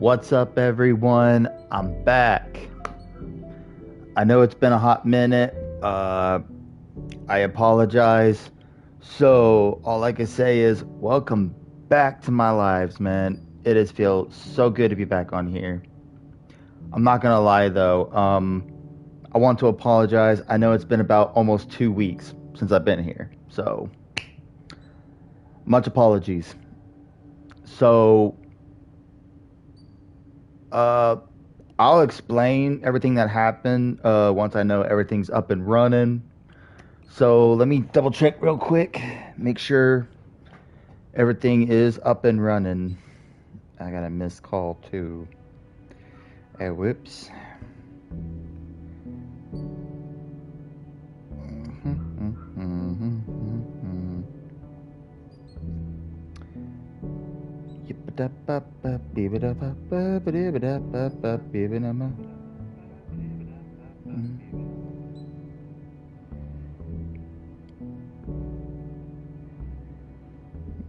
What's up, everyone? I'm back. I know it's been a hot minute. I apologize. So, all I can say is, welcome back to my lives, man. It has felt so good to be back on here. I'm not gonna lie though. I want to apologize. I know it's been about almost 2 weeks since I've been here. So, much apologies. So, uh, I'll explain everything that happened once I know everything's up and running. So let me double check real quick, make sure everything is up and running. I got a missed call too. Hey, whoops.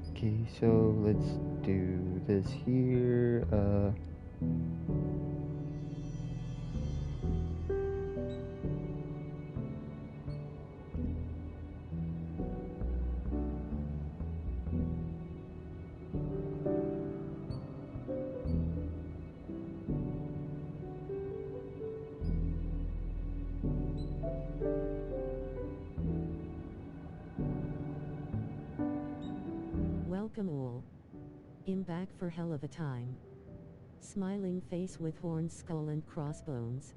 Okay, so let's do this here. Welcome all. I'm back for hell of a time. Smiling face with horns, skull and crossbones.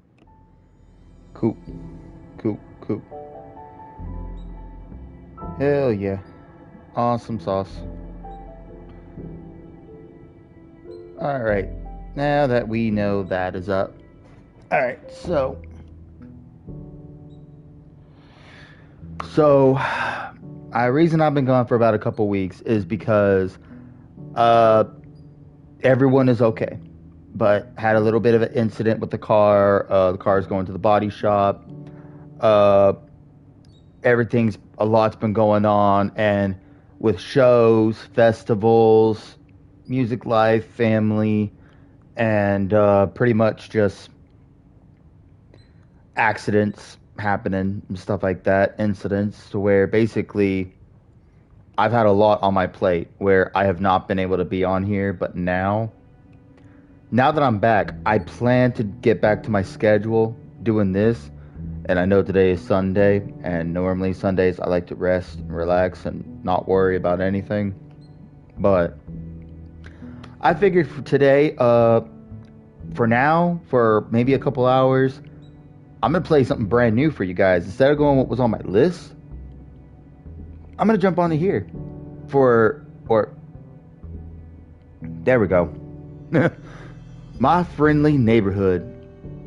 Cool. Cool. Hell yeah. Awesome sauce. Alright. Now that we know that is up. Alright, So, reason I've been gone for about a couple weeks is because uh, everyone is okay, but had a little bit of an incident with the car. The car is going to the body shop. Uh, a lot's been going on, and with shows, festivals, music life, family, and pretty much just accidents happening and stuff like that, incidents to where basically I've had a lot on my plate where I have not been able to be on here, but now that I'm back, I plan to get back to my schedule doing this. And I know today is Sunday, and normally Sundays I like to rest and relax and not worry about anything. But I figured for today, for now, for maybe a couple hours, I'm gonna play something brand new for you guys. Instead of going what was on my list, I'm gonna jump onto here or there we go. My Friendly Neighborhood.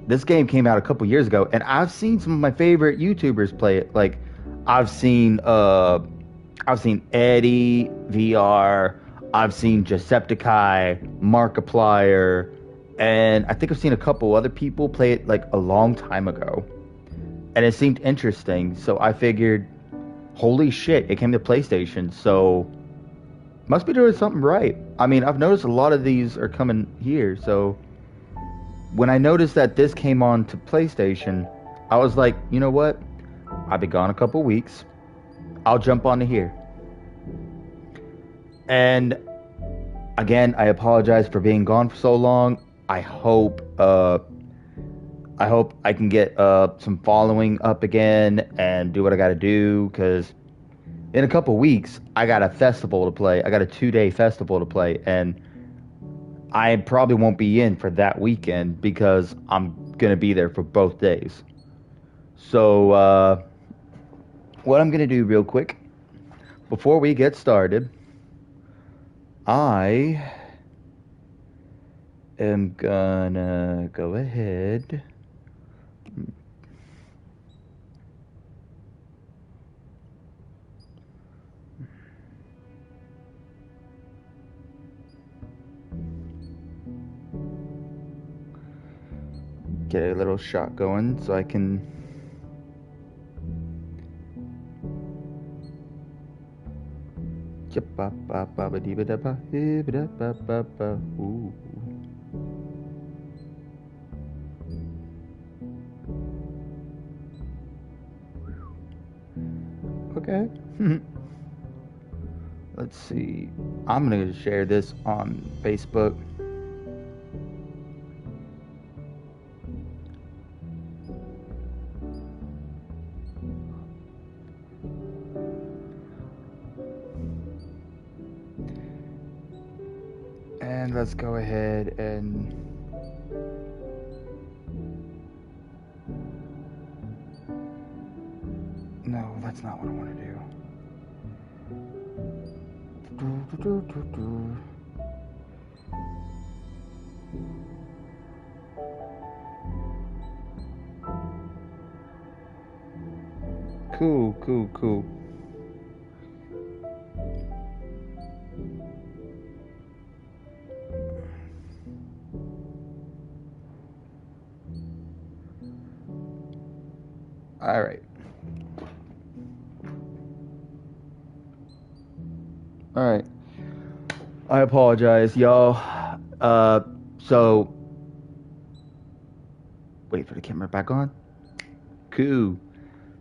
This game came out a couple years ago, and I've seen some of my favorite YouTubers play it. Like, I've seen I've seen Eddie VR, I've seen Jacepticeye, Markiplier, and I think I've seen a couple other people play it like a long time ago, and it seemed interesting. So I figured, holy shit, it came to PlayStation, so must be doing something right. I mean, I've noticed a lot of these are coming here, so when I noticed that this came on to PlayStation, I was like, you know what? I've been gone a couple weeks. I'll jump onto here. And again, I apologize for being gone for so long. I hope I can get some following up again and do what I got to do, because in a couple weeks I got a festival to play. I got a 2-day festival to play, and I probably won't be in for that weekend because I'm gonna be there for both days. So what I'm gonna do real quick before we get started, I am gonna go ahead. Get a little shot going so I can Ooh. Okay. Let's see. I'm gonna share this on Facebook. And let's go ahead and no, that's not what I want to do. Cool. All right. All right. I apologize, y'all. So wait for the camera back on. Cool.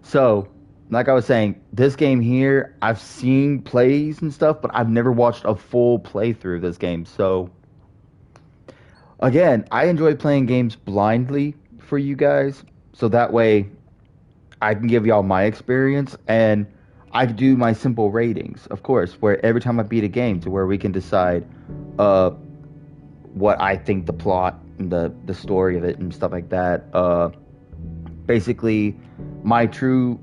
So, like I was saying, this game here, I've seen plays and stuff, but I've never watched a full playthrough of this game. So, again, I enjoy playing games blindly for you guys. So that way I can give y'all my experience and I do my simple ratings, of course, where every time I beat a game to where we can decide uh what I think the plot and the story of it and stuff like that. Basically my true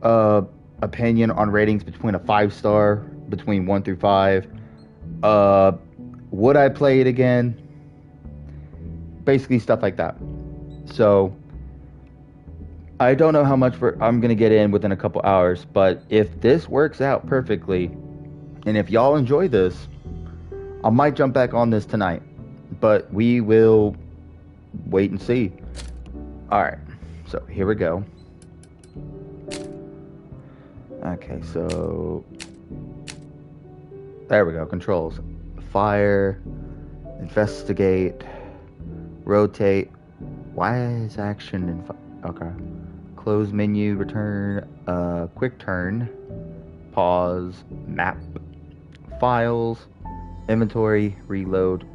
opinion on ratings between a 5 star, between 1 through 5. Uh would I play it again? Basically stuff like that. So I don't know how much I'm gonna get in within a couple hours, but if this works out perfectly, and if y'all enjoy this, I might jump back on this tonight. But we will wait and see. All right, so here we go. Okay, so there we go. Controls: fire, investigate, rotate. Why is action in? Okay. Close menu, return, quick turn, pause, map, files, inventory, reload,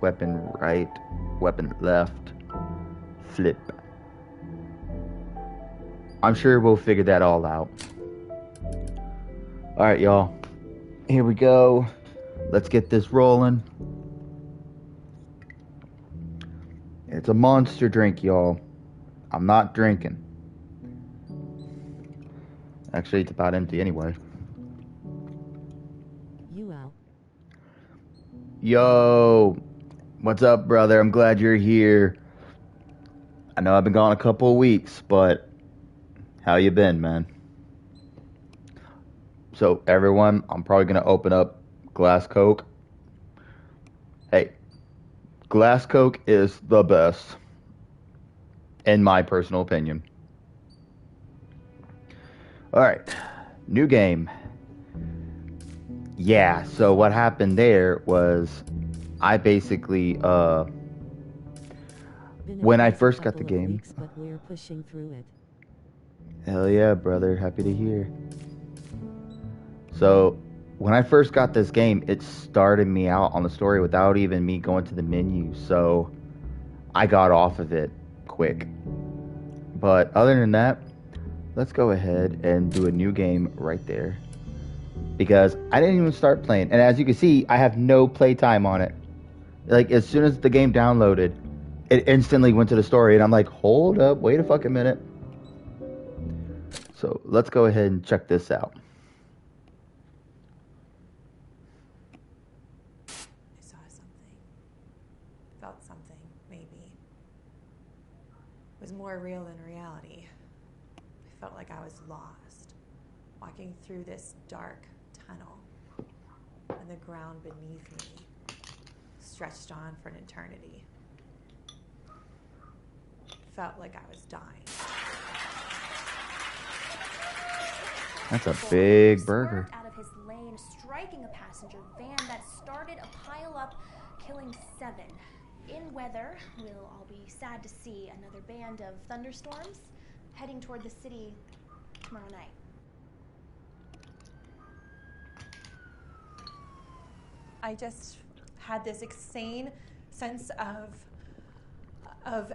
weapon right, weapon left, flip. I'm sure we'll figure that all out. Alright, y'all. Here we go. Let's get this rolling. It's a monster drink, y'all. I'm not drinking. Actually, it's about empty anyway. You out. Yo, what's up, brother? I'm glad you're here. I know I've been gone a couple of weeks, but how you been, man? So, everyone, I'm probably going to open up Glass Coke. Hey, Glass Coke is the best, in my personal opinion. Alright, new game. Yeah, so what happened there was I basically, when I first got the game. Weeks, but we're pushing through it. Hell yeah, brother. Happy to hear. So, when I first got this game, it started me out on the story without even me going to the menu. So, I got off of it quick. But other than that, let's go ahead and do a new game right there. Because I didn't even start playing. And as you can see, I have no playtime on it. Like, as soon as the game downloaded, it instantly went to the story. And I'm like, hold up, wait a fucking minute. So, let's go ahead and check this out. I saw something. Felt something, maybe. It was more real than reality. I felt like I was lost, walking through this dark tunnel, and the ground beneath me stretched on for an eternity. Felt like I was dying. That's a big burger. Out of his lane, striking a passenger van that started a pileup, killing 7. In weather, we'll all be sad to see another band of thunderstorms heading toward the city tomorrow night. I just had this insane sense of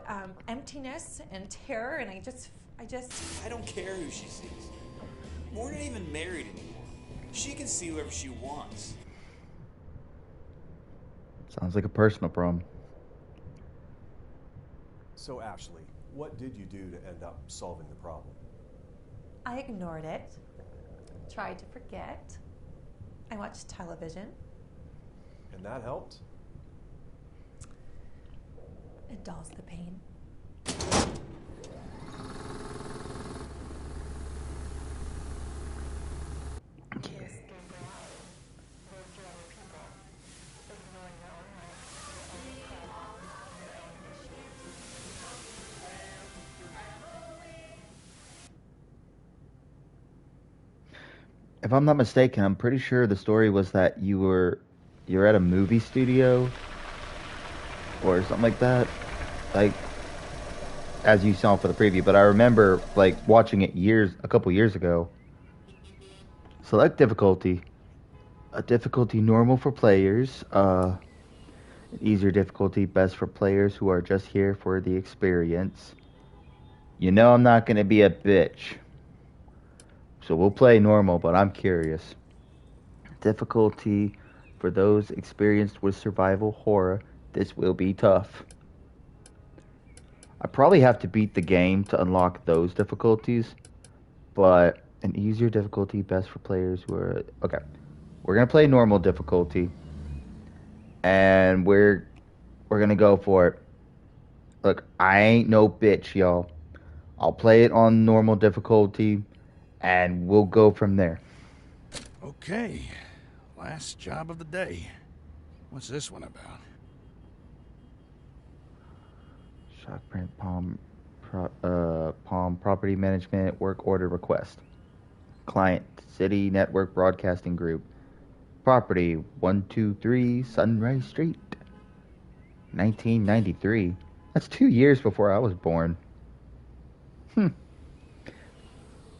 emptiness and terror, and I just. I don't care who she sees. We're not even married anymore. She can see whoever she wants. Sounds like a personal problem. So, Ashley, what did you do to end up solving the problem? I ignored it, tried to forget. I watched television. And that helped? It dulls the pain. If I'm not mistaken, I'm pretty sure the story was that you're at a movie studio or something like that. Like as you saw for the preview, but I remember like watching it a couple years ago. Select difficulty. A difficulty normal for players. Easier difficulty best for players who are just here for the experience. You know I'm not gonna be a bitch. So we'll play normal, but I'm curious. Difficulty for those experienced with survival horror. This will be tough. I probably have to beat the game to unlock those difficulties, but an easier difficulty best for players who are okay. We're gonna play normal difficulty, and we're gonna go for it. Look, I ain't no bitch, y'all. I'll play it on normal difficulty, and we'll go from there. Okay, last job of the day. What's this one about? Shockprint Palm Property Management Work Order Request. Client City Network Broadcasting Group. Property 123 Sunrise Street. 1993. That's 2 years before I was born.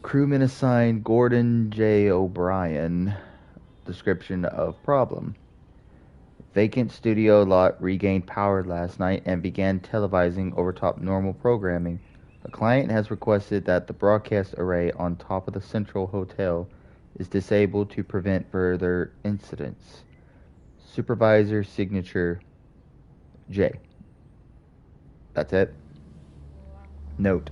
Crewman assigned Gordon J. O'Brien. Description of problem. Vacant studio lot regained power last night and began televising over top normal programming. The client has requested that the broadcast array on top of the Central Hotel is disabled to prevent further incidents. Supervisor signature J. That's it. Note: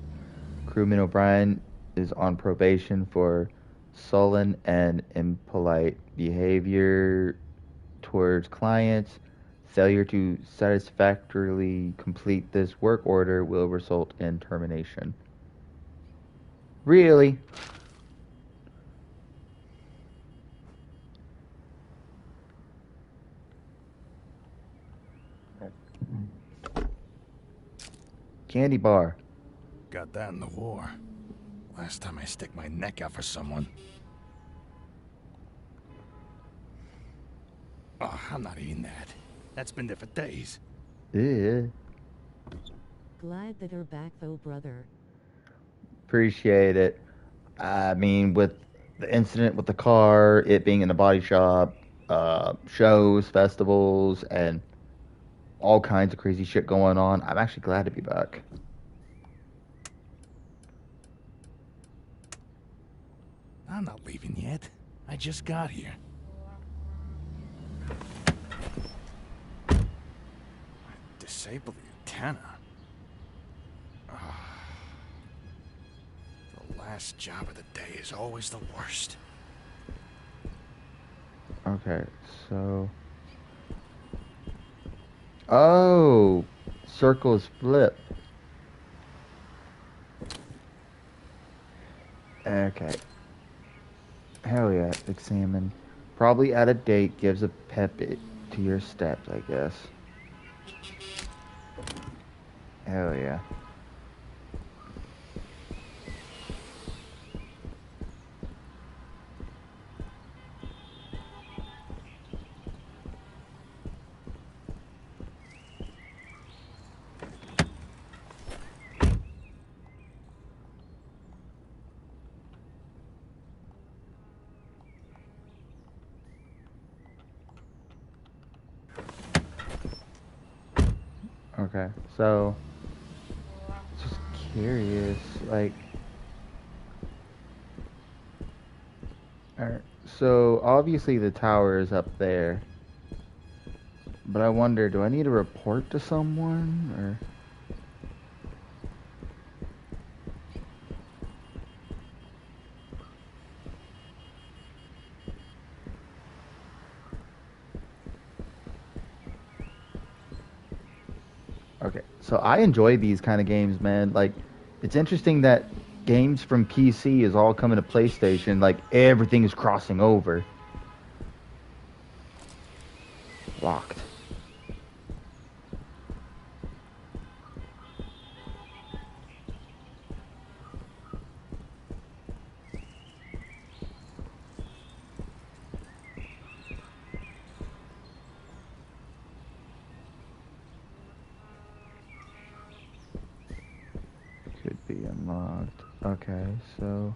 Crewman O'Brien is on probation for sullen and impolite behavior towards clients. Failure to satisfactorily complete this work order will result in termination. Really? Candy bar. Got that in the war. Last time I stick my neck out for someone. Oh, I'm not eating that. That's been there for days. Yeah. Glad that you're back though, brother. Appreciate it. I mean, with the incident with the car, it being in the body shop, shows, festivals, and all kinds of crazy shit going on, I'm actually glad to be back. I'm not leaving yet. I just got here. Disable the antenna. The last job of the day is always the worst. Okay, so... Oh! Circles flip. Okay. Hell yeah, examine. Probably out of date, gives a pep to your steps, I guess. Hell yeah. Okay, so just curious, like, alright, so obviously the tower is up there, but I wonder, do I need to report to someone, or? Okay, so I enjoy these kind of games, man. Like, it's interesting that games from PC is all coming to PlayStation. Like, everything is crossing over. Locked. Could be unlocked. Okay, so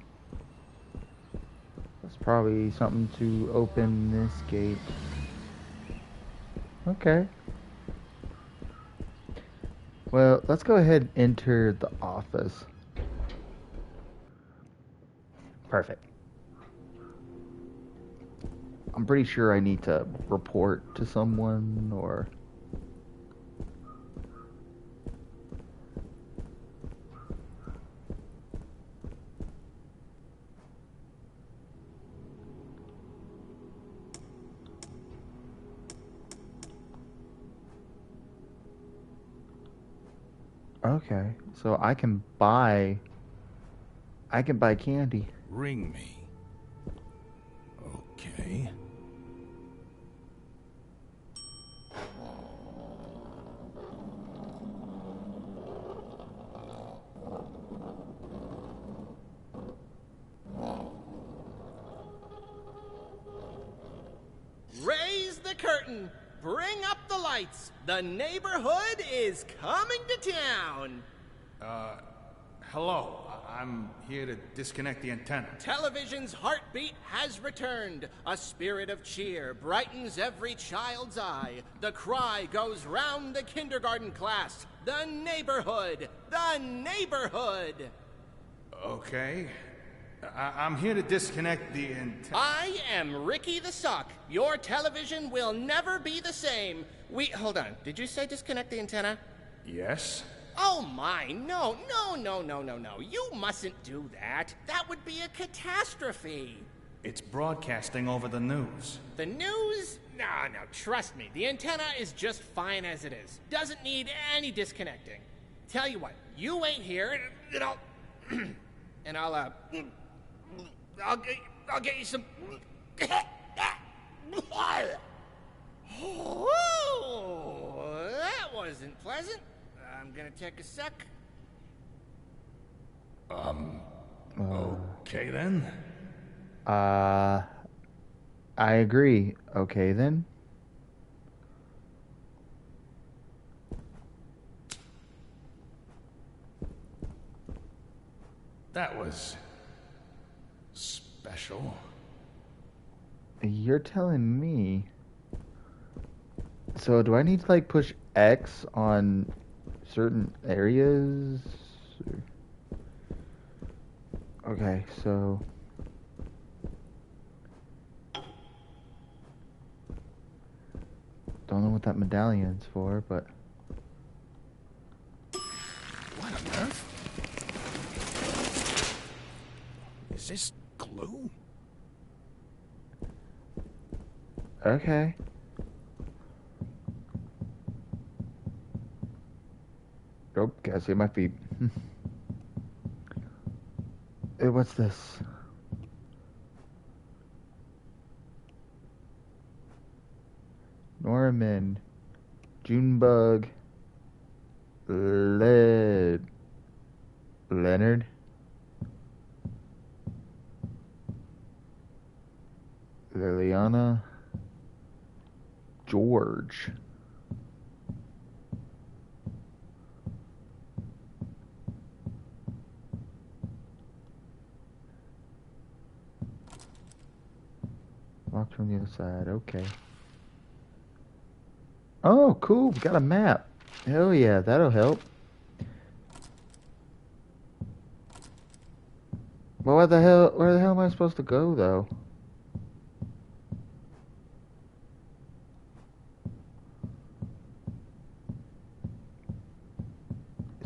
that's probably something to open this gate. Okay. Well, let's go ahead and enter the office. Perfect. I'm pretty sure I need to report to someone or... Okay, so I can buy candy. Ring me. Okay. Raise the curtain. Bring up the lights. The neighborhood is coming to town. Hello. I'm here to disconnect the antenna. Television's heartbeat has returned. A spirit of cheer brightens every child's eye. The cry goes round the kindergarten class. The neighborhood. The neighborhood. Okay. I'm here to disconnect the antenna. I am Ricky the Sock. Your television will never be the same. Hold on. Did you say disconnect the antenna? Yes? Oh my, no. You mustn't do that. That would be a catastrophe. It's broadcasting over the news. The news? No, trust me. The antenna is just fine as it is. Doesn't need any disconnecting. Tell you what, you wait here and I'll... and I'll get you some... Oh, that wasn't pleasant. I'm gonna take a sec. Okay then. I agree. Okay then. That was special. You're telling me. So do I need to like push X on certain areas? Okay, so don't know what that medallion's for, but What on earth? Is this glue? okay. Oh, guess it might be. Hey, what's this? Norman, Junebug, Leonard, Liliana, George. Locked from the other side, okay. Oh, cool, we got a map. Hell yeah, that'll help. Well, where the hell am I supposed to go, though?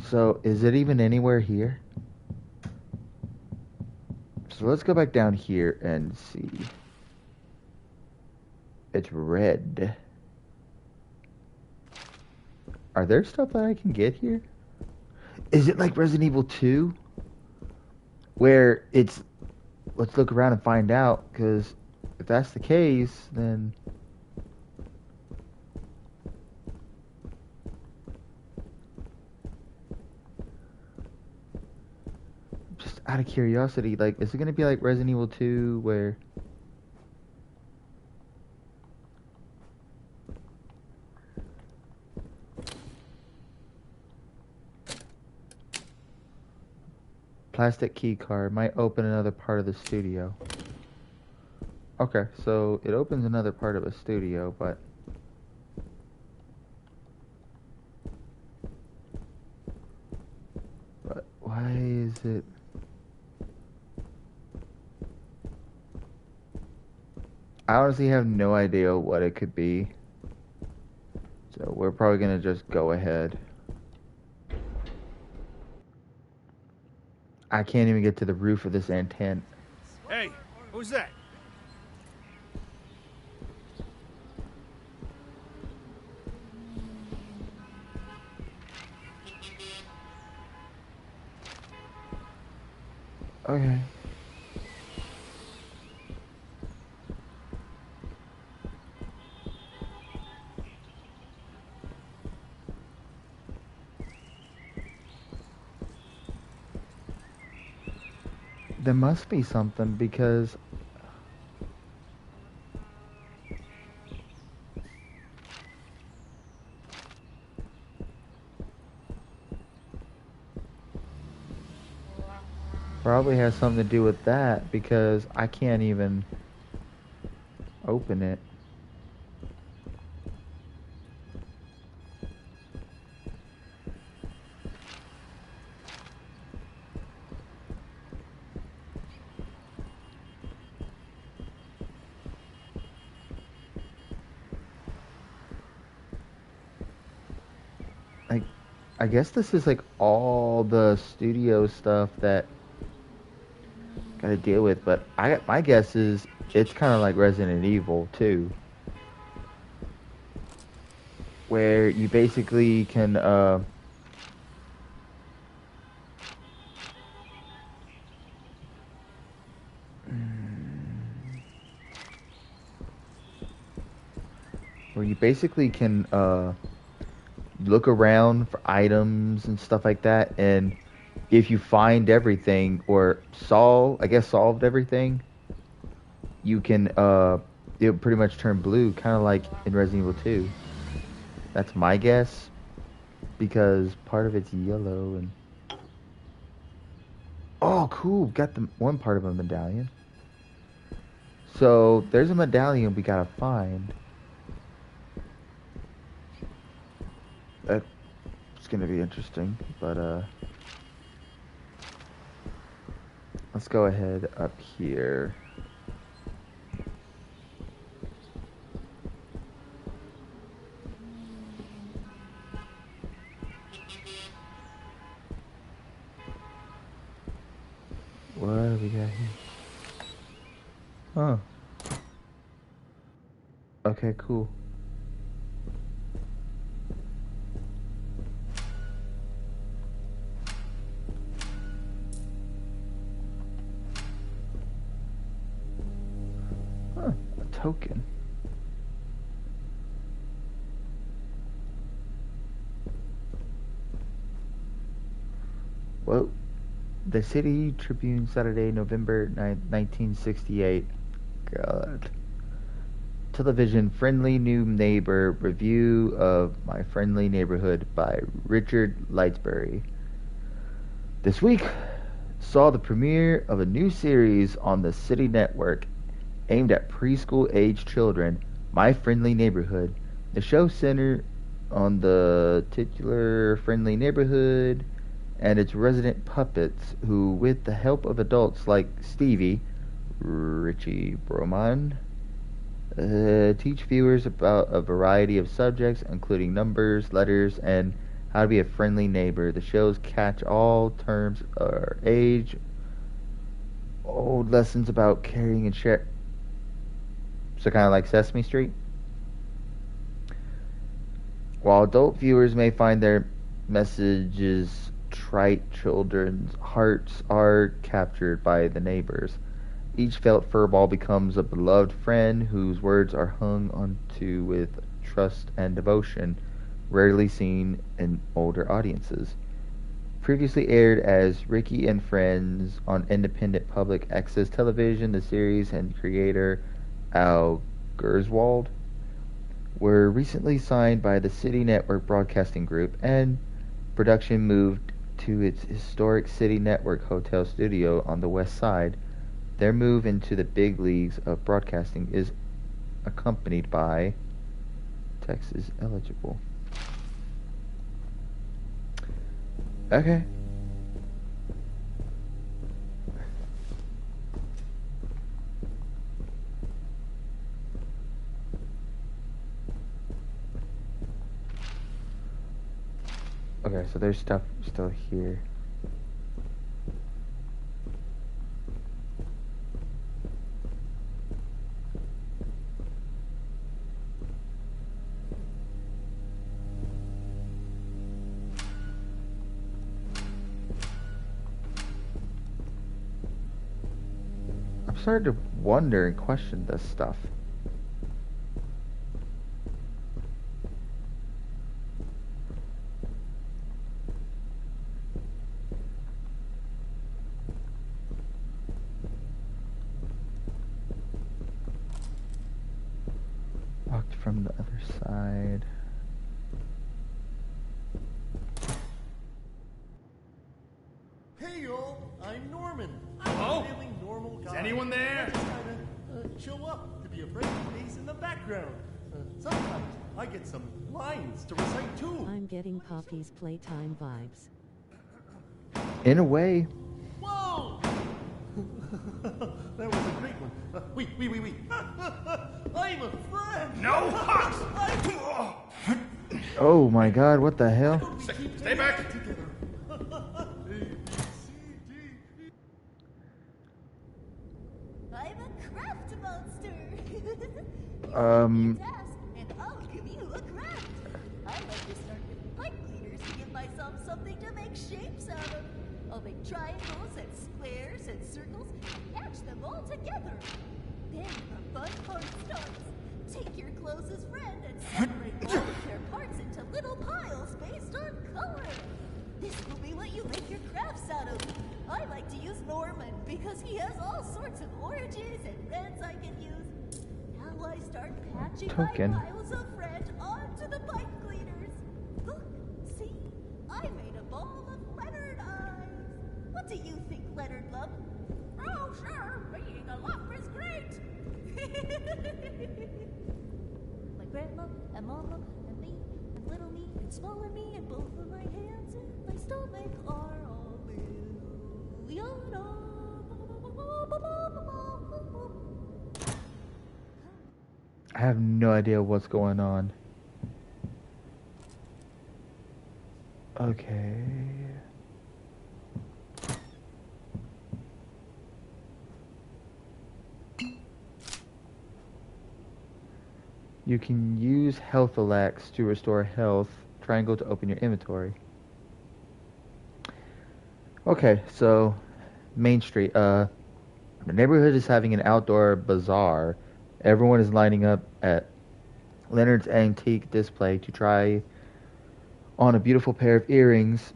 So, is it even anywhere here? So let's go back down here and see. It's red. Are there stuff that I can get here? Is it like Resident Evil 2? Where it's... Let's look around and find out, because if that's the case, then... Just out of curiosity, like, is it going to be like Resident Evil 2, where... Plastic key card might open another part of the studio. Okay, so it opens another part of a studio, but... But why is it... I honestly have no idea what it could be. So we're probably gonna just go ahead. I can't even get to the roof of this antenna. Hey, who's that? Okay. There must be something because probably has something to do with that because I can't even open it. Like, I guess this is like all the studio stuff that gotta deal with, but my guess is it's kind of like Resident Evil 2, where you basically can where you basically can look around for items and stuff like that, and if you find everything or solved everything, you can it'll pretty much turn blue, kind of like in Resident Evil 2. That's my guess, because part of it's yellow and... Oh, cool, got the one part of a medallion. So there's a medallion we gotta find. That's gonna be interesting, but let's go ahead up here. What do we got here? Huh. Okay, cool. Huh, a token. Well, the City Tribune, Saturday, November 9th, 1968. God. Television Friendly New Neighbor Review of My Friendly Neighborhood by Richard Lightsbury. This week saw the premiere of a new series on the City Network aimed at preschool age children, My Friendly Neighborhood. The show centered on the titular friendly neighborhood and its resident puppets who, with the help of adults like Stevie, Richie Broman, teach viewers about a variety of subjects, including numbers, letters, and how to be a friendly neighbor. The shows catch all terms or age, old lessons about caring and share. So kind of like Sesame Street. While adult viewers may find their messages trite, children's hearts are captured by the neighbors. Each felt furball becomes a beloved friend whose words are hung onto with trust and devotion, rarely seen in older audiences. Previously aired as Ricky and Friends on independent public access television, the series and creator Al Gerswald were recently signed by the City Network Broadcasting Group, and production moved to its historic City Network Hotel studio on the west side. Their move into the big leagues of broadcasting is accompanied by Texas eligible. Okay. Okay, so there's stuff still here. I'm starting to wonder and question this stuff. Walked from the other side. Hey y'all, I'm Norman. Hello? I'm a really normal guy. Is anyone there? I just kinda show up to be a friendly face in the background. Sometimes I get some lines to recite too. I'm getting Poppy's playtime vibes. In a way. Whoa! That was a great one. Wait. I'm a friend. No hugs! Oh my god, what the hell? Stay back! I'm a craft monster. Um. And I'll give you a craft. I like to start with pipe cleaners to give myself something to make shapes out of. I'll make triangles and squares and circles and match them all together. Then the fun part starts. Take your closest friend and separate all of their parts into little piles based on color. This will be what you make your crafts out of. I like to use Norman because he has all sorts of oranges and reds I can use. Now I start patching Token. my piles of red onto the pipe cleaners. Look, see? I made a ball of Leonard eyes. What do you think, Leonard Love? Oh, sure. Being a lump is great. My grandma and mama and me and little me and smaller me and both of my hands and my stomach are all million. I have no idea what's going on. Okay. You can use Health Relax to restore health. Triangle to open your inventory. Okay, so Main Street. The neighborhood is having an outdoor bazaar. Everyone is lining up at Leonard's antique display to try on a beautiful pair of earrings.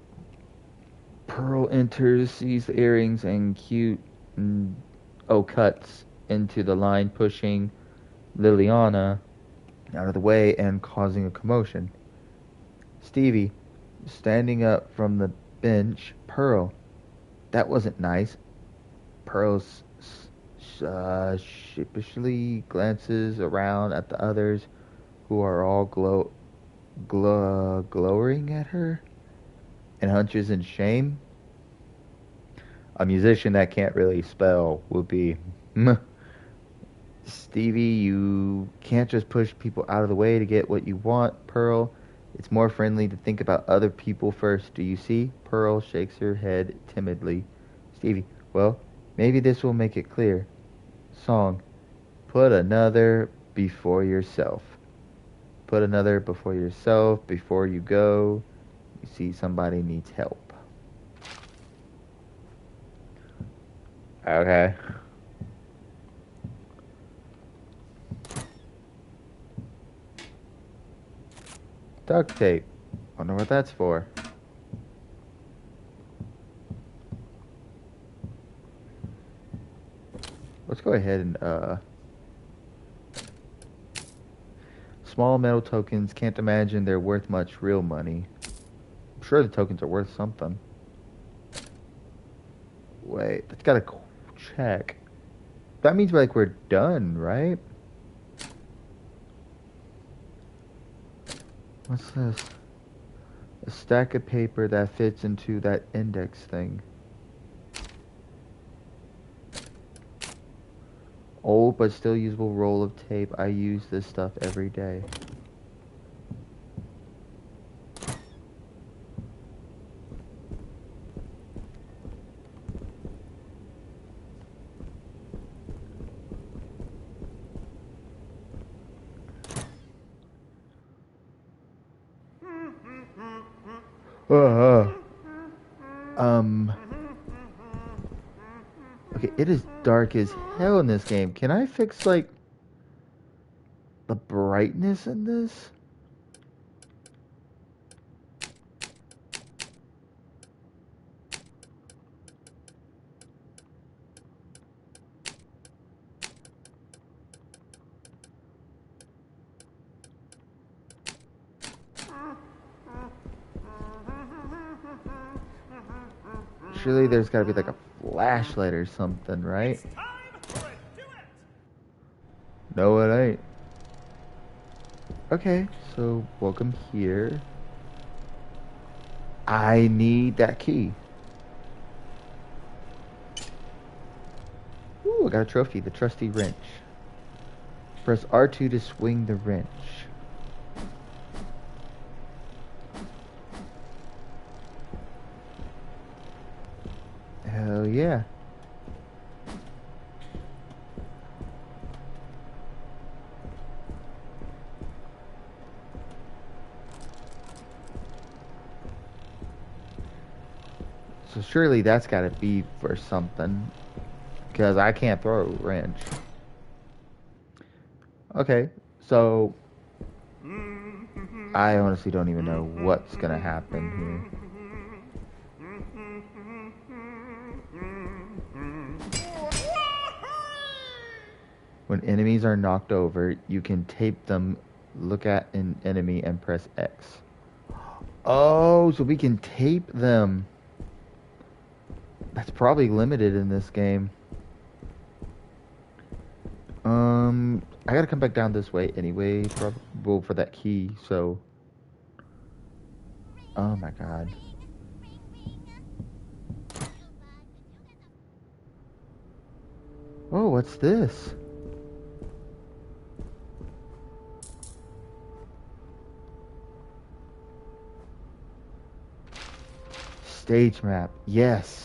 Pearl enters, sees the earrings, and cuts into the line, pushing Liliana out of the way and causing a commotion. Stevie, standing up from the bench. Pearl, that wasn't nice. Pearl sheepishly glances around at the others, who are all glowering at her and hunches in shame. A musician that can't really spell would be, Stevie, you can't just push people out of the way to get what you want, Pearl. It's more friendly to think about other people first. Do you see? Pearl shakes her head timidly. Stevie, well, maybe this will make it clear. Song, put another before yourself. Put another before yourself before you go. You see somebody needs help. Okay. Duct tape. Wonder what that's for. Let's go ahead and small metal tokens, can't imagine they're worth much real money. I'm sure the tokens are worth something. Wait, that's gotta check. That means we're done, right? What's this? A stack of paper that fits into that index thing. Old but still usable roll of tape. I use this stuff every day. Okay, it is dark as hell in this game. Can I fix, like, the brightness in this? Surely there's gotta be like a flashlight or something, right? No, it ain't. Okay, so welcome here. I need that key. Ooh, I got a trophy, the trusty wrench. Press R2 to swing the wrench. Hell yeah. So surely that's gotta be for something. Because I can't throw a wrench. Okay, so I honestly don't even know what's gonna happen here. When enemies are knocked over, you can tape them, look at an enemy, and press X. Oh, so we can tape them. That's probably limited in this game. I gotta come back down this way anyway, probably for that key, so... Oh my god. Oh, what's this? Stage map, yes.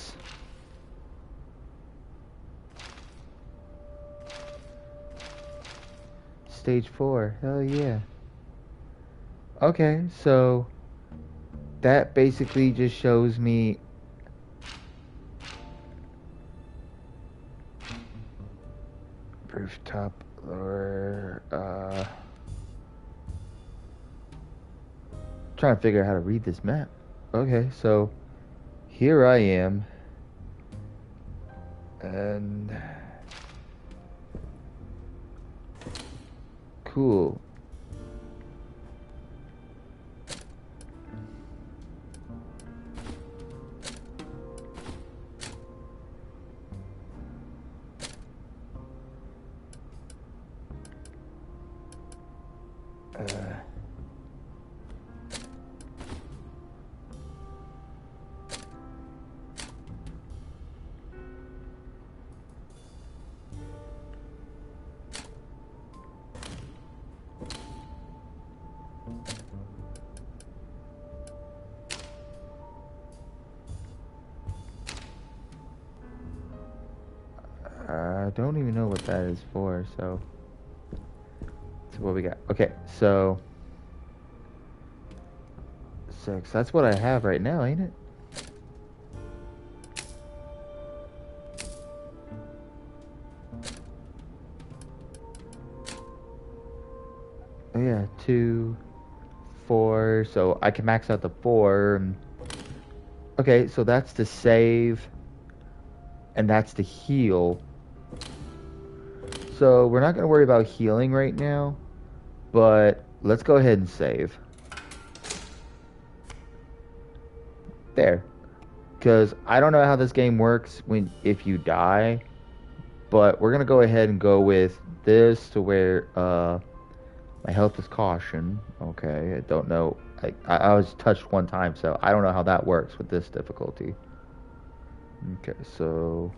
Stage 4, hell yeah. Okay, so that basically just shows me rooftop or trying to figure out how to read this map. Okay, so here I am, and cool. I don't even know what that is for, so what we got. Okay, so 6. That's what I have right now, ain't it? Oh yeah, 2, 4. So I can max out the 4. Okay, so that's to save, and that's to heal. So we're not going to worry about healing right now, but let's go ahead and save. There. Because I don't know how this game works if you die, but we're going to go ahead and go with this to where my health is caution. Okay, I don't know. I was touched one time, so I don't know how that works with this difficulty. Okay, so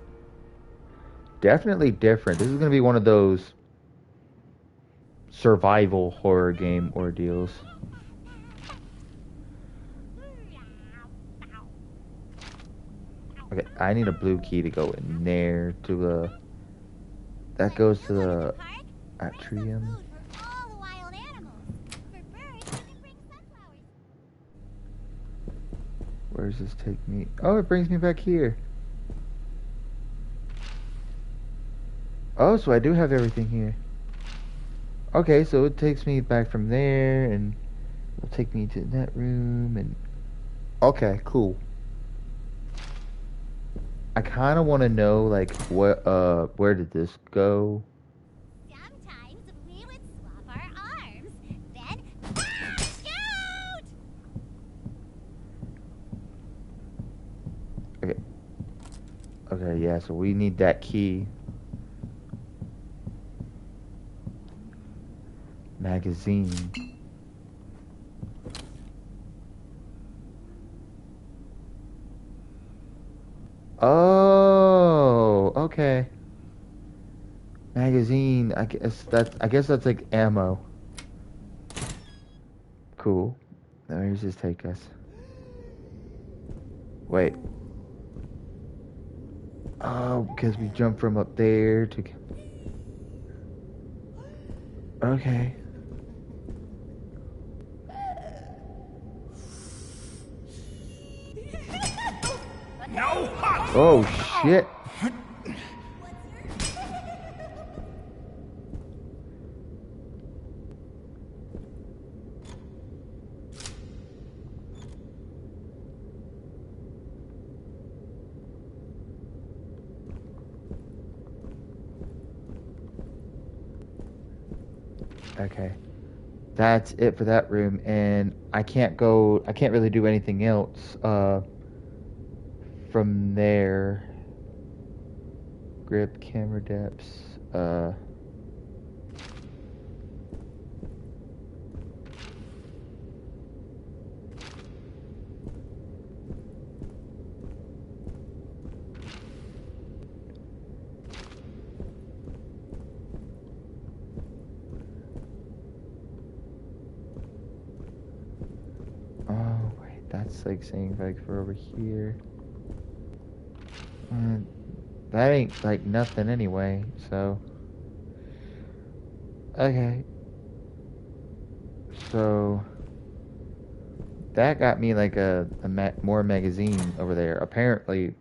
definitely different. This is going to be one of those survival horror game ordeals. Okay, I need a blue key to go in there to the... That goes to the atrium. Where does this take me? Oh, it brings me back here. Oh, so I do have everything here. Okay, so it takes me back from there, and it'll take me to that room, and... Okay, cool. I kind of want to know, like, what, where did this go? Sometimes we would swap our arms, then shoot! Okay. Okay, yeah, so we need that key. Magazine. Oh, okay. Magazine. I guess that's like ammo. Cool. Now where does this take us? Wait. Oh, because we jumped from up there to... Okay. No! Oh, shit. Okay. That's it for that room, and I can't really do anything else from there. Grip, camera depths, oh wait, that's like saying like for over here. That ain't like nothing anyway, so. Okay. So. That got me like more magazine over there, apparently.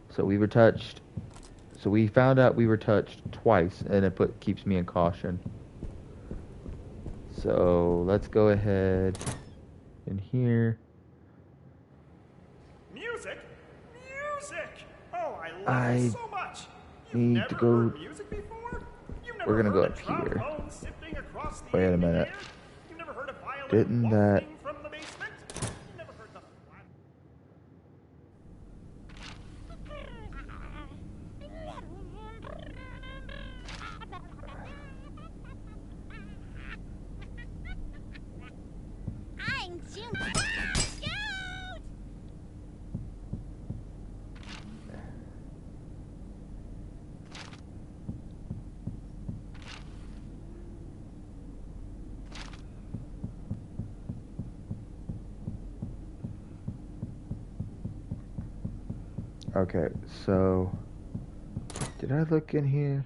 So we were touched. So we found out we were touched twice, and it keeps me in caution. So let's go ahead in here. Music? Music! Oh, I love I it so much. You've need never to go- heard music before? You've never We're gonna go heard up a here. trombone sifting across the Wait a evening minute. air? You've never heard a violin Didn't that- wafting from the basement? You've never heard the flat... I'm June. Shoot! Okay, so Did I look in here?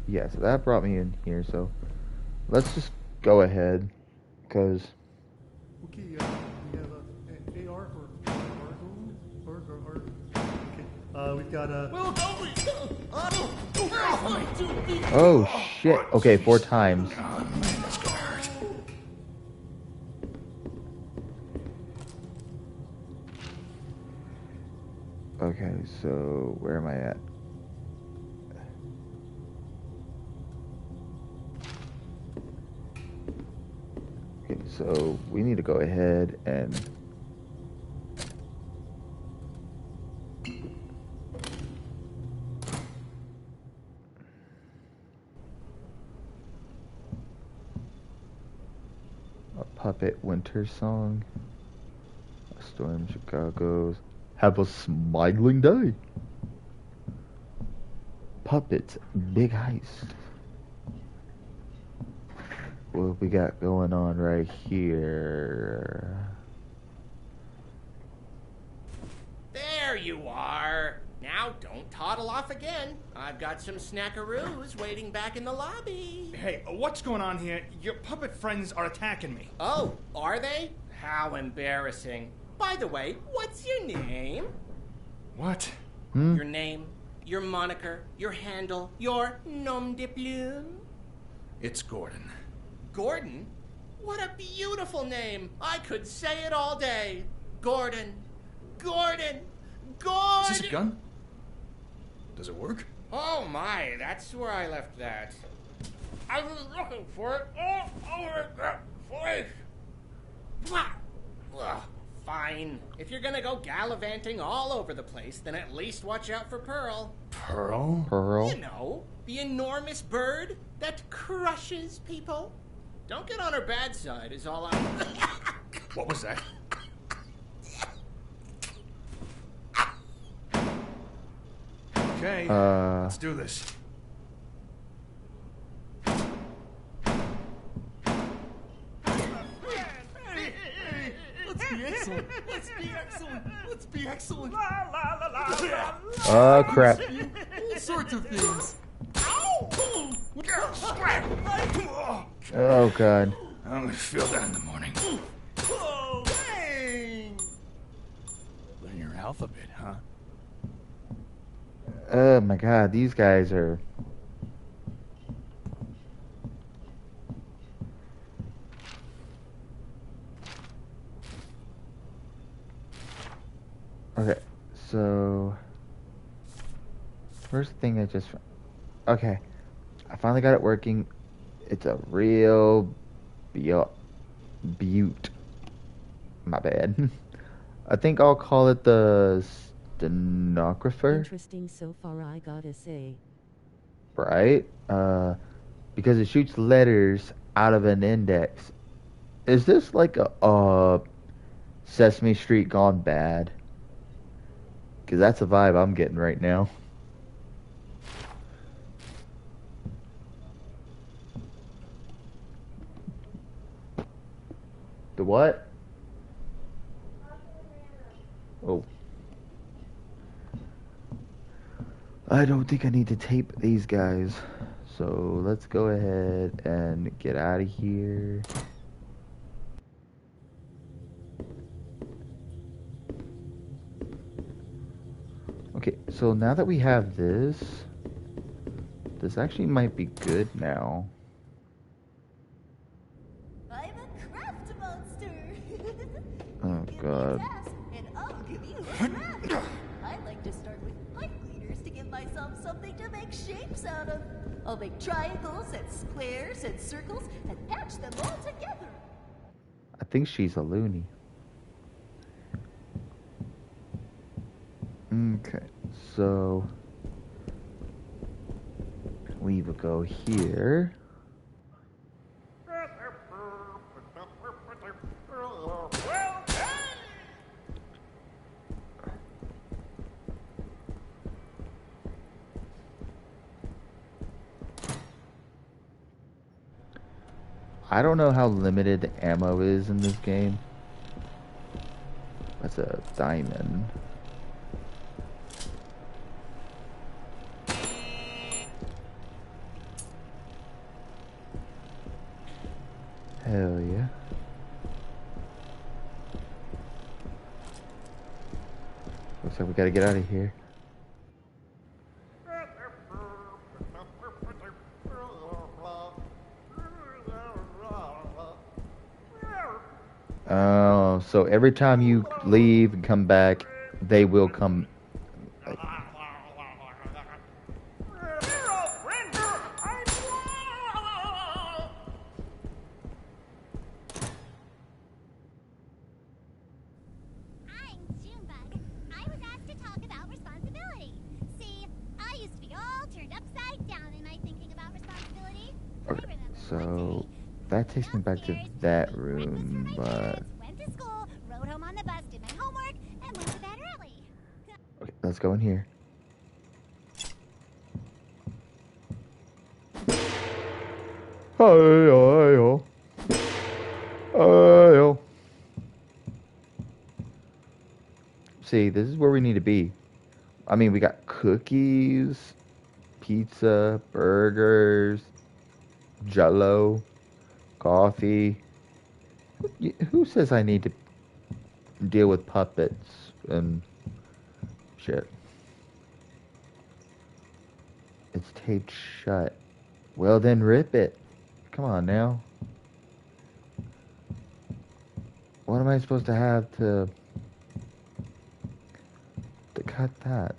Yeah, so that brought me in here, so let's just go ahead, because... Okay, we have a AR for Argoon. Okay, we've got a... Well, Oh, shit. Okay, 4 times. Oh, man, that's gonna hurt. Okay, so where am I at? Okay, so we need to go ahead and... A Puppet Winter Song. A Storm Chicago's. Have a smiling day. Puppets Big Heist. What we got going on right here? There you are. Now don't toddle off again. I've got some snackaroos waiting back in the lobby. Hey, what's going on here? Your puppet friends are attacking me. Oh, are they? How embarrassing. By the way, what's your name? What? Your name, your moniker, your handle, your nom de plume? It's Gordon. Gordon? What a beautiful name. I could say it all day. Gordon. Gordon. Gordon. Is this a gun? Does it work? Oh my, that's where I left that. I was looking for it all over the place. Blah. Ugh, fine. If you're gonna go gallivanting all over the place, then at least watch out for Pearl. Pearl? Pearl? You know, the enormous bird that crushes people. Don't get on her bad side is all I'm... What was that? Okay, let's do this. Let's be excellent. Let's be excellent. Let's be excellent. Oh, crap. All sorts of things. Oh, God. I'm gonna feel that in the morning. Oh, dang. Learn your alphabet, huh? Oh, my God. These guys are... Okay, so... First thing I just... Okay. I finally got it working. It's a real... Butte. My bad. I think I'll call it the stenographer. Interesting so far, I gotta say. Right? Because it shoots letters out of an index. Is this like a Sesame Street gone bad? Because that's the vibe I'm getting right now. The what? Oh. I don't think I need to tape these guys. So let's go ahead and get out of here. Okay, so now that we have this actually might be good now. I'm a craft monster. Oh, Give me a God. task, and I'll give you a craft. I like to start with pipe cleaners to give myself something to make shapes out of. I'll make triangles and squares and circles and patch them all together. I think she's a loony. Okay, so we will go here. I don't know how limited the ammo is in this game. That's a diamond. Hell yeah. Looks like we gotta get out of here. Oh, so every time you leave and come back, they will come. Okay, so that takes me back to that room, but okay, let's go in here. Hi-yo. Hi-yo. See, this is where we need to be. I mean, we got cookies, pizza, burgers, jello, coffee. Who says I need to deal with puppets and shit? It's taped shut. Well, then rip it. Come on now. What am I supposed to have to cut that?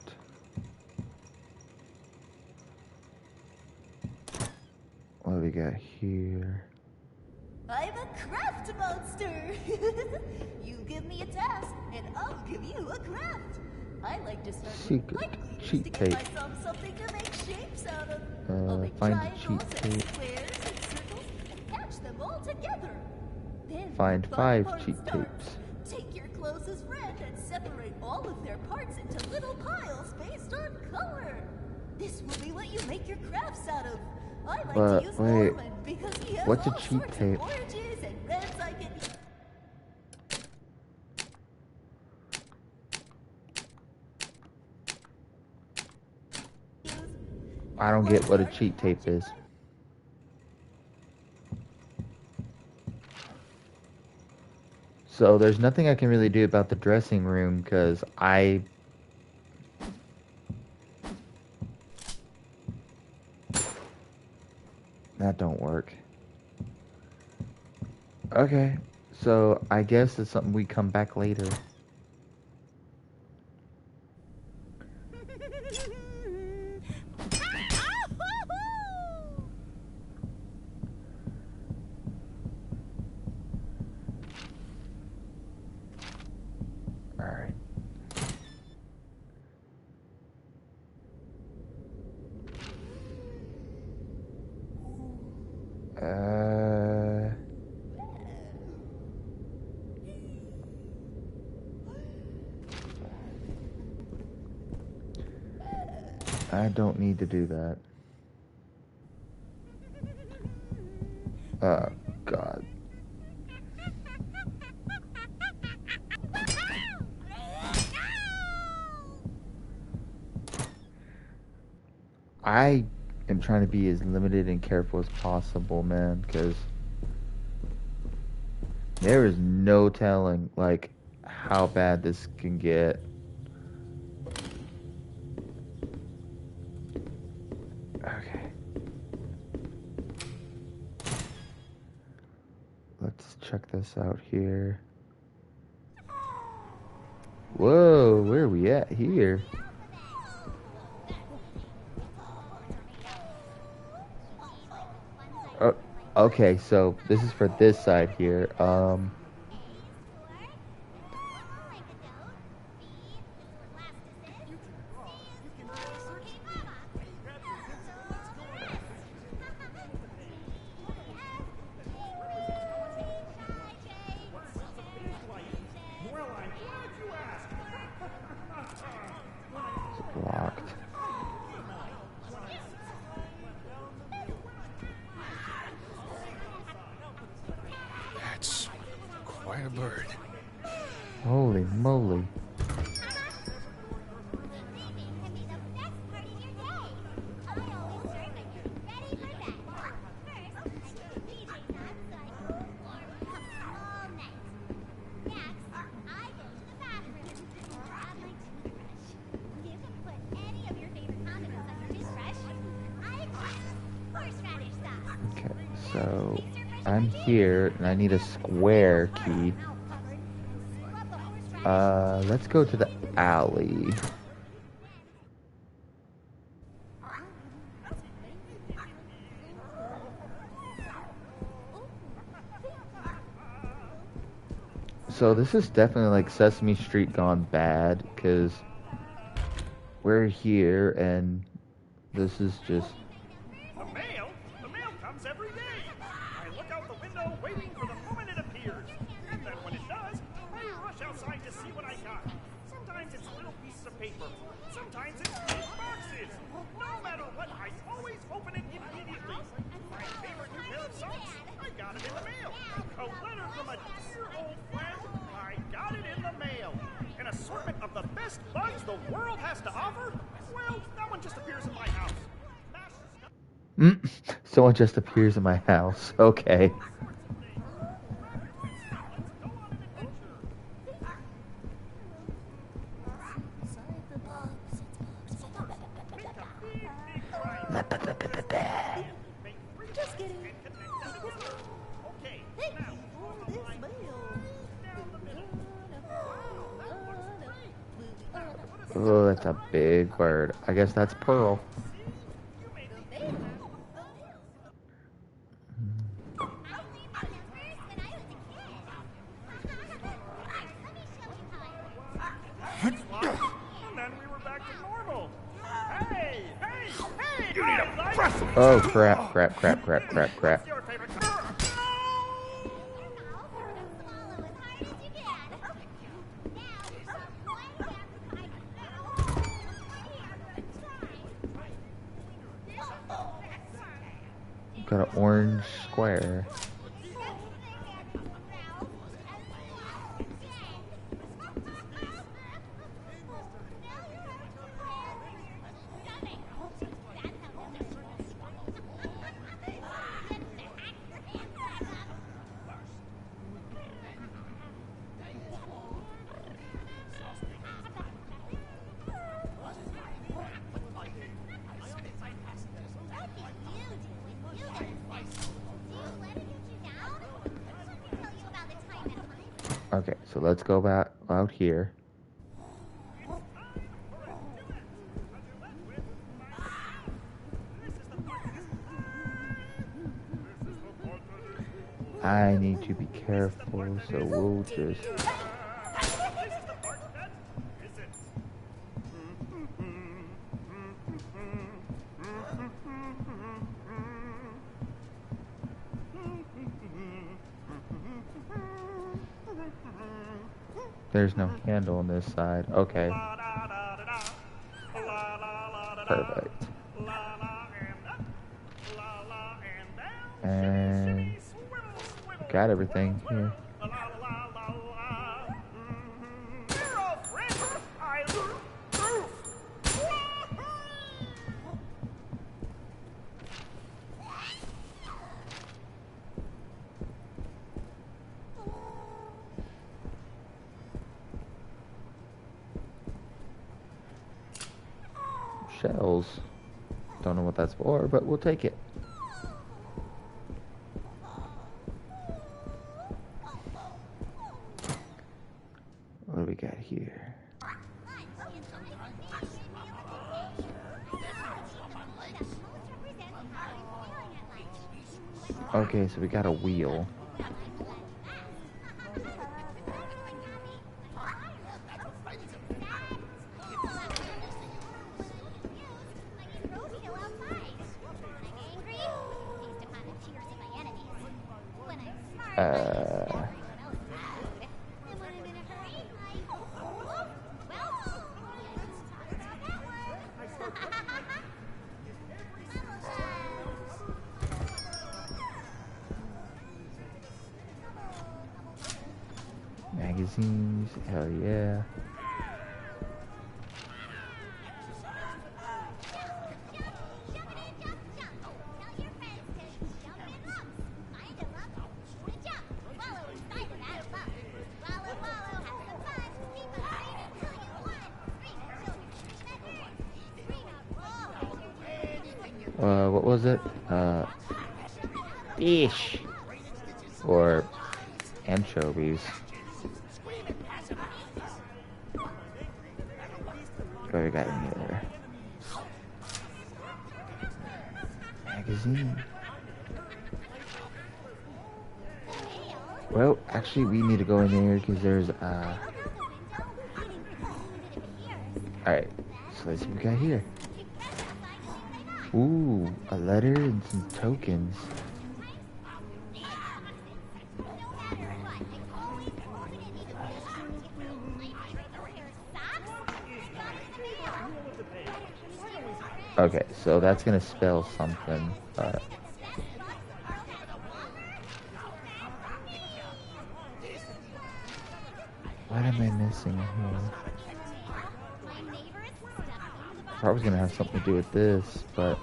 What do we got here? I'm a craft monster! You give me a task, and I'll give you a craft. I like to start with blank leaders to cheat give tape. myself something to make shapes out of. I'll make Find the triangles cheat and tape. squares and circles and patch them all together. Then Find the fun 5 part cheat starts. tapes. Take your closest friend and separate all of their parts into little piles based on color. This will be what you make your crafts out of. I like But to use wait, Ormond because he has what's a all cheat sorts tape? of oranges and reds I can I don't get what a cheat tape is. So there's nothing I can really do about the dressing room because that don't work. Okay, so I guess it's something we come back later. Alright. I don't need to do that. Oh, God. I am trying to be as limited and careful as possible, man, because there is no telling, like, how bad this can get. Okay. Let's check this out here. Whoa, where are we at here? Oh, okay, so this is for this side here. Locked. That's quite a bird. Holy moly. I'm here, and I need a square key. Let's go to the alley. So this is definitely like Sesame Street gone bad, because we're here, and this is just... The mail? The mail comes every day. I look out the window waiting for the moment it appears. And then when it does, I rush outside to see what I got. Sometimes it's little pieces of paper. Sometimes it's big boxes. No matter what, I always open it immediately. My favorite new pair of socks? I got it in the mail. A letter from a dear old friend? I got it in the mail. An assortment of the best bugs the world has to offer? Well, that one just appears in my house. Someone just appears in my house. Okay. Just kidding. Hey, this mail. Oh, that's a big bird. I guess that's Pearl. And then we were back to normal. Hey! You need a brush. Oh, crap, crap, crap, crap, crap, crap. Your favorite Got an orange square. Okay, so let's go back out here. I need to be careful, so we'll just... There's no handle on this side. Okay. Perfect. And got everything here. Shells. Don't know what that's for, but we'll take it. What do we got here? Okay, so we got a wheel. Magazines, hell yeah. What was it? Fish. or anchovies. What we got in here? Magazine. Well, actually, we need to go in there because there's Alright, so let's see what we got here. Ooh, a letter and some tokens. Okay, so that's gonna spell something. What am I missing here? Probably gonna have something to do with this, but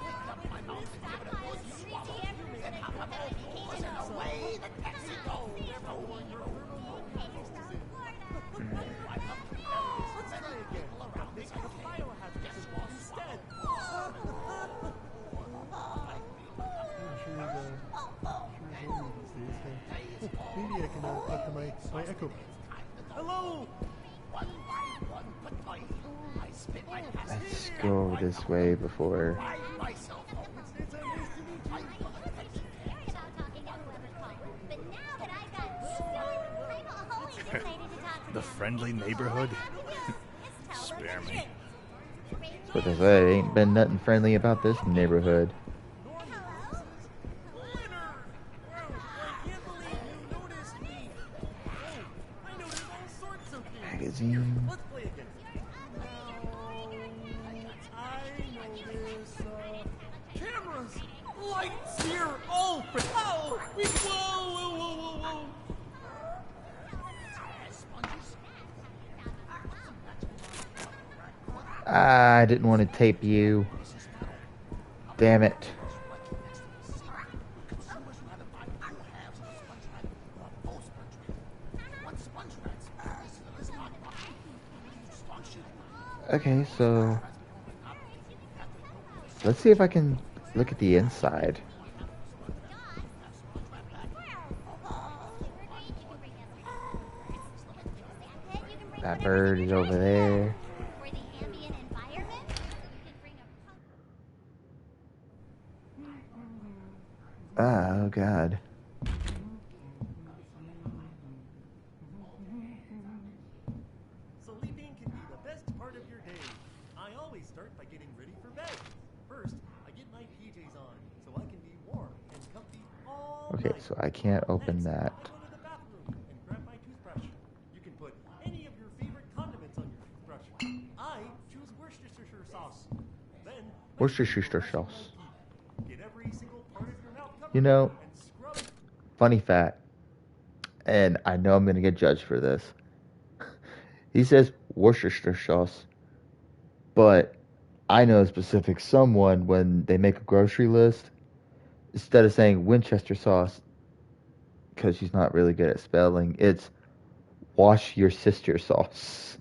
maybe I can talk to my echo. Hello. let's go this way before. The friendly neighborhood? Spare me. But this way, ain't been nothing friendly about this neighborhood. Magazine. Cameras, lights here. Oh, whoa, whoa, whoa, whoa. I didn't want to tape you. Damn it. Okay, so let's see if I can look at the inside. That bird is over there. Oh God. Sleeping can be the best part of your day. I always start by getting ready for bed. First, I get my PJs on so I can be warm and comfy all Okay, night. so I can't open that. I go to the bathroom and grab my toothbrush. You can put any of your favorite condiments on your toothbrush. I choose Worcestershire sauce. Then Worcestershire sauce. get every single part of your mouth covered You know, and scrub. funny fact, and I know I'm gonna get judged for this. He says Worcestershire sauce, but I know a specific someone when they make a grocery list, instead of saying Winchester sauce, because she's not really good at spelling, it's wash your sister sauce.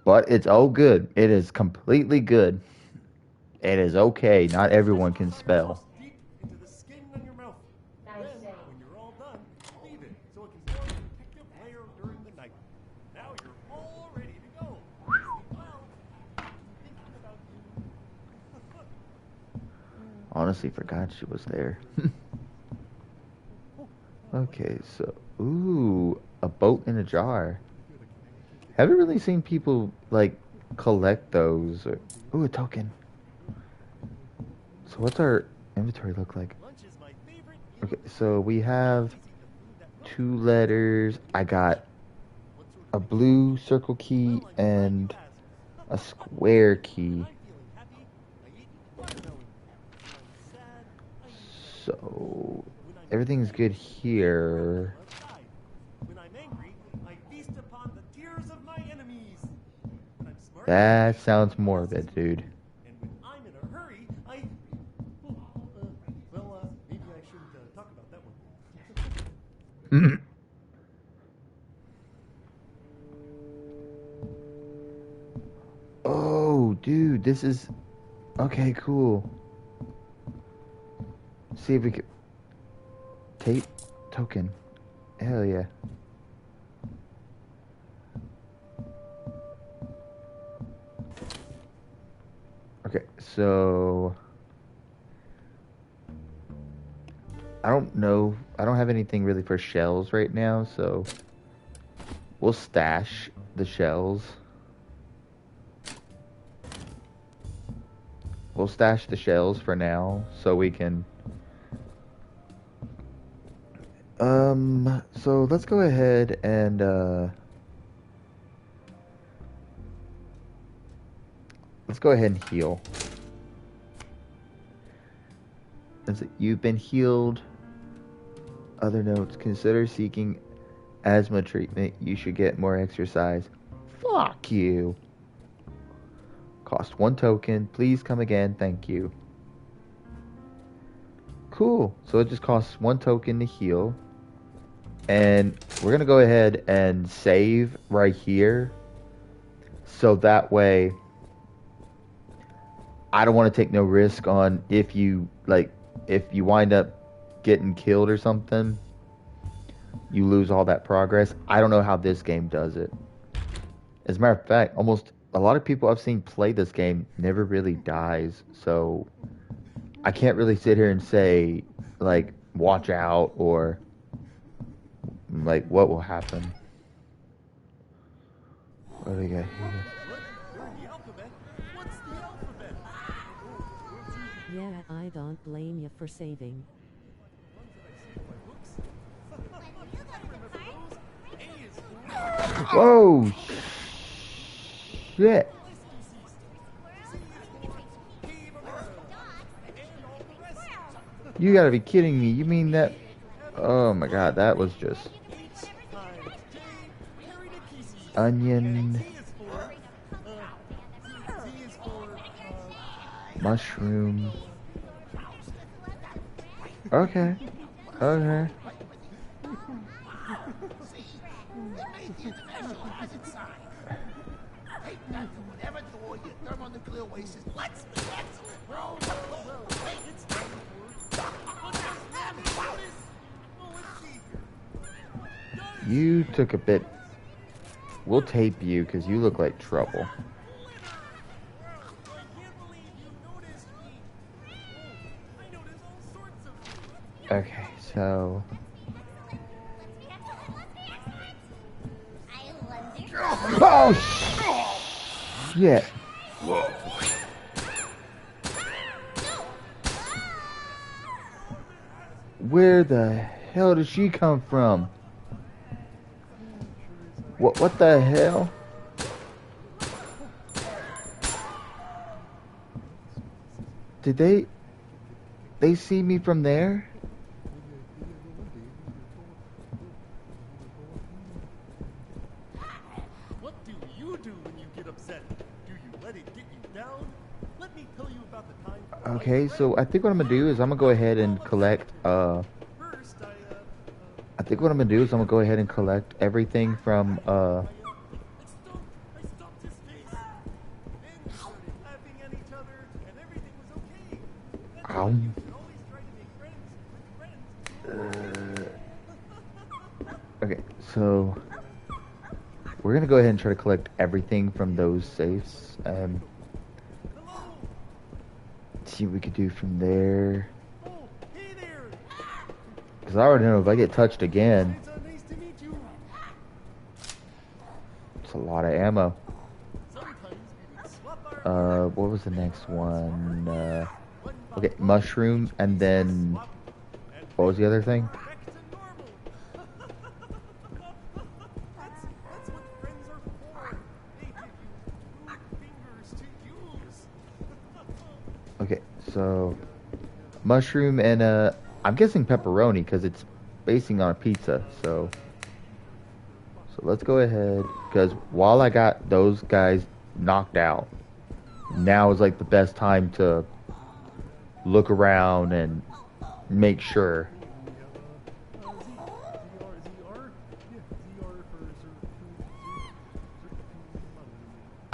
But it's all good. It is completely good. It is okay. Not everyone can spell. Deep into the skin on your mouth. Then, when you're all done, leave it so it can form a protective layer during the night. Now you're all ready to go. Sleep well. Thinking about you. Honestly, forgot she was there. Okay, so ooh, a boat in a jar. Haven't really seen people like collect those. Or, ooh, a token. So what's our inventory look like? Okay, so we have 2 letters. I got a blue circle key and a square key. So everything's good here. When I'm angry, I feast upon the tears of my enemies. When I'm smart, That sounds morbid, dude. and when I'm in a hurry, I. Maybe I shouldn't talk about that one. Oh, dude, this is Okay, cool. See if we could... Tape token. Hell yeah. Okay, so... I don't know. I don't have anything really for shells right now, so... We'll stash the shells. We'll stash the shells for now, so we can... So let's go ahead and, let's go ahead and heal. You've been healed. Other notes, consider seeking asthma treatment. You should get more exercise. Fuck you. Cost 1 token. Please come again. Thank you. Cool. So it just costs 1 token to heal. And we're going to go ahead and save right here. So that way, I don't want to take no risk on if you wind up getting killed or something, you lose all that progress. I don't know how this game does it. As a matter of fact, almost a lot of people I've seen play this game never really dies. So I can't really sit here and say, like, watch out or, like, what will happen. What do we got here? Yeah, I don't blame you for saving. Whoa! Shit! You gotta be kidding me. You mean that... Oh my god, that was just... Onion... Mushroom... Okay. Okay. You took a bit. We'll tape you because you look like trouble. Okay, so... Oh, shit! Whoa. Where the hell did she come from? What the hell? Did they see me from there? What do you do when you get upset? Do you let it get you down? Let me tell you about the time. Okay, so I think what I'm gonna do is I'm gonna go ahead and collect I think what I'm gonna do is I'm gonna go ahead and collect everything from okay, so we're gonna go ahead and try to collect everything from those safes and see what we could do from there. Because I already know if I get touched again, it's a lot of ammo. What was the next one? Okay, mushroom, and then what was the other thing? Okay, so mushroom and I'm guessing pepperoni because it's basing on a pizza. So let's go ahead because while I got those guys knocked out, now is like the best time to look around and make sure.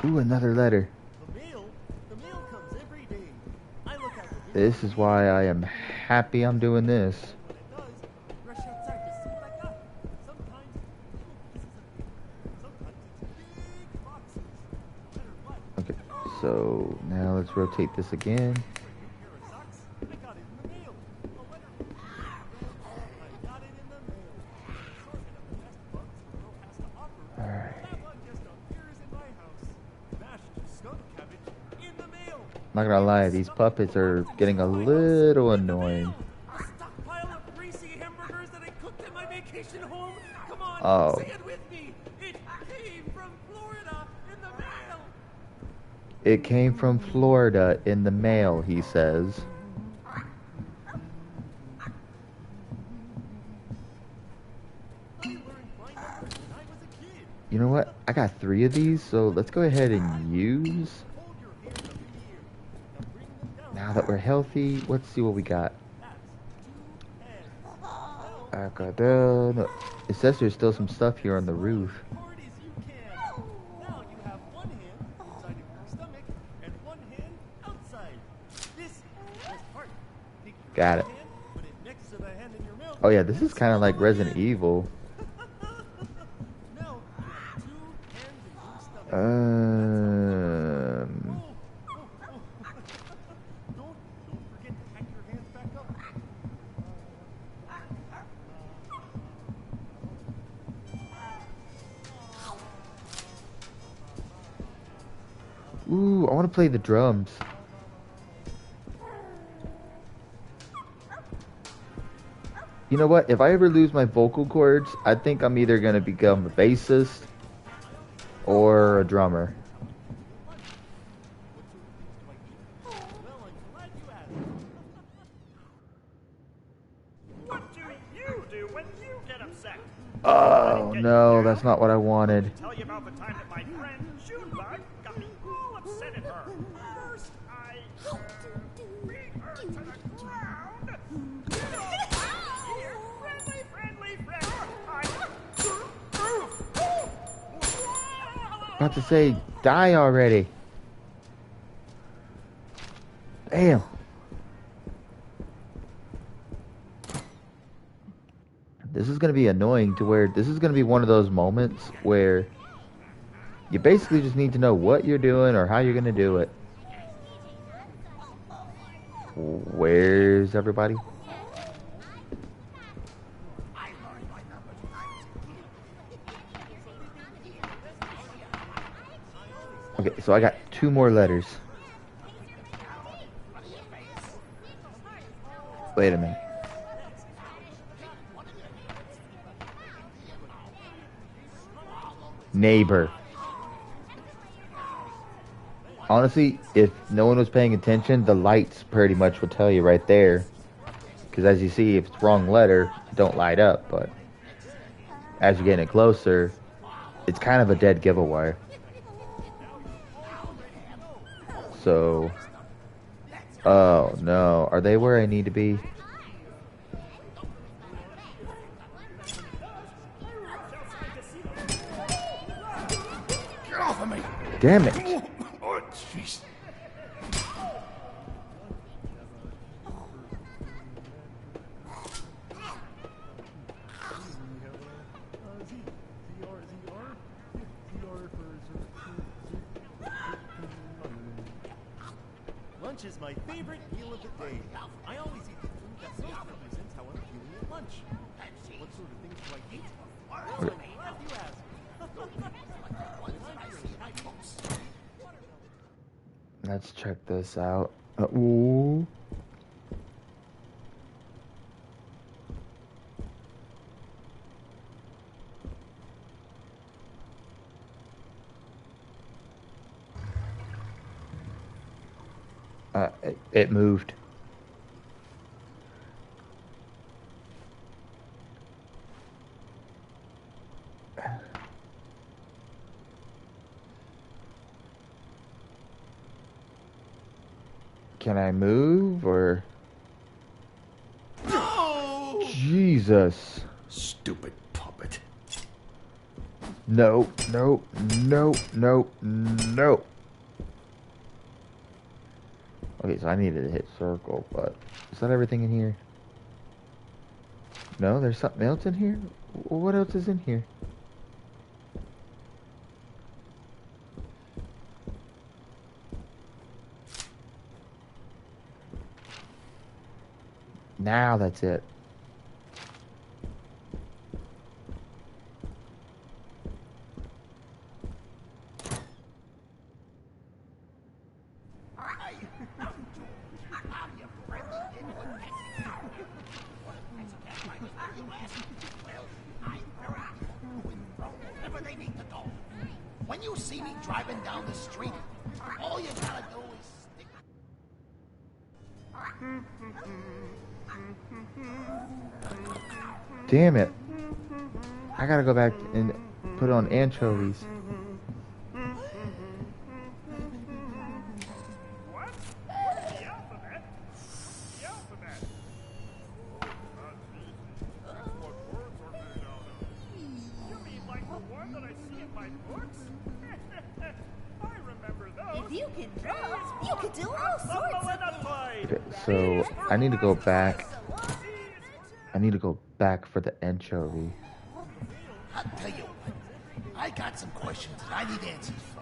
Ooh, another letter. The mail comes every day. This is why I am happy I'm doing this. Rush outside to see what I got. Sometimes it's big boxes. No matter what. Okay, so now let's rotate this again. Pair of socks. I got it in the mail. A letter. I got it in the mail. Assortment of the best bugs the world has to offer. Alright. That one just appears in my house. Mashed skunk cabbage in the mail. Not gonna lie, these puppets are getting a little annoying. A stockpile of greasy hamburgers that I cooked at my vacation home. Come on, Oh. say it with me. It came from Florida in the mail. It came from Florida in the mail, he says. You know what? I got 3 of these, so let's go ahead and use. Now that we're healthy, let's see what we got. No. It says there's still some stuff here on the roof. Now you have one hand inside of your stomach and one hand outside. This part. Take your Got it. hand, put it next to the hand in your mouth. Oh yeah, this is kind of like Resident Evil. Now you have 2 hands in your stomach. Don't forget to pack your hands back up. Ooh, I want to play the drums. You know what? If I ever lose my vocal cords, I think I'm either going to become a bassist or a drummer. What do you do when you get upset? Oh no, that's not what I wanted. Tell you about the time that my friend Junebug got me all upset at her. First, I beat her to the ground. Here, friendly friend. About to say, die already. Damn. This is going to be annoying to where this is going to be one of those moments where you basically just need to know what you're doing or how you're going to do it. Where's everybody? Okay, so I got 2 more letters. Wait a minute. Neighbor. Honestly, if no one was paying attention, the lights pretty much will tell you right there. Because as you see, if it's wrong letter, it don't light up. But as you're getting it closer, it's kind of a dead giveaway. So, oh no, are they where I need to be? Get off of me! Damn it. Oh, jeez. Lunch is my favorite meal of the day. I always eat the food that most represents how I'm feeling at lunch. What sort of things do I eat? Well, I'm glad you asked. Let's check this out. Ooh. It moved. Can I move or? No! Jesus. Stupid puppet. No, no, no, no, no. Okay, so I needed to hit circle, but is that everything in here? No, there's something else in here? What else is in here? Now that's it. When you see me driving down the street, all you gotta do is stick. Damn it. I gotta go back and put on anchovies. What? The alphabet? The alphabet. That's what words are made out of. You mean like the one that I see in my books? I remember those. If you can draw, you could do all sorts of things. Okay, so I need to go back. I need to go back for the anchovy. I'll tell you what, I got some questions that I need answers for.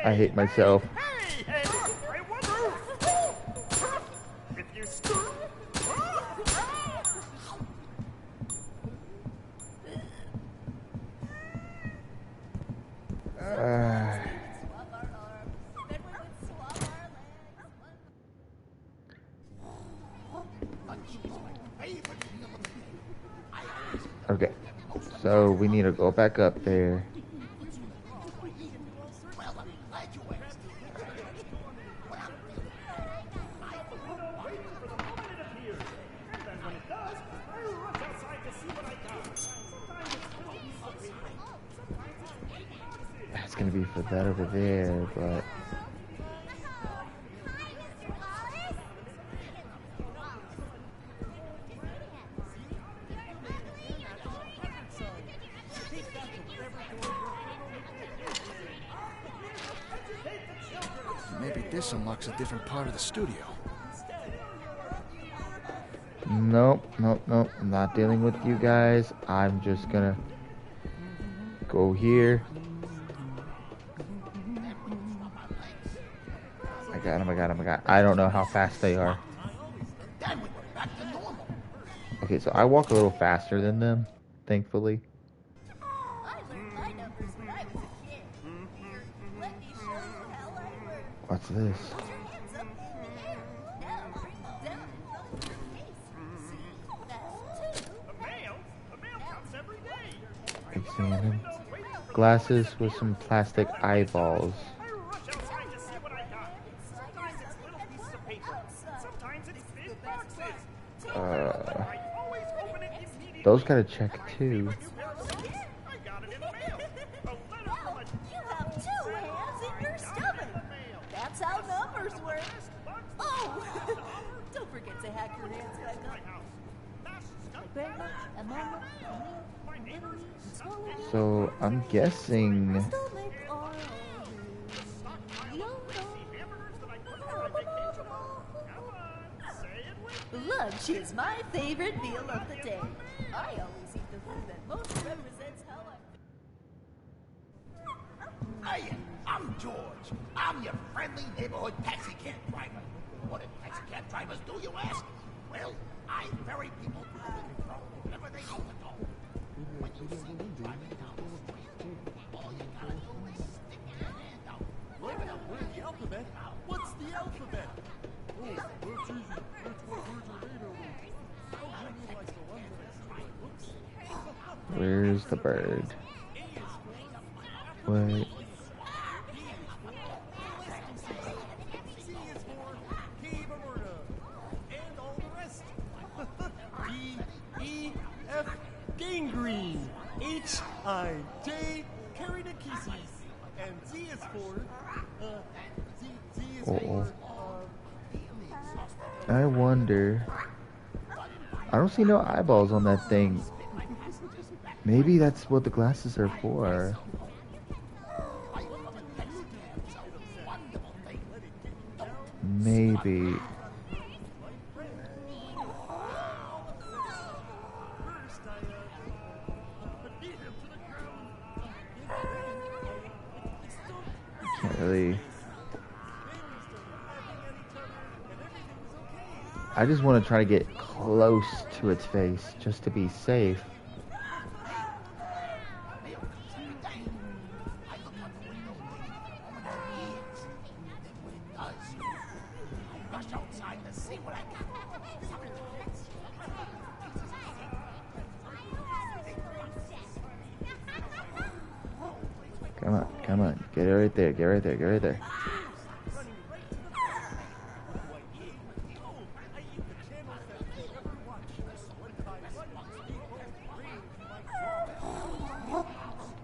I hate myself. Hey, I wonder if you Okay, so we need to go back up there. That's gonna be for that over there, but Maybe this unlocks a different part of the studio. nope, nope, nope. I'm not dealing with you guys. I'm just gonna go here. I got him, I got him, I got him. I don't know how fast they are. Okay, so I walk a little faster than them, thankfully. What's this? Examine. Glasses with some plastic eyeballs. Those gotta check too. That's how numbers work. Oh! Don't forget to hack your hands back up. So I'm guessing. Lunch is my favorite meal of the day. I always eat the food that most represents how I Hey, I'm George. I'm your friendly neighborhood taxi cab driver. What do taxi cab drivers do, you ask? Well, I ferry people to and from wherever they need to go. When you see me driving down the street, all you gotta do is stick your hand out. Wait, where's the alphabet? What's the alphabet? Oh, that's easy. That's what words are made of. Like the one that I see in books. Where's the bird? Wait. Gangrene. H-I-J, Keratokesis. And Z is for, Z is for, I wonder. I don't see no eyeballs on that thing. Maybe that's what the glasses are for. Maybe. Can't really. I just want to try to get close to its face just to be safe. Come on, come on. Get it right there, get right there, get right there.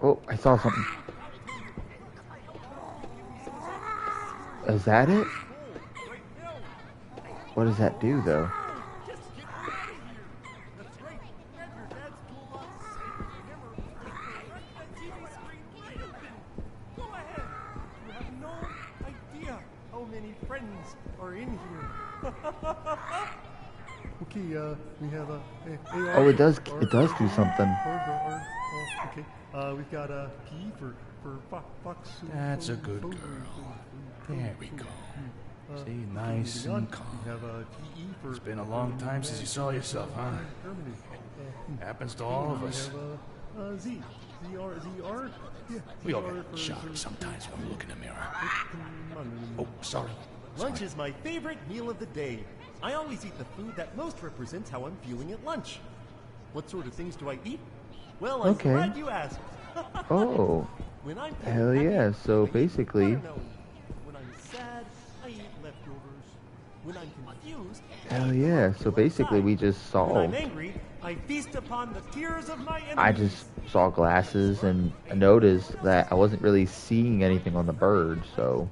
Oh, I saw something. Is that it? What does that do, though? Okay, we have a AR. Oh, it does do something. Okay, we've got a P for Fox. That's a good girl. There we go. See, nice and calm. It's been a long time since you saw yourself, huh? Happens to all of us. ZR. We all get shocked sometimes when we look in the mirror. Oh, sorry. Lunch is my favorite meal of the day. I always eat the food that most represents how I'm feeling at lunch. What sort of things do I eat? Well, I'm glad you asked. Oh. Hell yeah. So basically. When I'm sad, I eat leftovers. When I'm confused, Hell yeah. So basically we just when I'm solved. angry, I feast upon the tears of my enemies. I just saw glasses and noticed that I wasn't really seeing anything on the bird, so.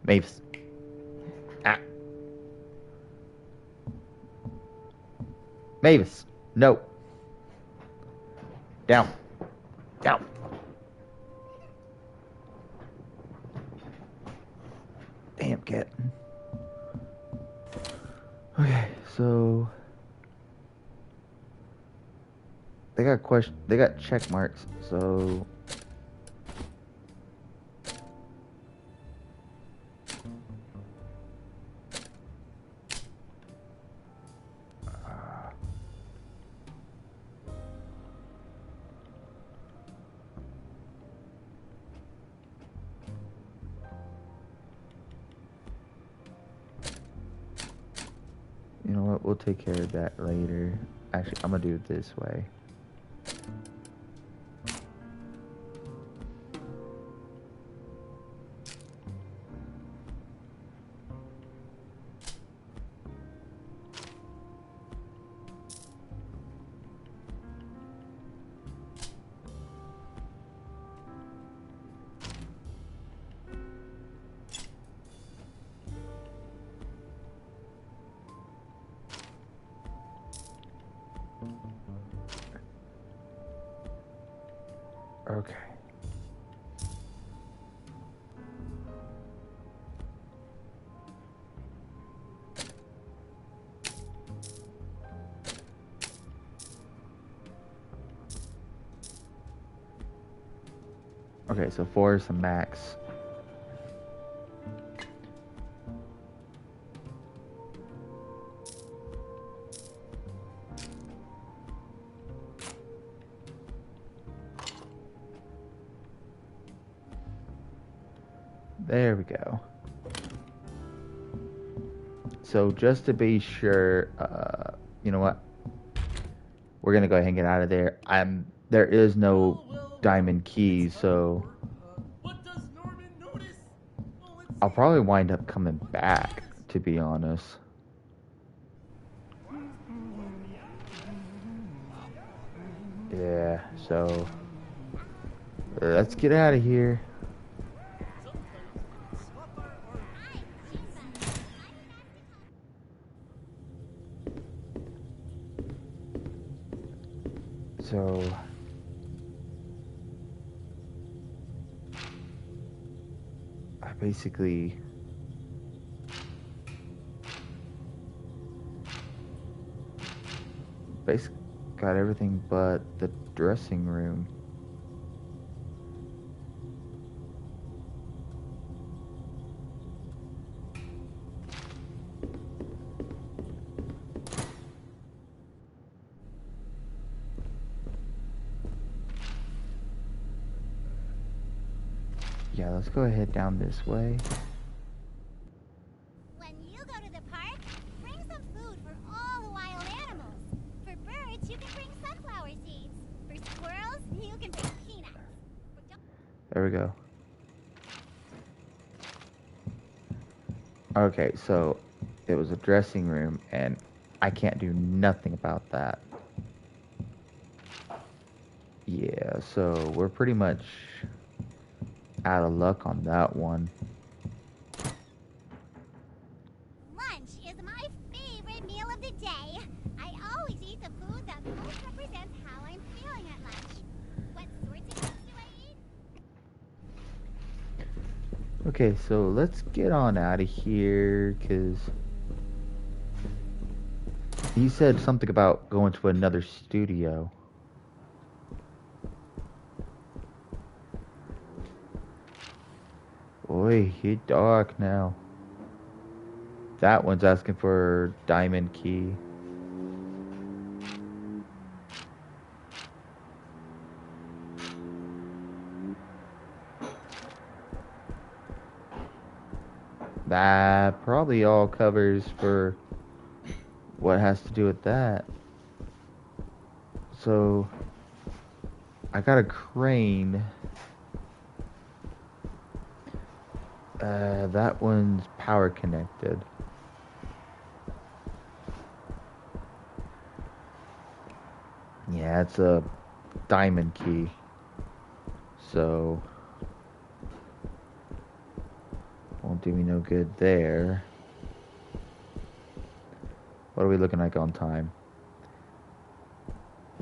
Maves. Ah. Mavis. No. Down. Down. Damn cat. Okay, so they got check marks, so you know what, we'll take care of that later. Actually, I'm gonna do it this way. Okay. Okay, so 4 is the max. There we go. So just to be sure, you know what? We're gonna go ahead and get out of there. There is no diamond keys, so. What does Norman notice? I'll probably wind up coming back, to be honest. Yeah, so let's get out of here. So I basically got everything but the dressing room. Yeah, let's go ahead down this way. When you go to the park, bring some food for all the wild animals. For birds, you can bring sunflower seeds. For squirrels, you can bring peanuts. There we go. Okay, so it was a dressing room, and I can't do nothing about that. Yeah, so we're pretty much out of luck on that one. Lunch is my favorite meal of the day. I always eat the food that most represents how I'm feeling at lunch. What sorts of things do I eat? Okay, so let's get on out of here, because he said something about going to another studio. Boy, it's dark now. That one's asking for diamond key. That probably all covers for what has to do with that. So I got a crane. That one's power connected. Yeah, it's a diamond key. So won't do me no good there. What are we looking like on time?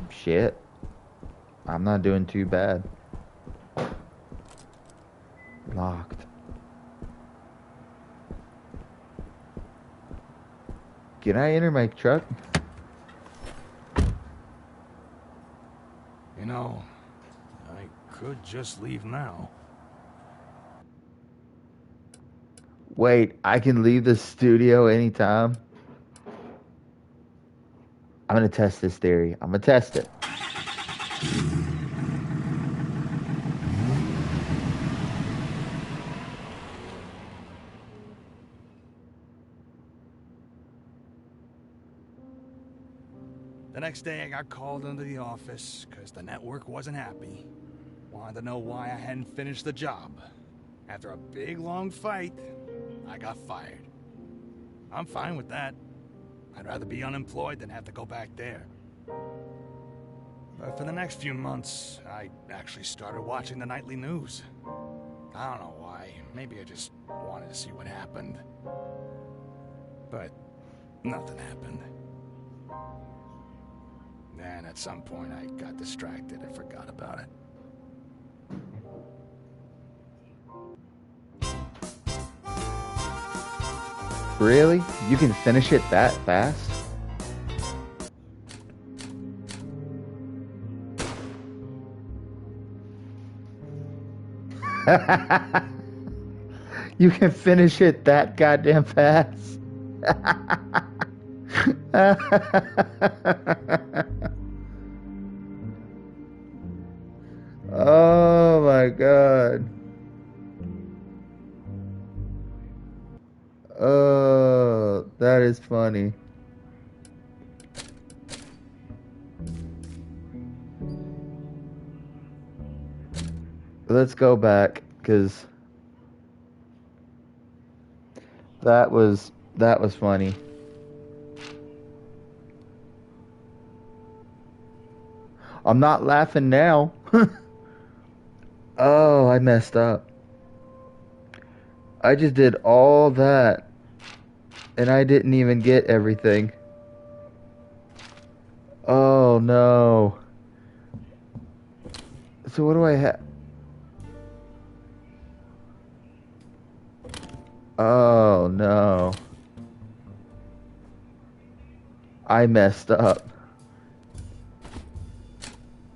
Shit. I'm not doing too bad. Locked. Can I enter my truck? You know, I could just leave now. Wait, I can leave the studio anytime? I'm gonna test this theory. I'm gonna test it. The next day, I got called into the office because the network wasn't happy. Wanted to know why I hadn't finished the job. After a big, long fight, I got fired. I'm fine with that. I'd rather be unemployed than have to go back there. But for the next few months, I actually started watching the nightly news. I don't know why. Maybe I just wanted to see what happened. But nothing happened. Then at some point I got distracted and forgot about it. Really? You can finish it that fast? You can finish it that goddamn fast? Oh my god. Oh, that is funny. Let's go back, because That was funny. I'm not laughing now. Oh, I messed up. I just did all that, and I didn't even get everything. Oh no. So what do I have? Oh no. I messed up.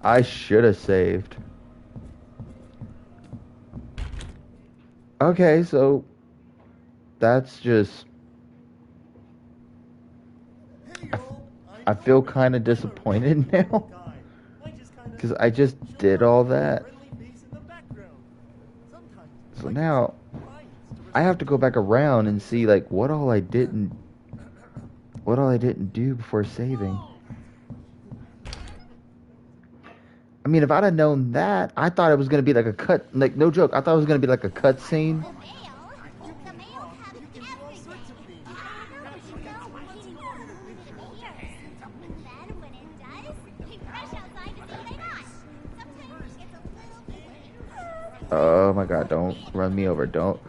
I should have saved. Okay, so that's just... I feel kind of disappointed now. Because I just did all that. So now I have to go back around and see like what all I didn't do before saving. I mean, if I'd have known that, I thought it was gonna be like a cut, like no joke. I thought it was gonna be like a cut scene. Oh my god, don't run me over. Don't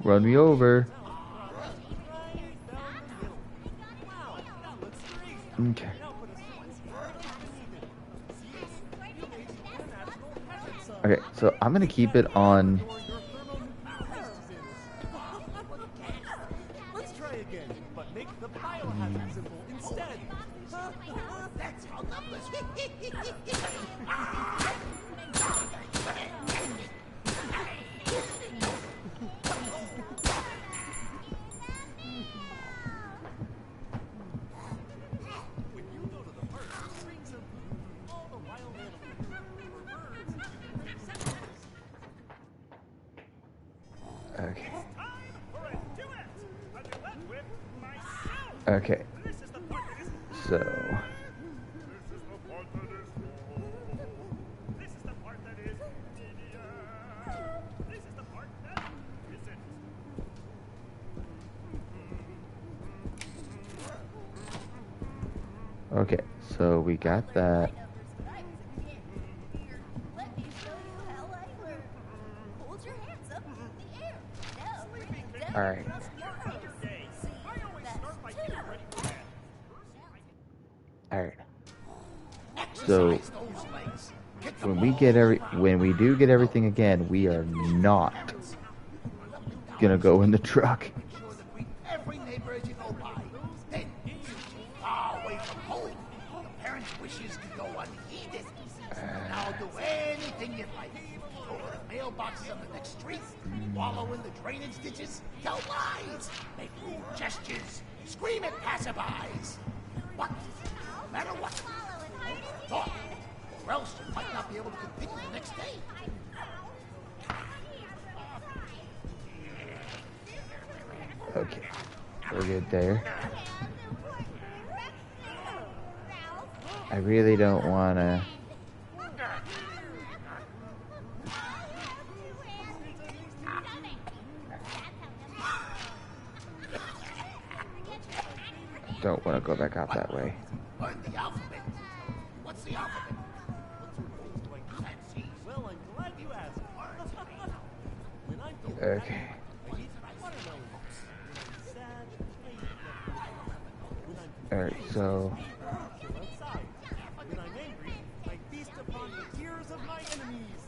run me over. Okay. Okay, so I'm gonna keep it on. Let's try again, but make the biohazard symbol instead. That's how numbers. Okay. Okay. So. Okay, so we got that. All right. All right. So when we do get everything again, we are not gonna go in the truck. Every neighbor as you go by. Then, far away from home, the parents' wishes can go unheeded. Now do anything you'd like. Go to the mailboxes on the next street, wallow in the drainage ditches, tell lies, make rude gestures, scream at passerbys. What? No matter what. Talk, or else you might not be able to continue the next day. Okay, we're good there. I really don't wanna. Don't want to go back out that way. Learn the alphabet. What's the alphabet? Well, I'm glad you asked. When I'm Okay. Alright, so. When I'm angry, I feast upon the tears of my enemies.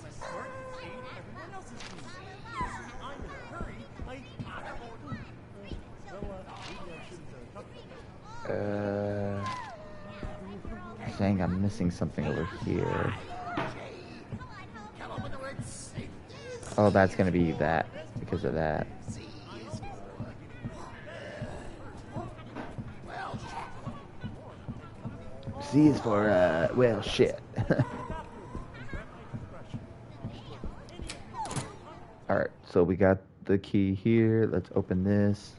When I start, aid everyone else's needs. When I'm in a hurry, maybe I shouldn't talk about that. Saying I'm missing something over here. Oh, that's gonna be that because of that. C is for well, shit. All right, so we got the key here. Let's open this.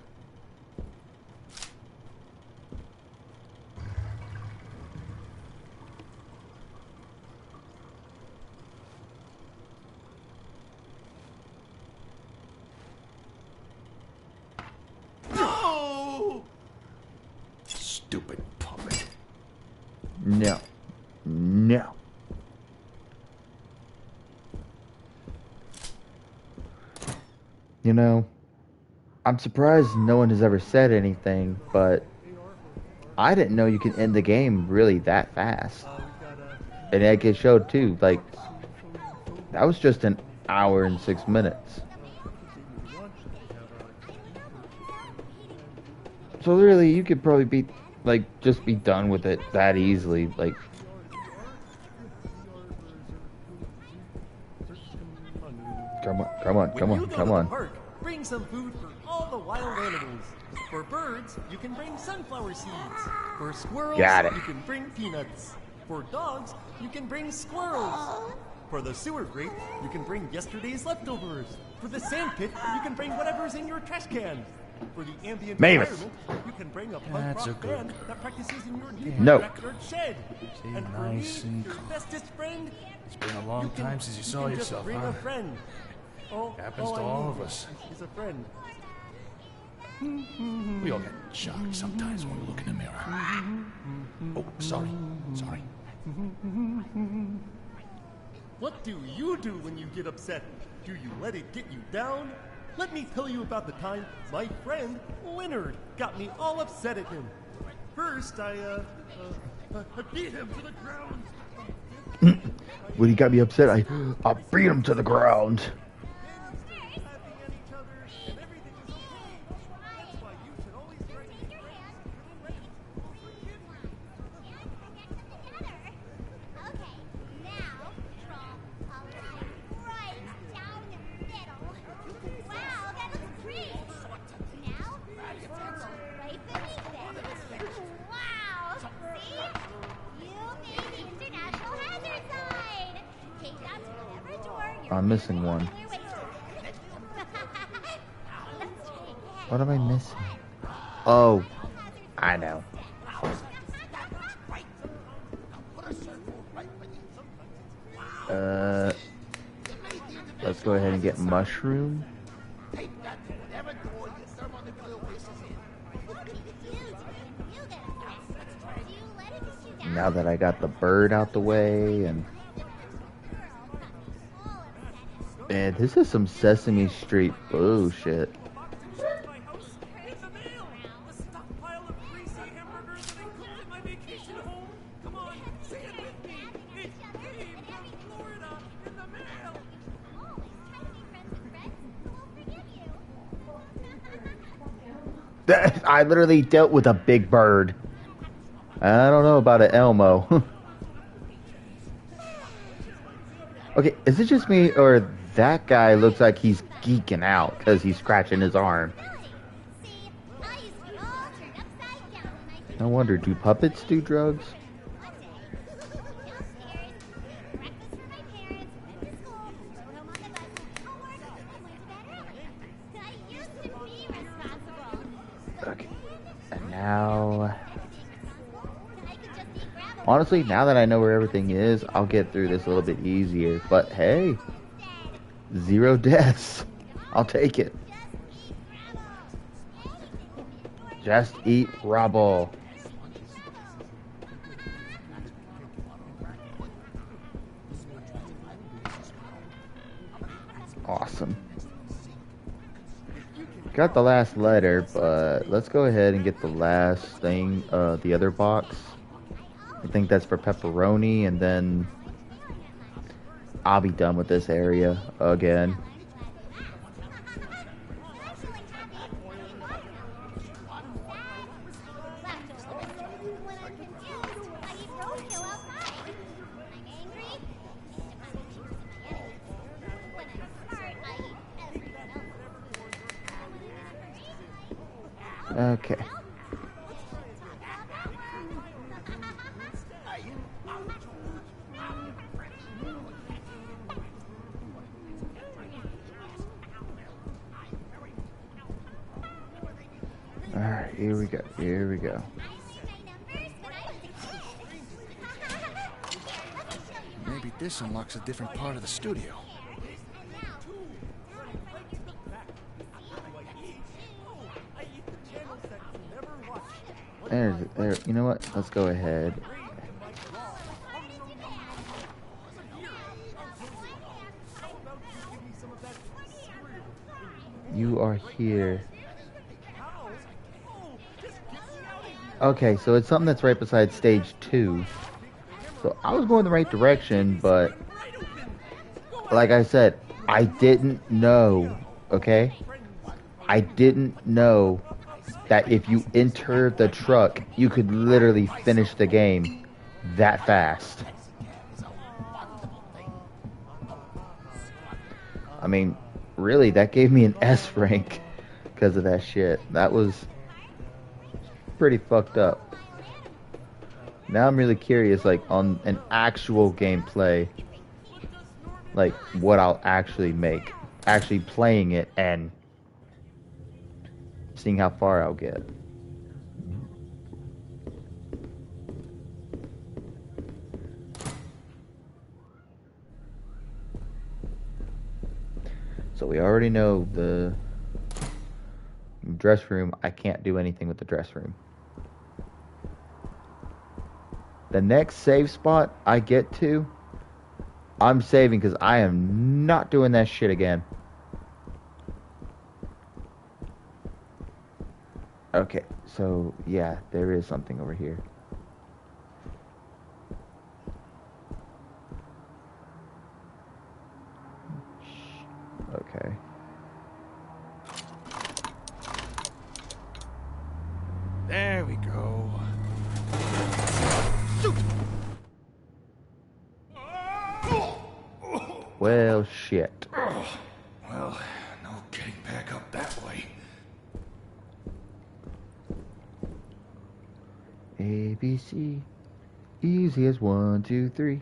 No. No. You know, I'm surprised no one has ever said anything, but I didn't know you could end the game really that fast. And like it showed too, like, that was just an hour and 6 minutes. So really, you could probably be, like, just be done with it that easily, like. Come on, come on, come on, come on. Park, bring some food for all the wild animals. For birds, you can bring sunflower seeds. For squirrels, Got it. you can bring peanuts. For dogs, you can bring squirrels. For the sewer grate, you can bring yesterday's leftovers. For the sand pit, you can bring whatever's in your trash can. For the ambient Mavis. environment, you can bring a punk That's rock a good band that practices in your new No. backyard shed. See, And for nice me, and your calm. bestest friend, It's been a long time since you saw can yourself, just bring huh? a friend. Happens to I all need of us. is a friend. We all get shocked sometimes when we look in the mirror. Oh, sorry. Sorry. What do you do when you get upset? Do you let it get you down? Let me tell you about the time my friend Leonard got me all upset at him. First, I beat him to the ground. When he got me upset, I beat him to the ground. I'm missing one. What am I missing? Oh, I know. Let's go ahead and get mushroom. Now that I got the bird out the way, and man, this is some Sesame Street bullshit. I literally dealt with a big bird. I don't know about an Elmo. Okay, is it just me, or that guy looks like he's geeking out because he's scratching his arm? No wonder, do puppets do drugs? Okay, and now... Honestly, now that I know where everything is, I'll get through this a little bit easier. But hey, 0 deaths. I'll take it. Just eat rubble. Awesome. Got the last letter, but let's go ahead and get the last thing, the other box. I think that's for pepperoni, and then I'll be done with this area again. Okay. Alright, here we go, here we go. Maybe this unlocks a different part of the studio. Oh, There, you know what? Let's go ahead You are here. Okay, so it's something that's right beside stage 2. So I was going the right direction, but like I said, I didn't know, okay? I didn't know that if you enter the truck, you could literally finish the game that fast. I mean, really, that gave me an S rank because of that shit. That was pretty fucked up. Now I'm really curious, like, on an actual gameplay, like, what I'll actually make. Actually playing it and seeing how far I'll get. So we already know the dress room. I can't do anything with the dress room. The next save spot I get to, I'm saving because I am not doing that shit again. Okay, so yeah, there is something over here. Okay. There we go. Well, shit. Well, no getting back up that way. A, B, C. Easy as 1, 2, 3.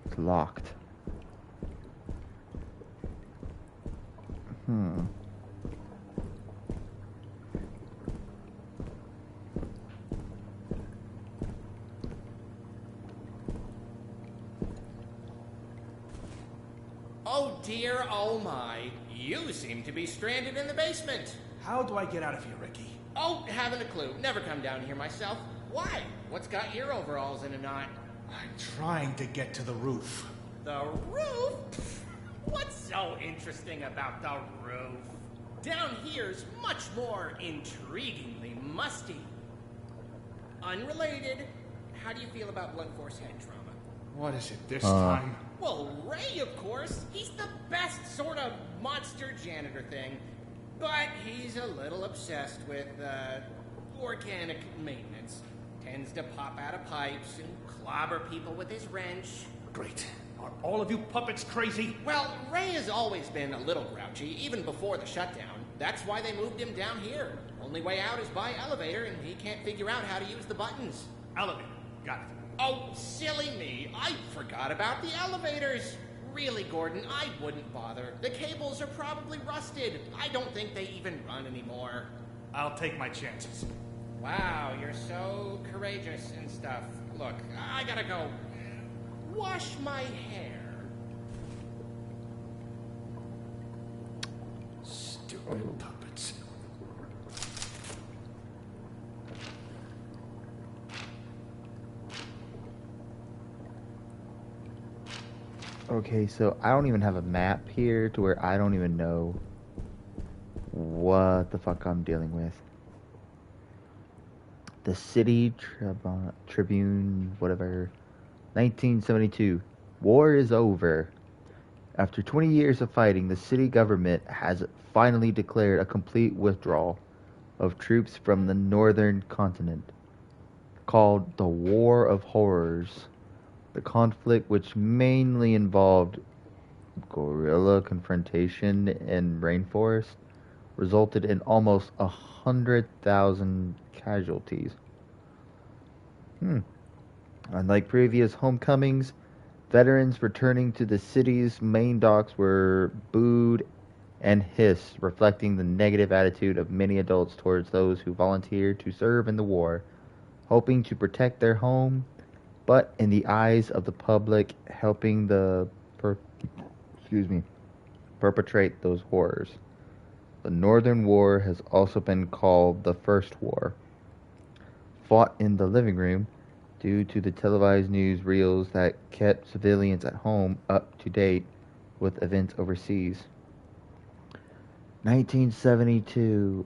It's locked. Oh dear, oh my. You seem to be stranded in the basement. How do I get out of here, Ricky? Oh, haven't a clue. Never come down here myself. Why? What's got your overalls in a knot? I'm trying to get to the roof. The roof? Pfft, what's so interesting about the roof? Down here's much more intriguingly musty. Unrelated, how do you feel about blunt force head trauma? What is it this time? Well, Ray, of course. He's the best sort of monster janitor thing. But he's a little obsessed with, organic maintenance. Tends to pop out of pipes and clobber people with his wrench. Great. Are all of you puppets crazy? Well, Ray has always been a little grouchy, even before the shutdown. That's why they moved him down here. Only way out is by elevator, and he can't figure out how to use the buttons. Elevator. Got it. Oh, silly me. I forgot about the elevators. Really, Gordon, I wouldn't bother. The cables are probably rusted. I don't think they even run anymore. I'll take my chances. Wow, you're so courageous and stuff. Look, I gotta go wash my hair. Stupid puppets. Okay, so I don't even have a map here to where I don't even know what the fuck I'm dealing with. The City Tribune, whatever, 1972. War is over. After 20 years of fighting, the city government has finally declared a complete withdrawal of troops from the northern continent, called the War of Horrors. The conflict, which mainly involved guerrilla confrontation in rainforest, resulted in almost 100,000 casualties. Unlike previous homecomings, veterans returning to the city's main docks were booed and hissed, reflecting the negative attitude of many adults towards those who volunteered to serve in the war, hoping to protect their home, but in the eyes of the public, helping the perpetrate those horrors. The Northern War has also been called the First War. Fought in the living room, due to the televised news reels that kept civilians at home up to date with events overseas. 1972.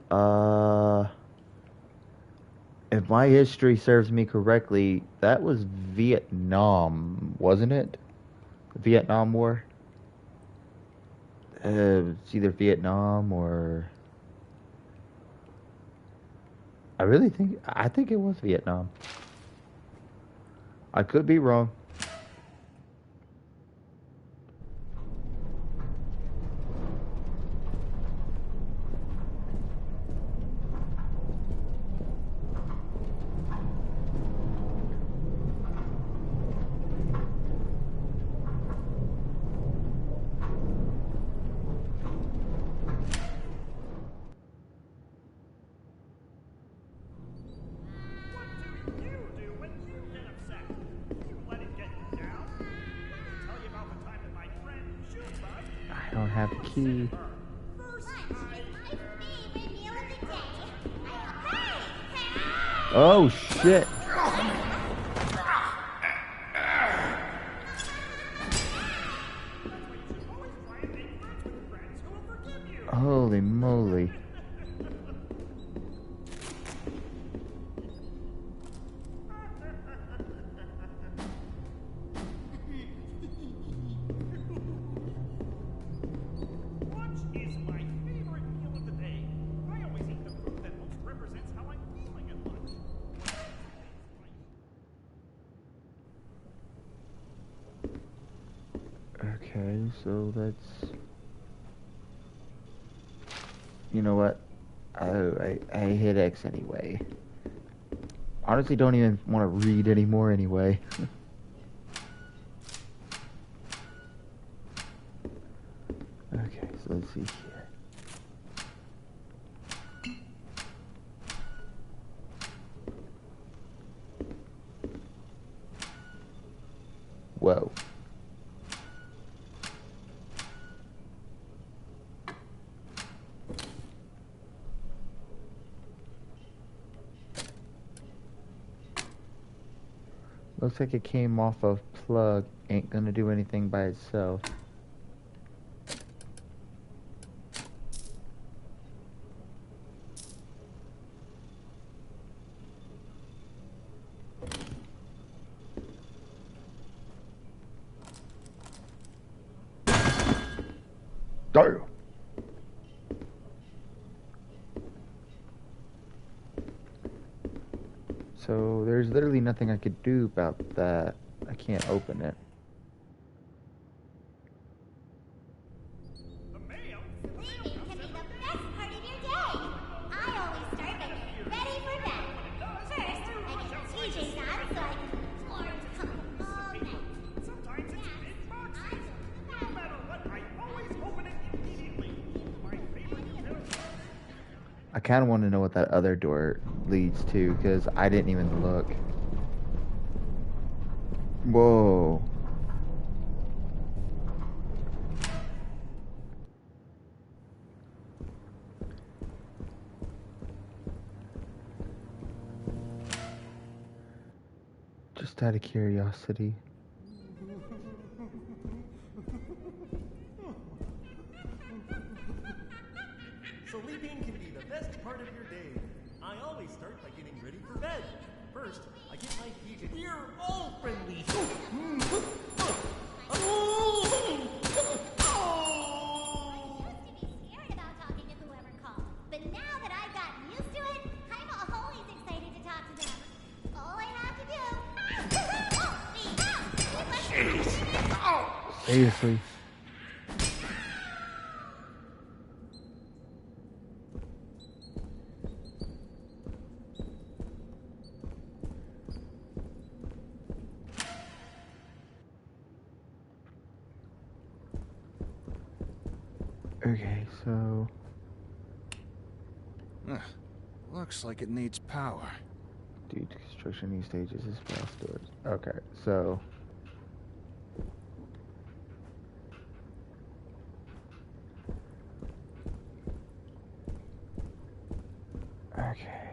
If my history serves me correctly, that was Vietnam, wasn't it? The Vietnam War? It's either Vietnam or... I think it was Vietnam. I could be wrong. I don't have the key. Oh shit. Holy moly. Okay, so that's... You know what? I hit X anyway. Honestly, don't even want to read anymore anyway. Okay, so let's see here. Whoa. Looks like it came off of plug. Ain't gonna do anything by itself. Damn. So there's literally nothing I could do about that. I can't open it. I kind of want to know what that other door leads to, because I didn't even look. Whoa. Just out of curiosity. Sleeping can be the best part of your day. I always start by getting ready for bed. First, I get my feet in here all friendly. But now that I've gotten used to it, I'm always excited to talk to them. All I have to do... Seriously. Okay, so... Looks like it needs power. Due to construction, these stages is fast doors. Okay, so... Okay.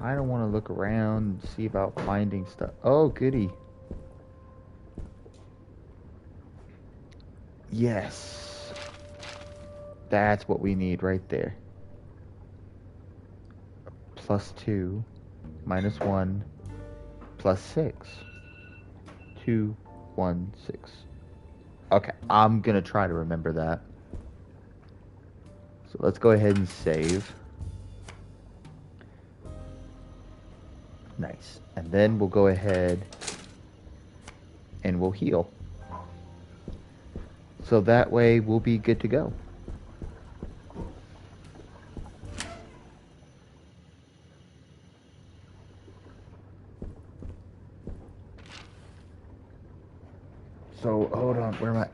I don't want to look around and see about finding stuff. Oh, goody. Yes. That's what we need right there. +2, -1, +6. 2, 1, 6. Okay, I'm gonna try to remember that. So let's go ahead and save. Nice. And then we'll go ahead and we'll heal. So that way we'll be good to go. So hold on, where am I?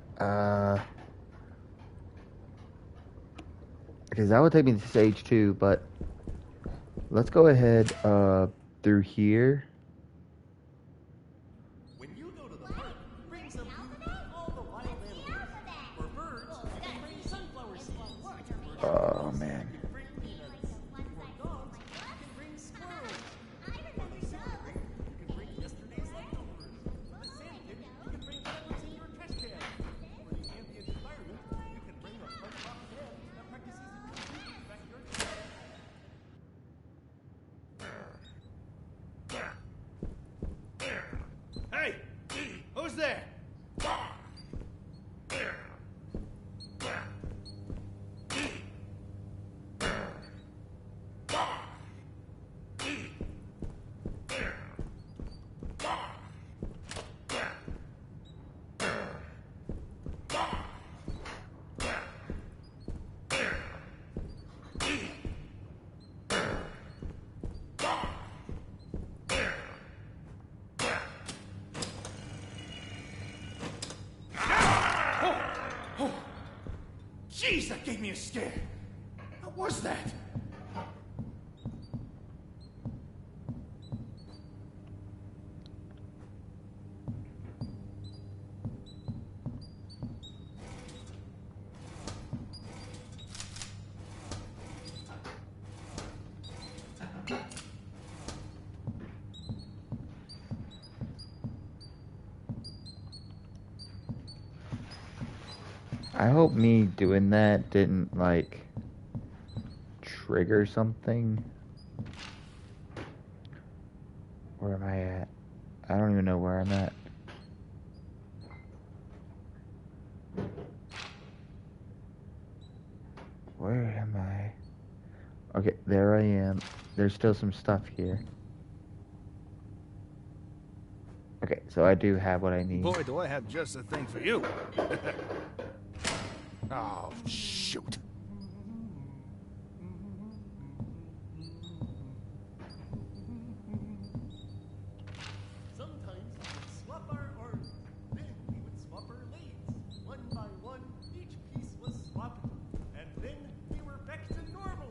Because that would take me to stage 2, but let's go ahead through here. When you go to the park, bring some food, all the wild animals. For birds, you can bring sunflower seeds. Oh man. You can bring peanuts. For dogs, you can bring squirrels. For silver, you can bring yesterday's leftovers. For the sand pit, you can bring whatever's in your trash can. For the ambient environment, you can bring a punk rock band that practices in your backyard. Hey! Who's there? Jeez, that gave me a scare. What was that? I hope me doing that didn't, like, trigger something. Where am I at? I don't even know where I'm at. Where am I? Okay, there I am. There's still some stuff here. Okay, so I do have what I need. Boy, do I have just the thing for you. Oh, shoot. Sometimes we would swap our arms. Then we would swap our legs. One by one, each piece was swapped. And then we were back to normal.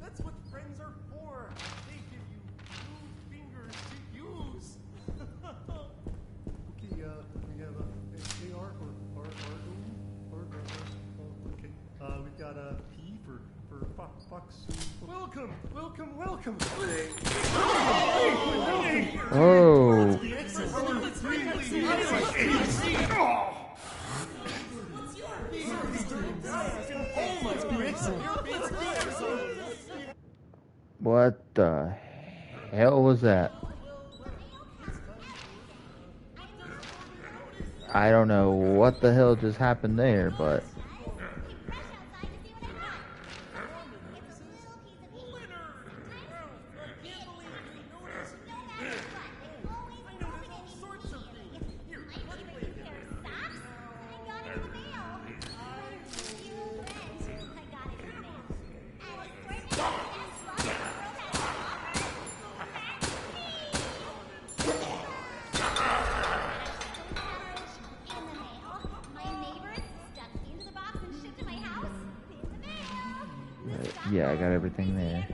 That's what friends are for. They give you two fingers to use. Okay, we have a AR or okay. We've got a P for Fox. Welcome. Oh. What the hell was that? I don't know what the hell just happened there, but... Yeah, I got everything there.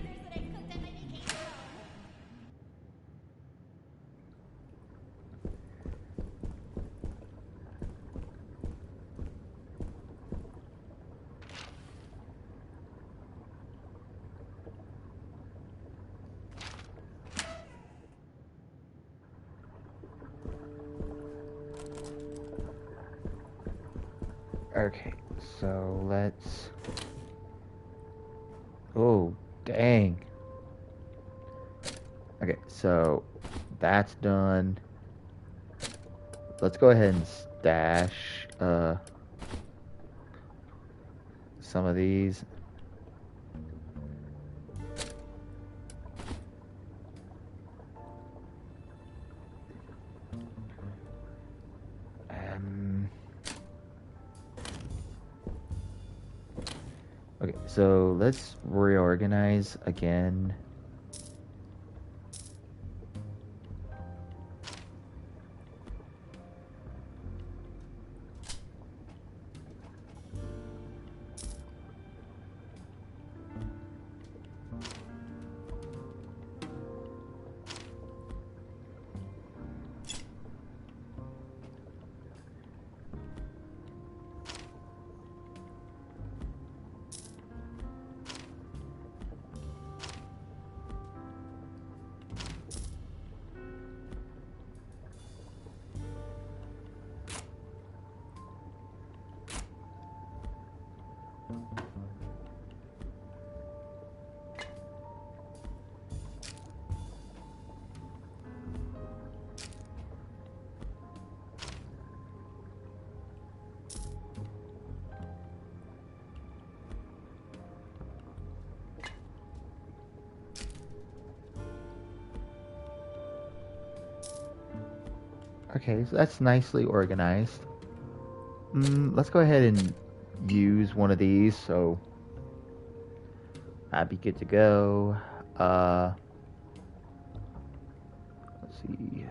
Okay, so let's... Oh, dang. Okay, so that's done. Let's go ahead and stash some of these. Okay, so let's reorganize again. Okay, so that's nicely organized. Let's go ahead and use one of these, so I'd be good to go. Let's see.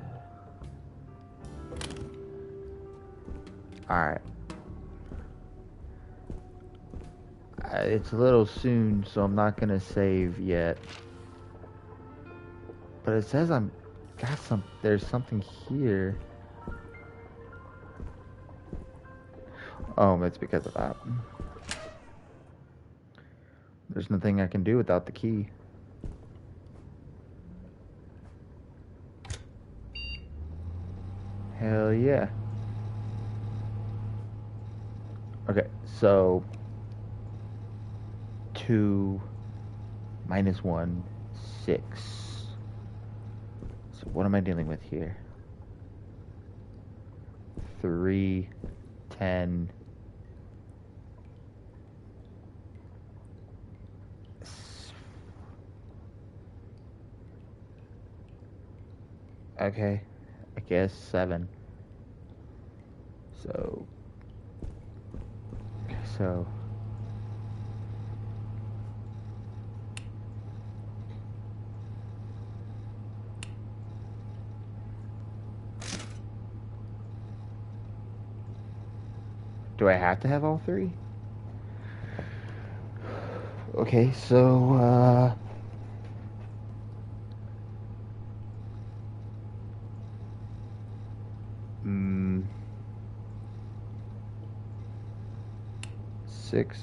Alright. It's a little soon, so I'm not gonna save yet. But it says there's something here. Oh, it's because of that. There's nothing I can do without the key. Hell yeah. Okay, so 2 minus 1, 6. So what am I dealing with here? 3, 10. Okay, I guess 7. So do I have to have all 3? Okay, so 6.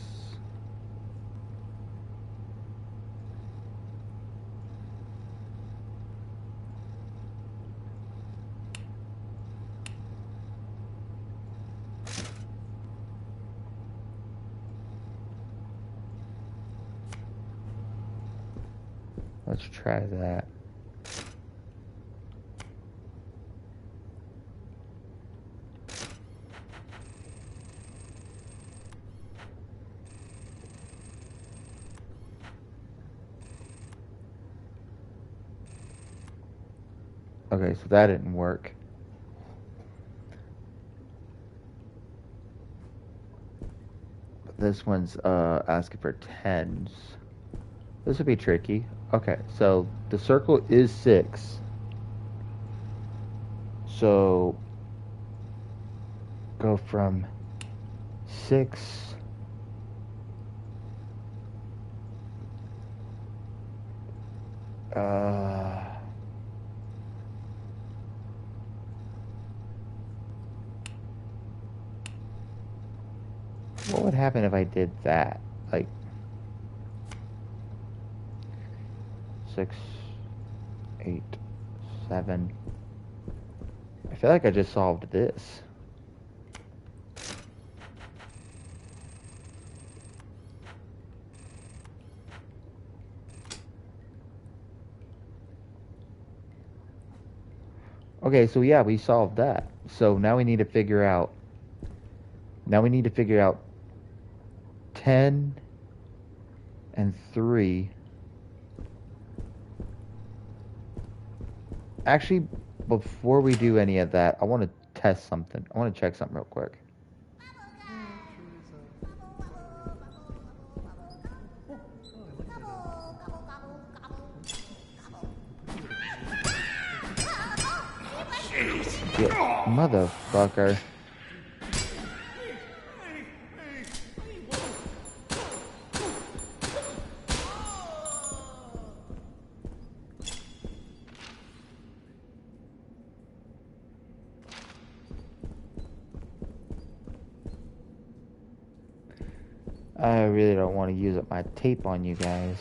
Let's try that. Okay, so that didn't work. But this one's asking for 10s. This would be tricky. Okay, so the circle is 6. So go from 6 what would happen if I did that? Like 6, 8, 7. I feel like I just solved this. Okay, so yeah, we solved that. So now we need to figure out. Now we need to figure out 10 and 3. Actually, before we do any of that, I want to test something. I want to check something real quick. Yeah, motherfucker. I really don't want to use up my tape on you guys.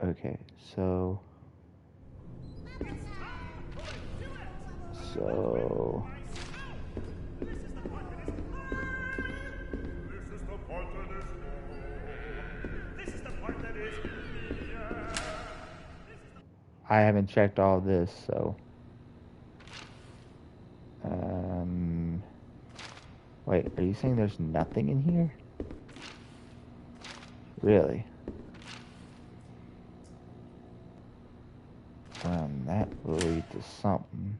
Okay, so I haven't checked all this, so wait, are you saying there's nothing in here? Really? That will lead to something.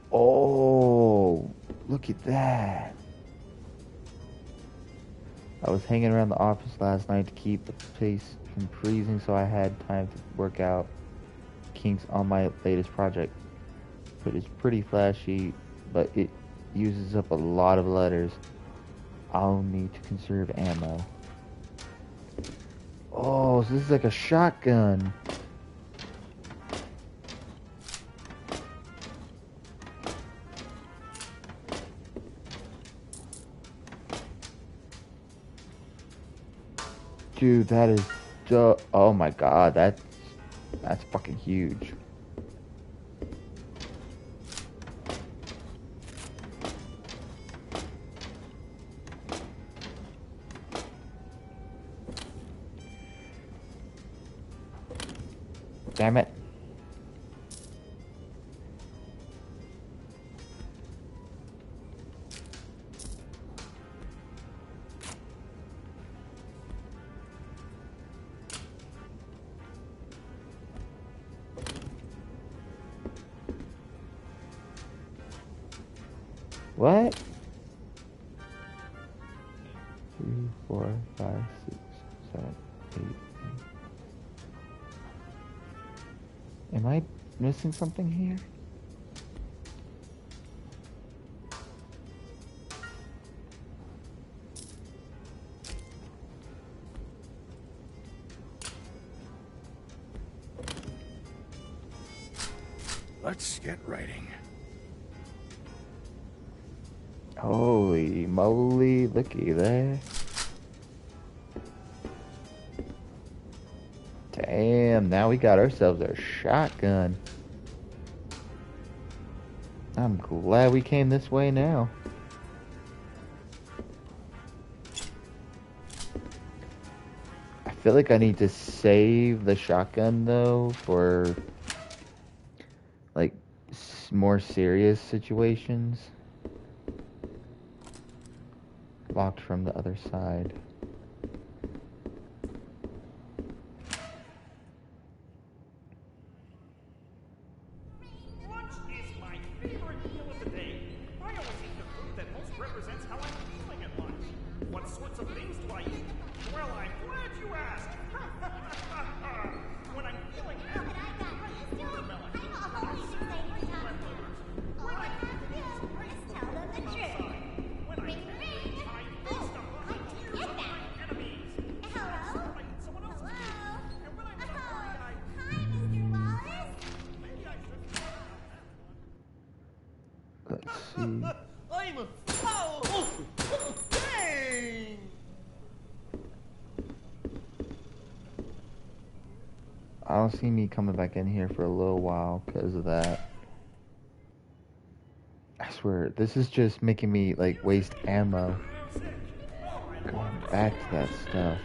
Oh, look at that. I was hanging around the office last night to keep the place from freezing, so I had time to work out kinks on my latest project. But it's pretty flashy, but it uses up a lot of letters. I'll need to conserve ammo. Oh, so this is like a shotgun. Dude, that is oh my god, that's fucking huge. Damn it. What? 3, 4, 5, 6, 7, 8. Am I missing something here? Let's get writing. Holy moly, looky there. Damn, now we got ourselves a shotgun. I'm glad we came this way now. I feel like I need to save the shotgun though for like more serious situations. Locked from the other side. Lunch is my favorite meal of the day. I always eat the food that most represents how I'm feeling at lunch. What sorts of things do I eat? Well, I'm glad you asked. When I'm feeling happy, I eat watermelon. When I'm sad, I eat leftovers. When I'm confused, I eat Tell them the truth. when I'm angry, I eat stuff on the tears of my enemies. Hello? I eat someone else's Hello? food. And when I'm not worried, Hi, Mr. Wallace. maybe I should. Let's see. I'm I don't see me coming back in here for a little while because of that. I swear, this is just making me like waste ammo. Going back to that stuff.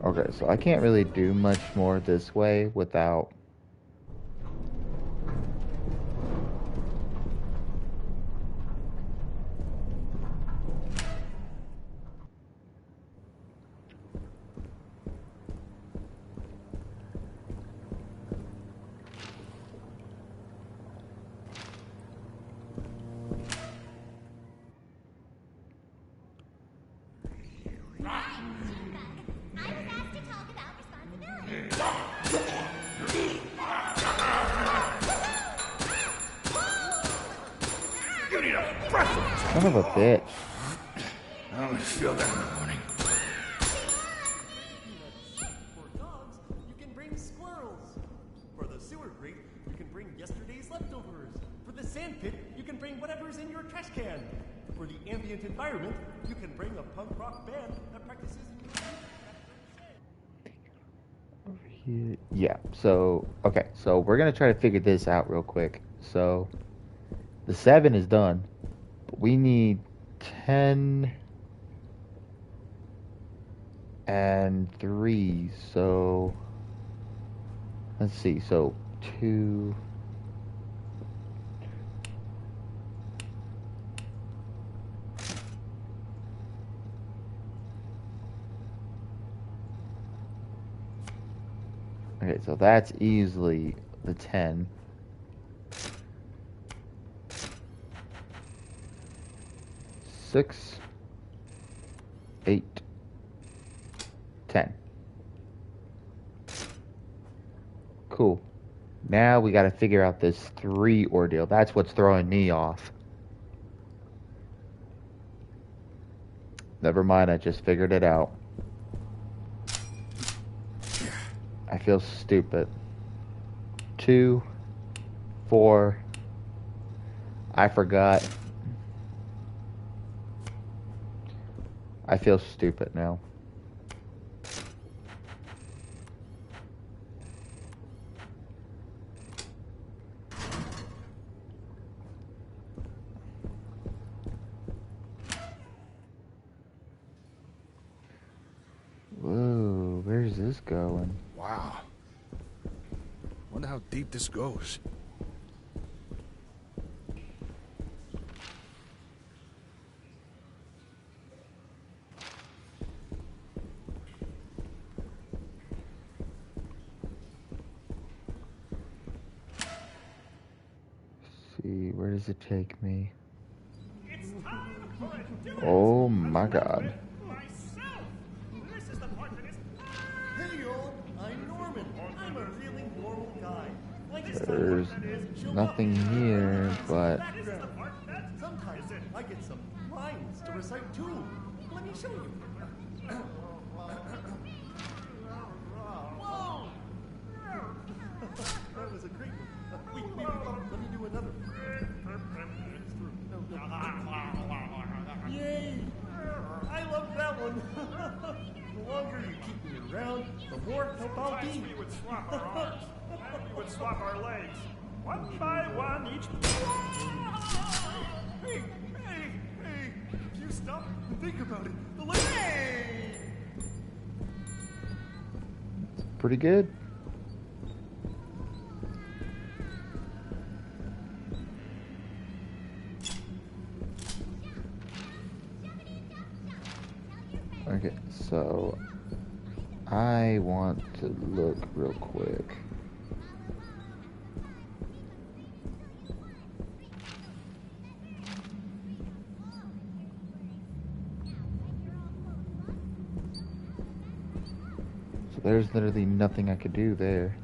Okay, so I can't really do much more this way without... Son of a bitch. I always feel that in the morning. For dogs, you can bring squirrels. For the sewer grate, you can bring yesterday's leftovers. For the sand pit, you can bring whatever's in your trash can. For the ambient environment, you can bring a punk rock band that practices Here. Yeah, so, okay, so we're gonna try to figure this out real quick. So, the 7 is done. But we need 10 and 3, so let's see, so 2. Okay, so that's easily the 10. 6, 8, 10. Cool. Now we got to figure out this 3 ordeal. That's what's throwing me off. Never mind, I just figured it out. I feel stupid. 2, 4. I forgot. I feel stupid now. Whoa, where's this going? Wow. Wonder how deep this goes. See, where does it take me? Oh my god. This is the part that is... Hey, y'all, I'm Norman. I'm a really normal guy. There's nothing here, but... Sometimes I get some lines to recite too. Let me show you. Whoa! That was a great one. Wait, let me do another. Yay! I love that one. The longer you keep me around, the more help I'll be. We would swap our arms. And we would swap our legs. One by one each. Hey! If you stop and think about it, the leg. Pretty good. Okay, so I want to look real quick. So there's literally nothing I could do there.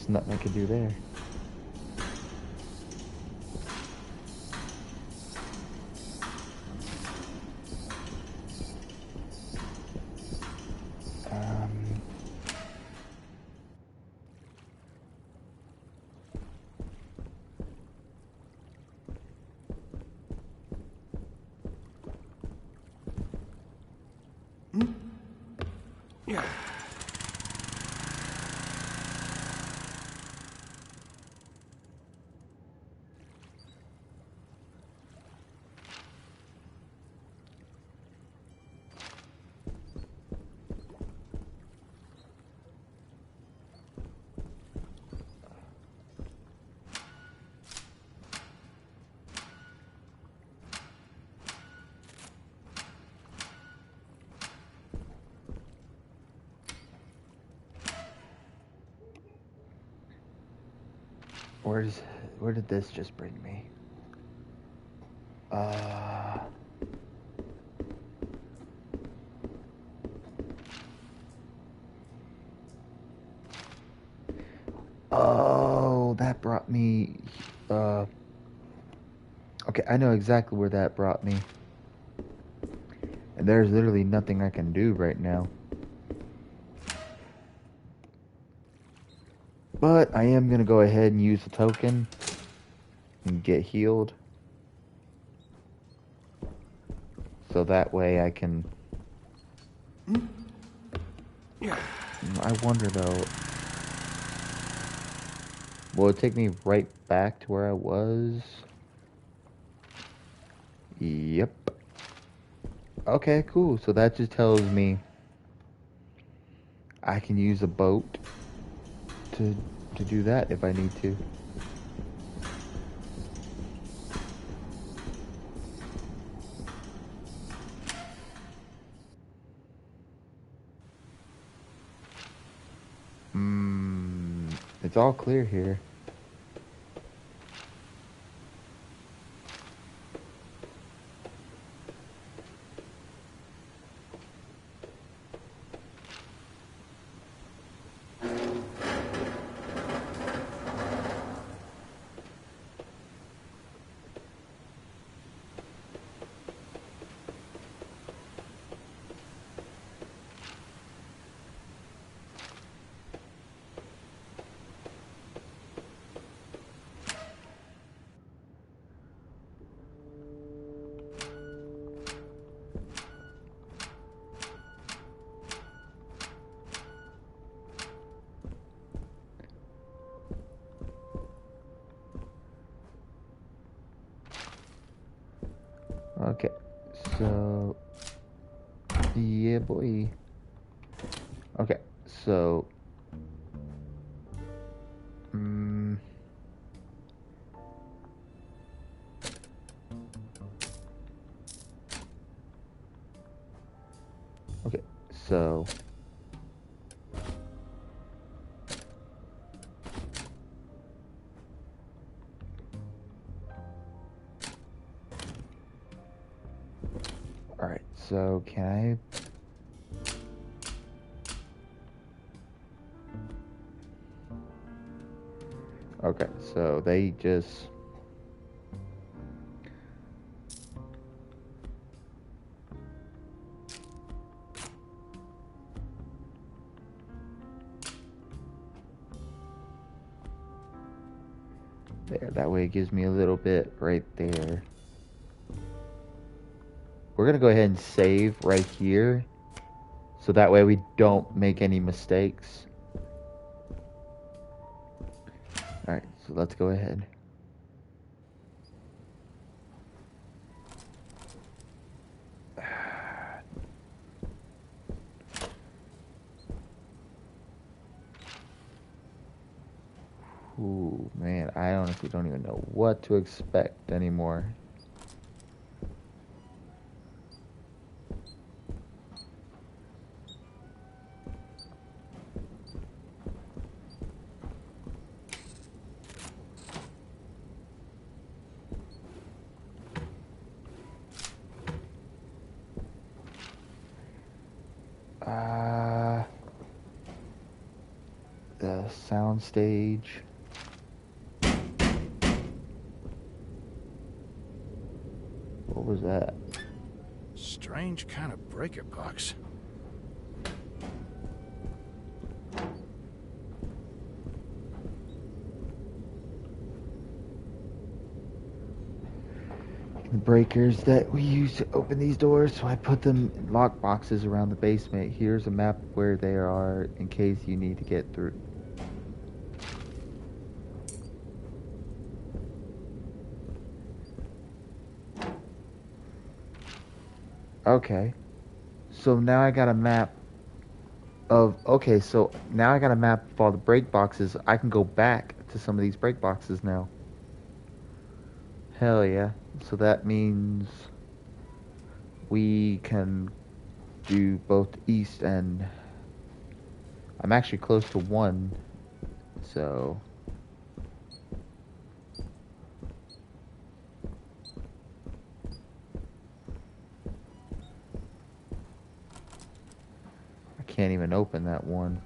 There's nothing I can do there. Yeah. Where did this just bring me? Oh, that brought me, okay, I know exactly where that brought me. And there's literally nothing I can do right now. But I am going to go ahead and use the token and get healed. So that way I can... I wonder though... Will it take me right back to where I was? Yep. Okay, cool. So that just tells me I can use a boat to do that if I need to. It's all clear here. Okay, so yeah, boy. Okay, so okay, so all right, so can I? Okay, so they just... There, that way it gives me a little bit right there. We're gonna go ahead and save right here, so that way we don't make any mistakes. Alright, so let's go ahead. Ooh, man, I honestly don't even know what to expect anymore. The sound stage. What was that? Strange kind of breaker box. The breakers that we use to open these doors, so I put them in lock boxes around the basement. Here's a map where they are in case you need to get through. Okay, so now I got a map of, okay, so now I got a map of all the break boxes. I can go back to some of these break boxes now. Hell yeah. So that means we can do both east and I'm actually close to one, so I can't even open that one.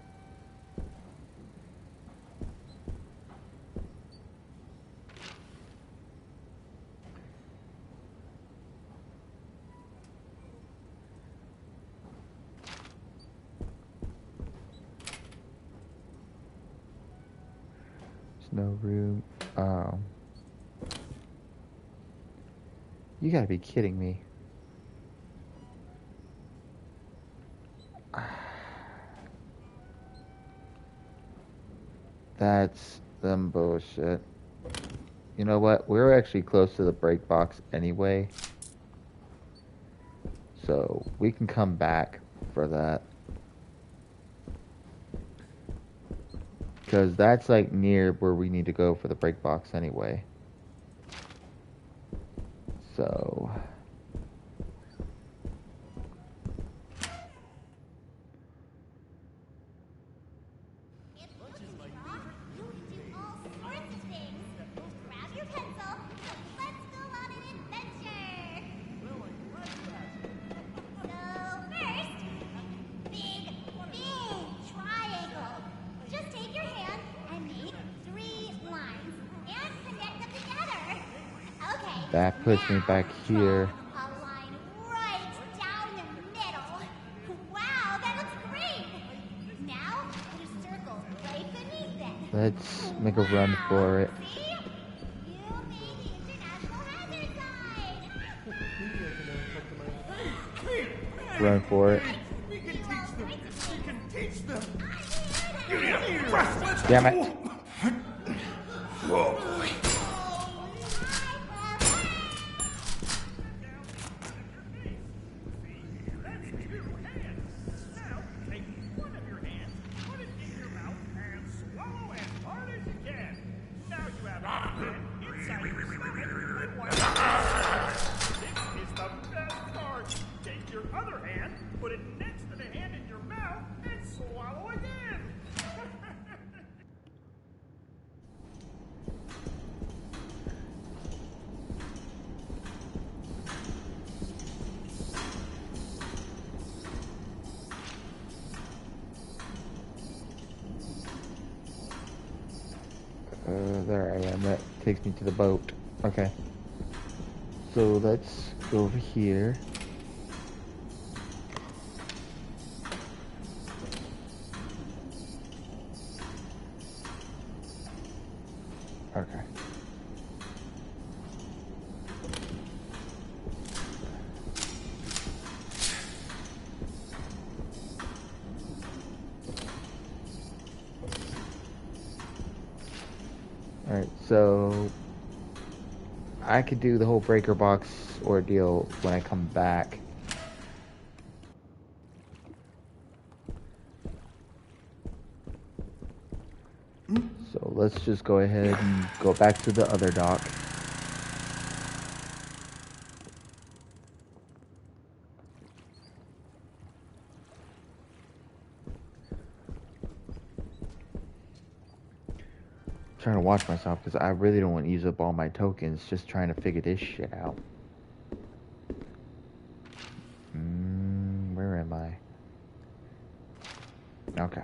No room. You gotta be kidding me. That's them bullshit. You know what? We're actually close to the break box anyway. So we can come back for that. Because that's like near where we need to go for the break box anyway. So that puts me back here. Let's make a run for it. Run for it. Damn it. There I am. That takes me to the boat. Okay. So let's go over here. Okay. Alright, so I could do the whole breaker box ordeal when I come back. So let's just go ahead and go back to the other dock. Trying to watch myself because I really don't want to use up all my tokens just trying to figure this shit out. Where am I? Okay.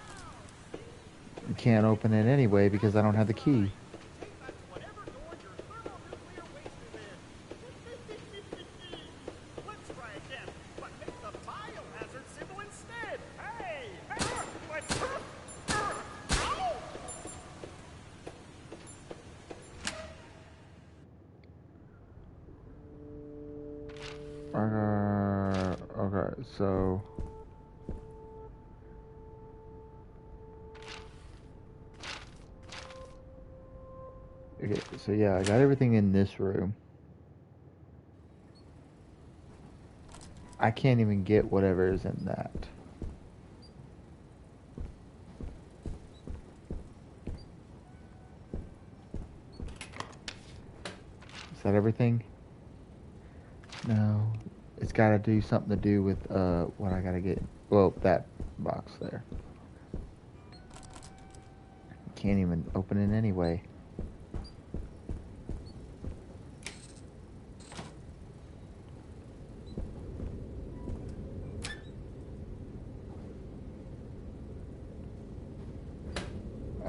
can't open it anyway because I don't have the key. Let's try again, but make the biohazard symbol instead. Hey! Let's... Ow! Okay, so... Okay, so yeah, I got everything in this room. I can't even get whatever is in that. Is that everything? No. It's got to do something to do with what I got to get. Well, that box there. Can't even open it anyway.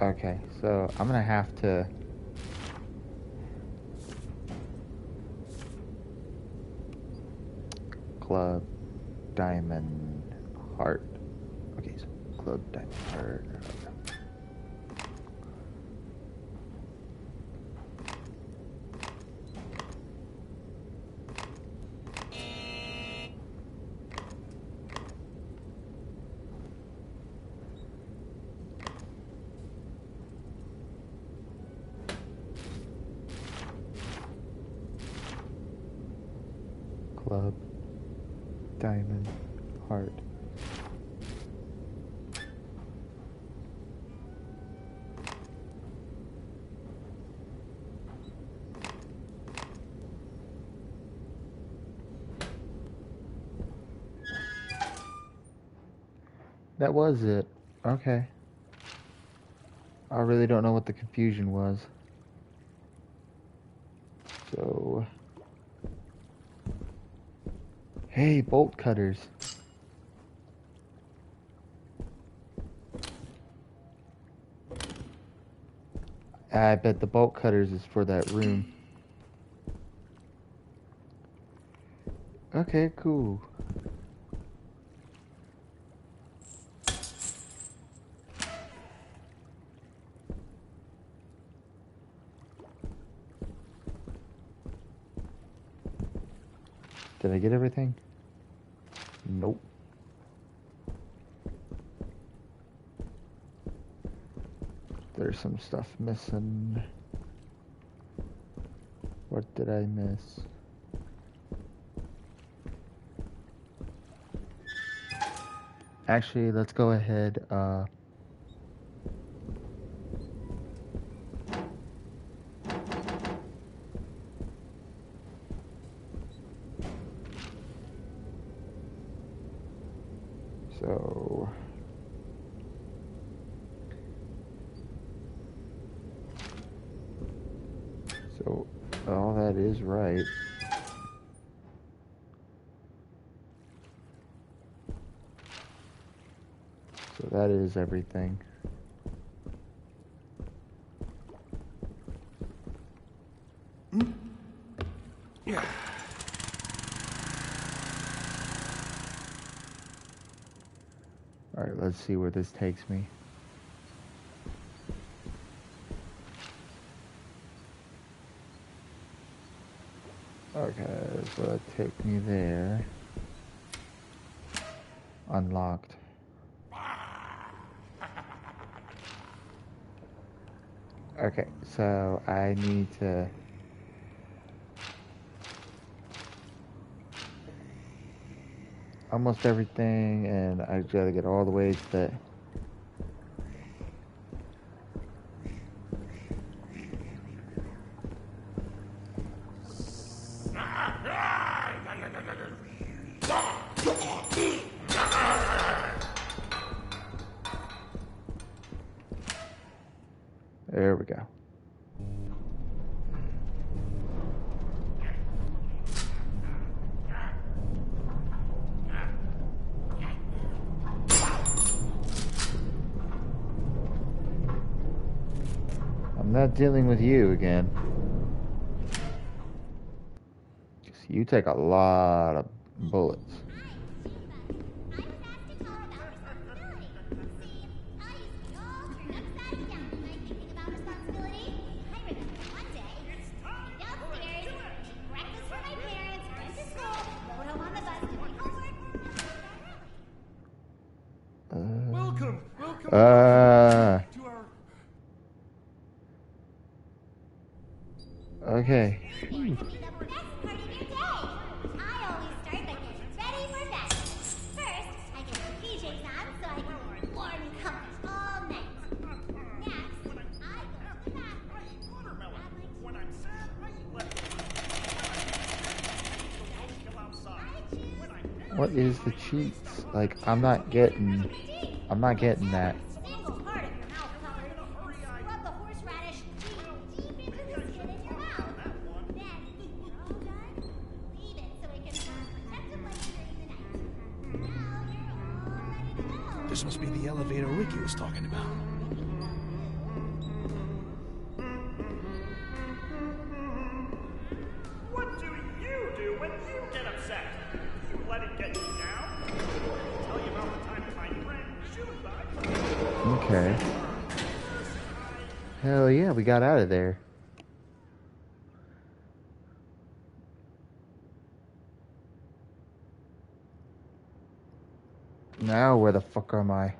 Okay, so I'm gonna have to Club Diamond Heart. Okay, so Club Diamond Heart. Club Diamond Heart. That was it. Okay. I really don't know what the confusion was. So... Hey, bolt cutters. I bet the bolt cutters is for that room. Okay, cool. Did I get everything? Nope. There's some stuff missing. What did I miss? Actually, let's go ahead. So all that is right. So that is everything. Yeah. All right, let's see where this takes me. Okay, so that take me there. Unlocked. Okay, so I need to... almost everything, and I just gotta get all the way to that. There we go. I'm not dealing with you again. You take a lot of bullets. Welcome to our... Okay. What is the cheats? Like, I'm not getting that. This must be the elevator Ricky was talking about. What do you do when you get upset? You let it get you down? Tell you about the time my friend shoot by. Okay. Hell yeah, we got out of there. Now where the fuck am I?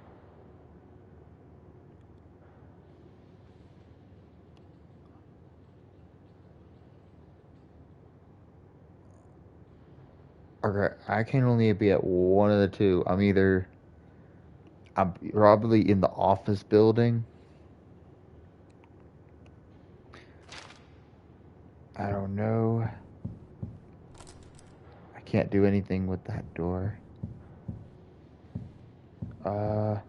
Okay, I can only be at one of the two. I'm probably in the office building. I don't know. I can't do anything with that door. A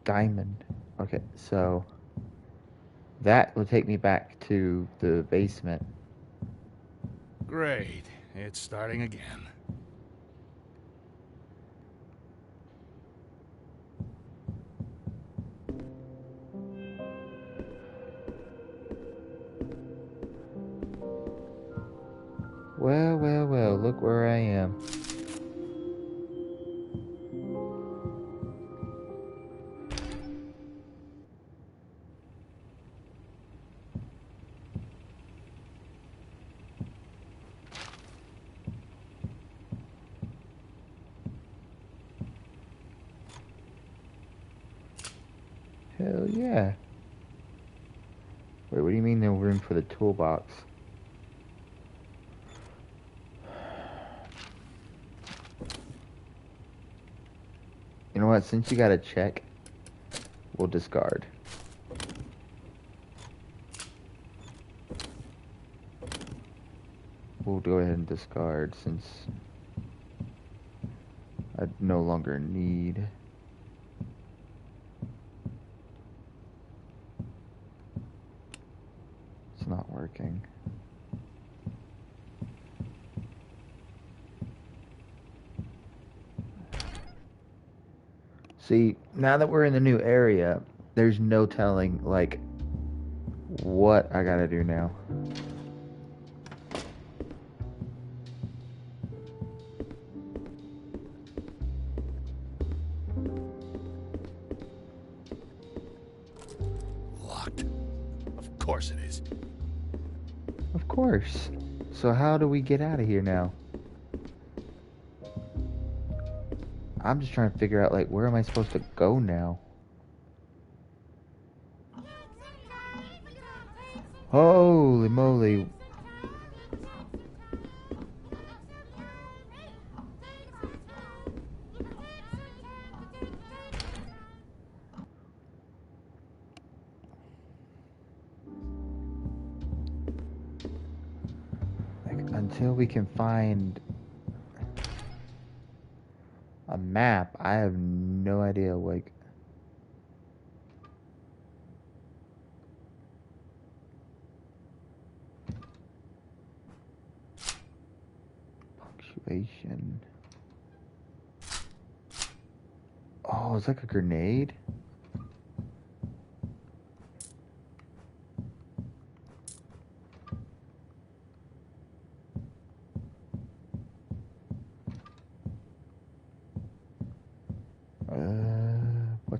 diamond. Okay, so that will take me back to the basement. Great. It's starting again. Well, well, well, look where I am. Hell yeah. Wait, what do you mean no room for the toolbox? You know what, since you got a check, we'll discard. We'll go ahead and discard since I no longer need. It's not working. See, now that we're in the new area, there's no telling, like, what I gotta do now. Locked. Of course it is. Of course. So how do we get out of here now? I'm just trying to figure out, like, where am I supposed to go now? Holy moly. Like, until we can find a map, I have no idea, like... Punctuation. Oh, it's like a grenade?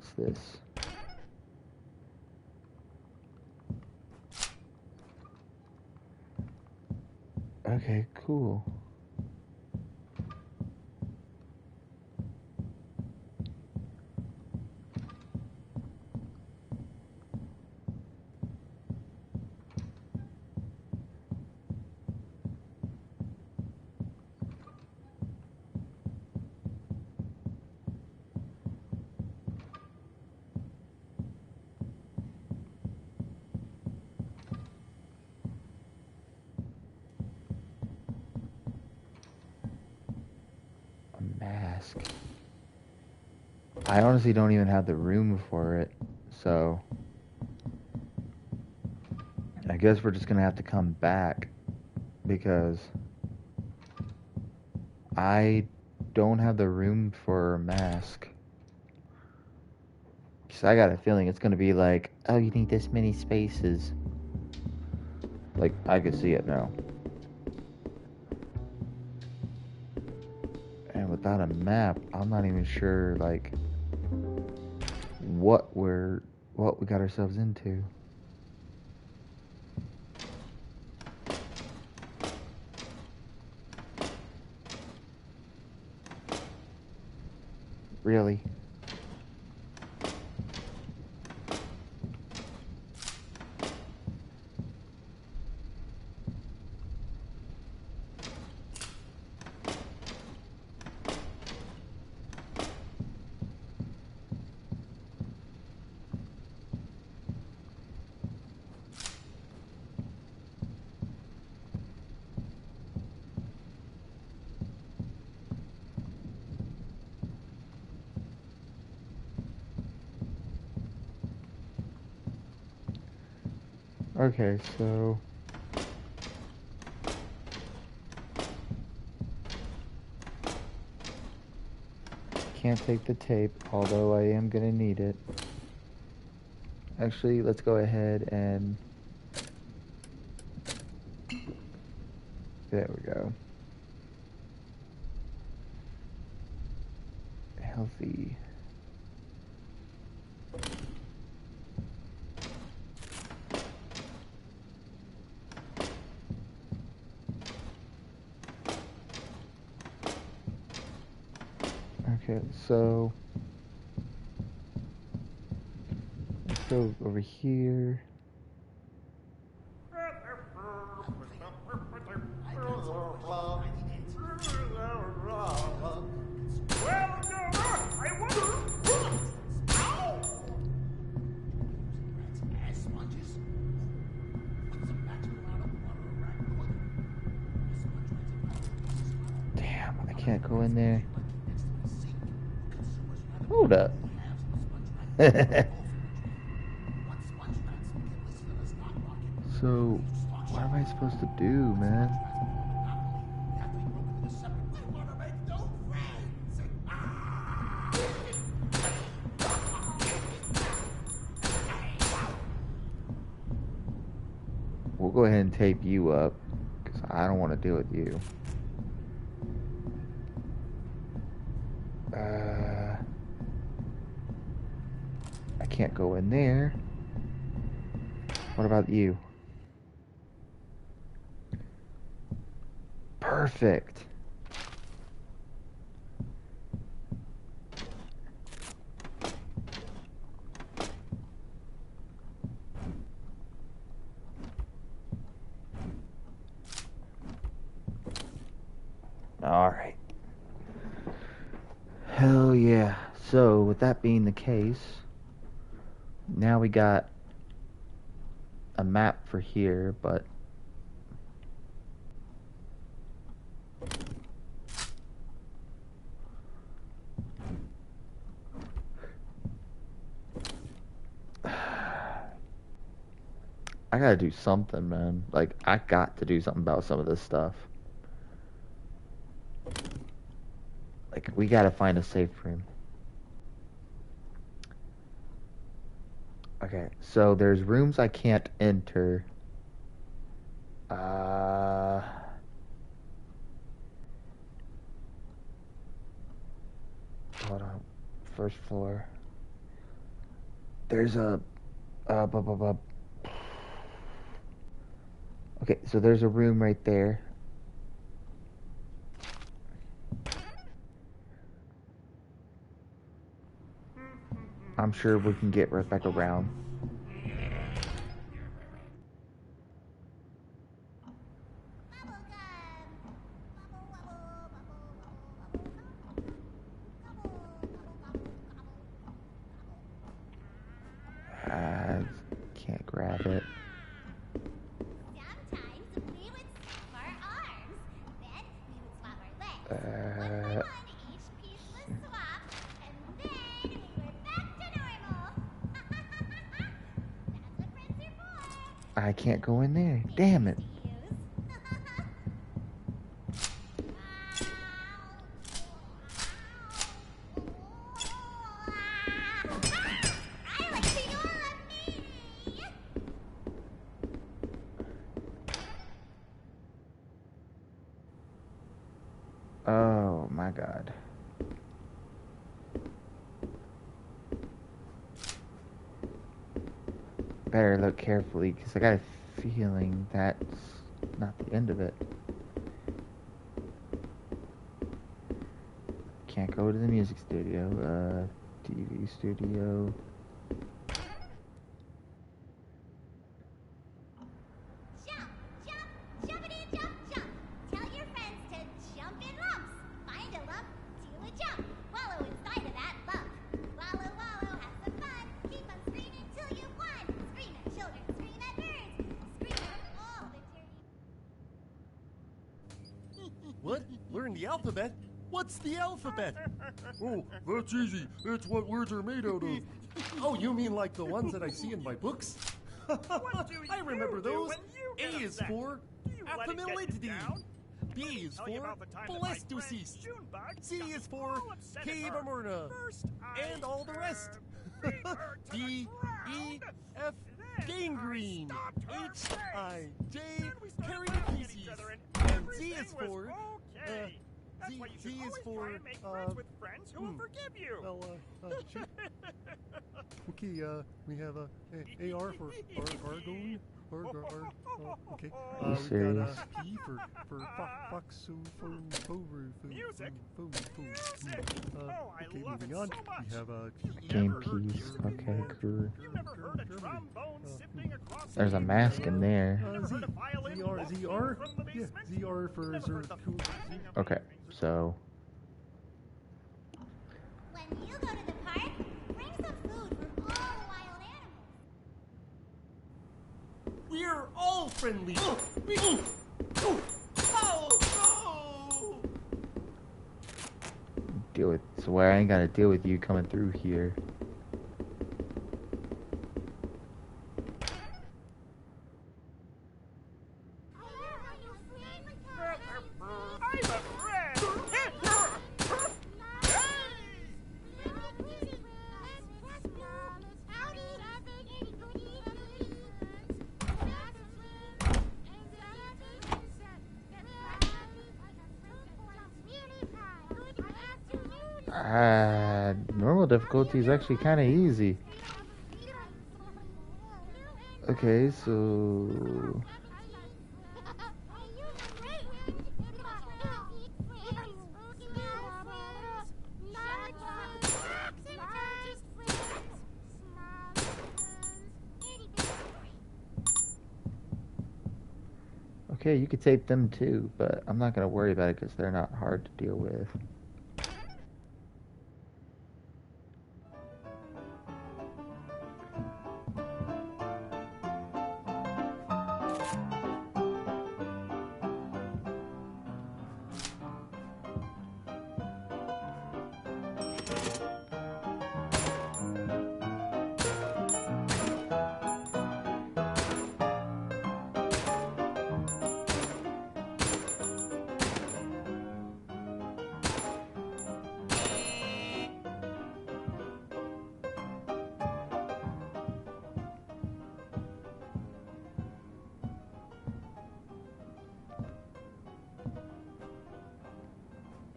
What's this? Okay, cool. Mask. I honestly don't even have the room for it, so I guess we're just gonna have to come back because I don't have the room for a mask. Cause I got a feeling it's gonna be like, oh, you need this many spaces. Like, I could see it now. And without a map, I'm not even sure, like, what we got ourselves into. Really? Okay, so can't take the tape, although I am gonna need it. Actually, let's go ahead and there we go. Healthy. Okay, so let's go over here. Damn, I can't go in there. Hold up. So, what am I supposed to do, man? We'll go ahead and tape you up, because I don't want to deal with you. I can't go in there. What about you? Perfect. All right. Hell yeah. So, with that being the case, now we got a map for here, but I gotta do something, man. Like, I got to do something about some of this stuff. Like, we gotta find a safe room. Okay, so there's rooms I can't enter. Hold on. First floor. There's a okay, so there's a room right there. I'm sure we can get right back around. I can't grab it. Sometimes we would swap our arms. Then we would swap our legs. One by one, each piece was swapped, and then we were back to normal. That's what friends are for. I can't go in there. Damn it. I like to go on me. Oh my god. Better look carefully because I got a feeling that's not the end of it. Can't go to the music studio. TV studio. Jump, jump, jumpity jump, jump. Tell your friends to jump in lumps. Find a lump, do a jump. Wallow inside of that lump. Wallow, wallow, have some fun. Keep on screaming till you've won. Scream at children, scream at birds. Scream at all the dirty... What? Learn the alphabet? What's the alphabet? Oh, that's easy. It's what words are made out of. Oh, you mean like the ones that I see in my books? I remember those. A is for affamility. B is for Polestusis. C is for Cavamurna. And all the rest. D, E, F, gangrene. H, I, J, carry the feces. And Z is for... That's why you should always try and make friends with friends who will forgive you. Well, shoot. Okay, we have AR for Argon. Okay. Are you We serious? got P for Music. Okay, moving on. We have Game piece. Okay, cool. You never heard a trombone sipping across There's a mask in there. ZR. Yeah, ZR for Zerku. Okay, so When you go to the park, bring some food for all the wild animals. We're all friendly. deal with. So where I ain't gotta deal with you coming through here. Normal difficulty is actually kind of easy. Okay, so okay, you could tape them too, but I'm not gonna worry about it because they're not hard to deal with.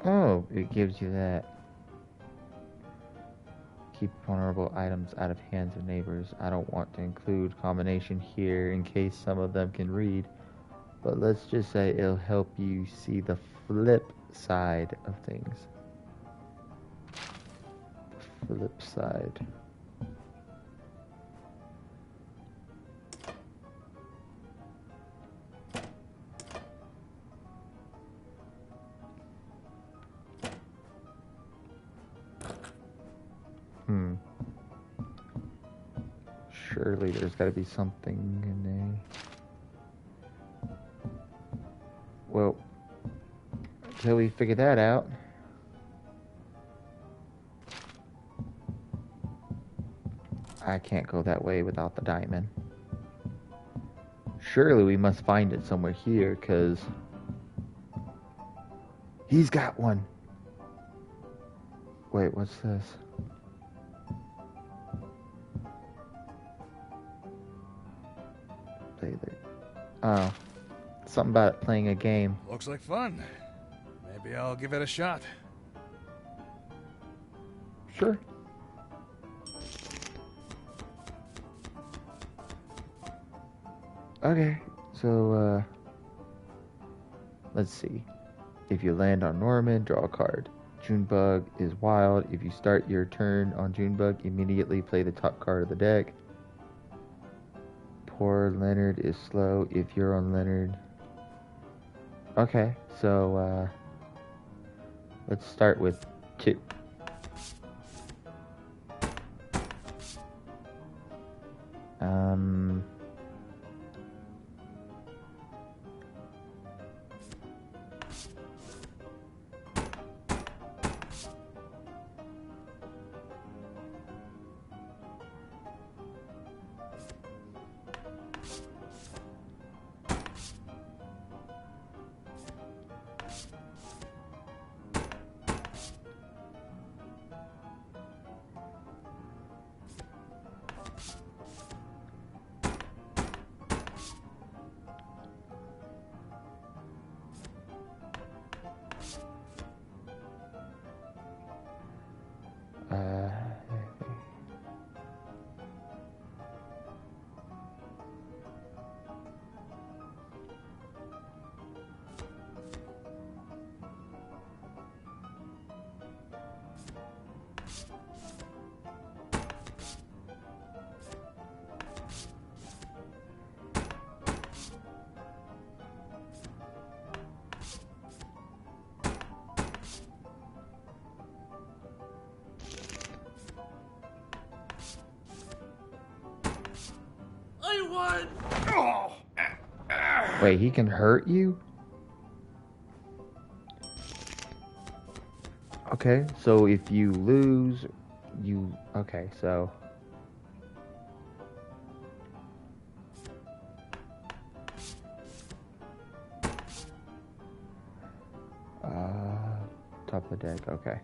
Oh, it gives you that. keep vulnerable items out of hands of neighbors. I don't want to include combination here in case some of them can read, but let's just say it'll help you see the flip side of things. Flip side. Surely there's got to be something in there. Well, until we figure that out. I can't go that way without the diamond. Surely we must find it somewhere here, because he's got one. Wait, what's this? Oh, something about it playing a game. Looks like fun. Maybe I'll give it a shot. Sure. Okay, so, let's see. If you land on Norman, draw a card. Junebug is wild. If you start your turn on Junebug, immediately play the top card of the deck. Poor Leonard is slow if you're on Leonard. Okay, so, let's start with 2. Wait, he can hurt you? Okay, so if you lose, you... Okay, so... top of the deck, okay.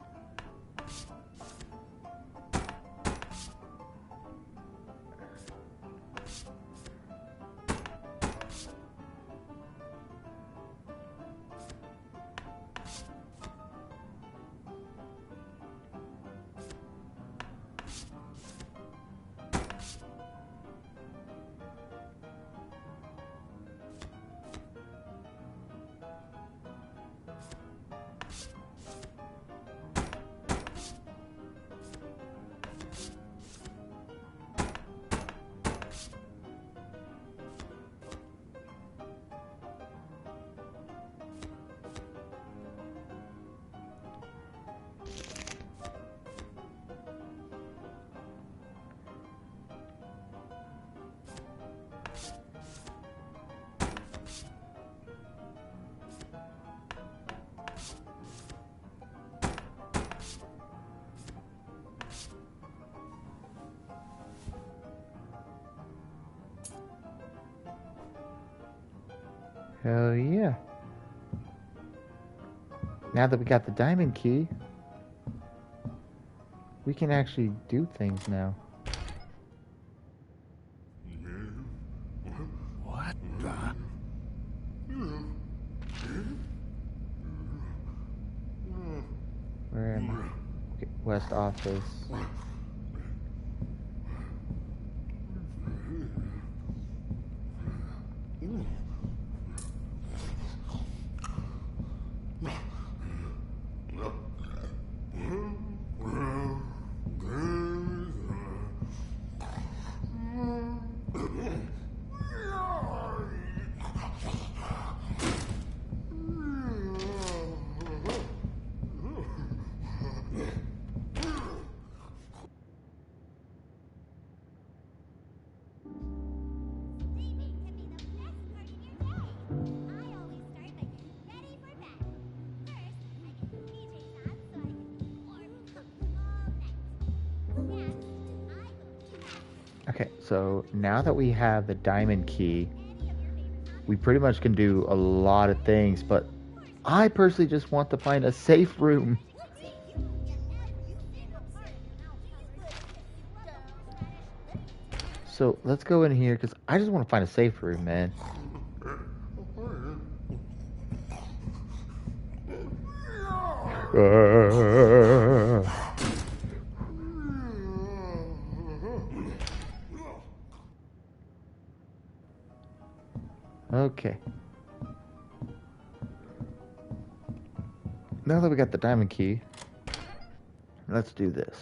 Hell yeah. Now that we got the diamond key, we can actually do things now. What the? Where am I? Okay, West office. Okay, so now that we have the diamond key, we pretty much can do a lot of things, but I personally just want to find a safe room. So let's go in here because I just want to find a safe room, man. Okay. Now that we got the diamond key, let's do this.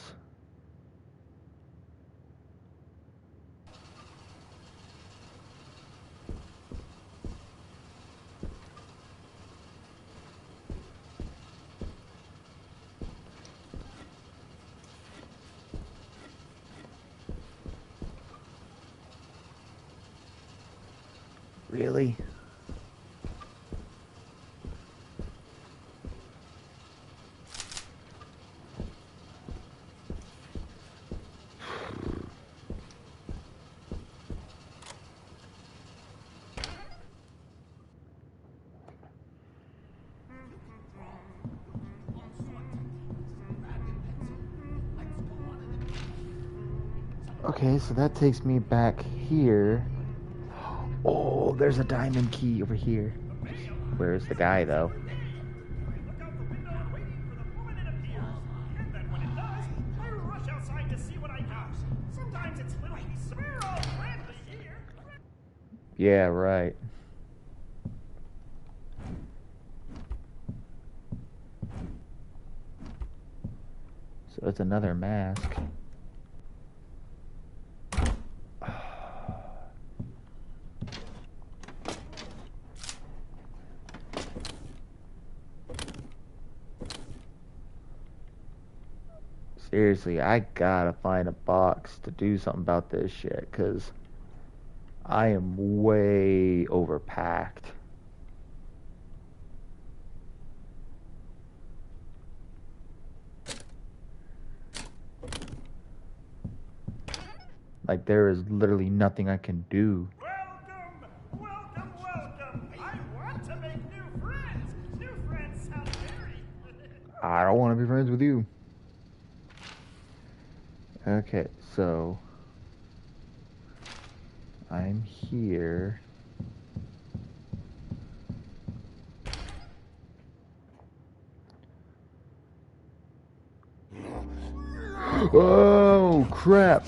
Really? Okay, so that takes me back here. Oh, there's a diamond key over here. Where's the guy, though? Yeah, right. So it's another mask. Seriously, I gotta find a box to do something about this shit, because I am way overpacked. Like, there is literally nothing I can do. Welcome. I want to make new friends. New friends sound very... I don't want to be friends with you. Okay, so I'm here. Oh, crap.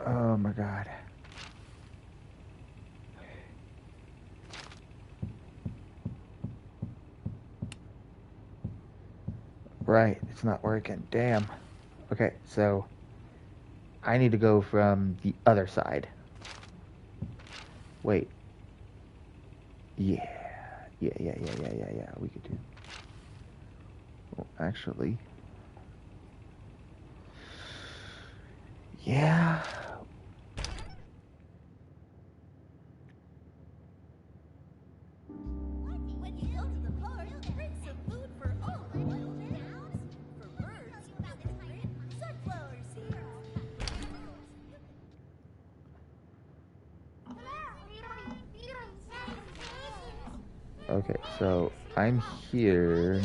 Oh my god. Right, it's not working. Damn. Okay, so I need to go from the other side. Wait. Yeah. We could do. Well, actually. Yeah. When you go to the park, bring some food for all the wild animals. For birds, sunflower seeds. Okay, so I'm here.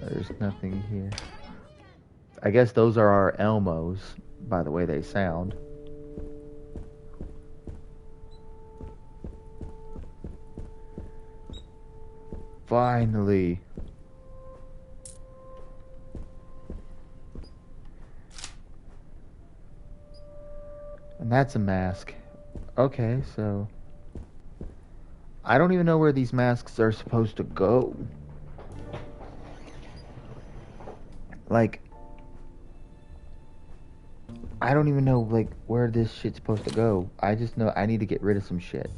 There's nothing here. I guess those are our Elmos, by the way they sound. Finally. And that's a mask. Okay, so I don't even know where these masks are supposed to go. Like, I don't even know, like, where this shit's supposed to go. I just know I need to get rid of some shit.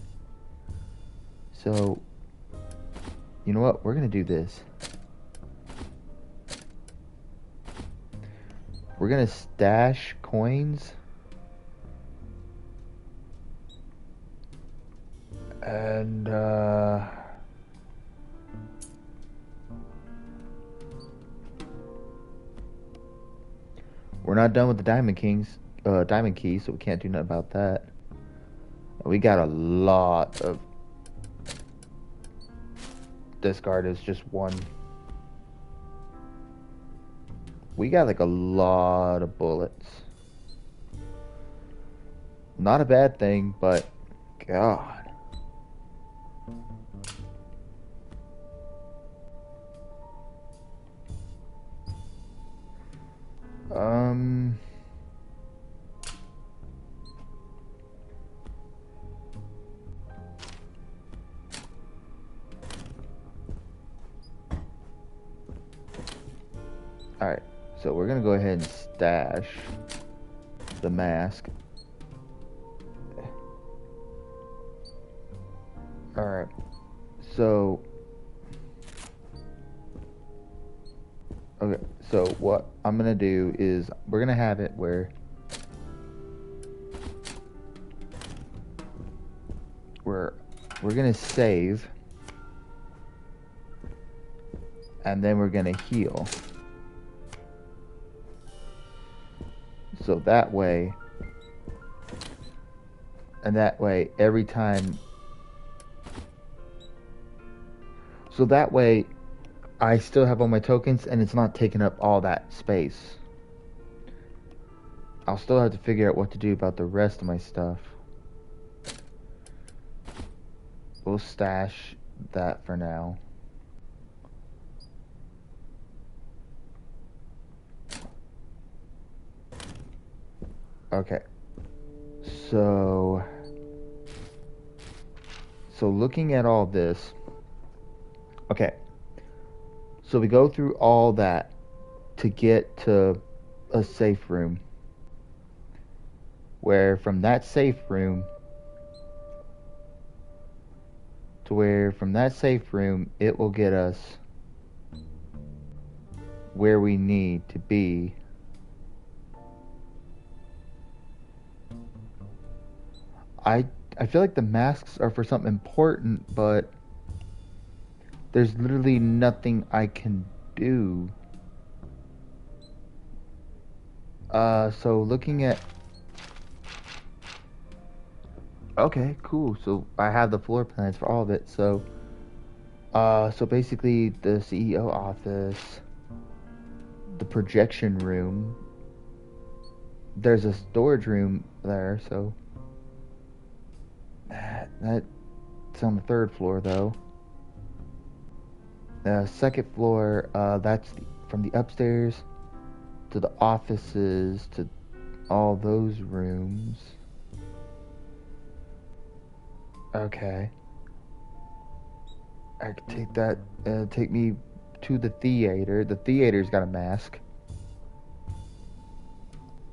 So, you know what? We're gonna do this. We're gonna stash coins. And, we're not done with the Diamond Key, so we can't do nothing about that. We got a lot of discard is just one. We got like a lot of bullets. Not a bad thing, but God. Alright, so we're gonna go ahead and stash the mask. Alright, so okay, so what I'm gonna do is we're gonna have it where we're gonna save, and then we're gonna heal. So that way, and that way every time, so that way I still have all my tokens and it's not taking up all that space. I'll still have to figure out what to do about the rest of my stuff. We'll stash that for now. Okay. So looking at all this. Okay. So we go through all that to get to a safe room. Where from that safe room it will get us where we need to be. I feel like the masks are for something important, but there's literally nothing I can do. So looking at... Okay, cool. So I have the floor plans for all of it. So basically the CEO office, the projection room, there's a storage room there, so that's on the 3rd floor though. The 2nd floor, that's from the upstairs to the offices to all those rooms. Okay. I could take that, take me to the theater. The theater's got a mask.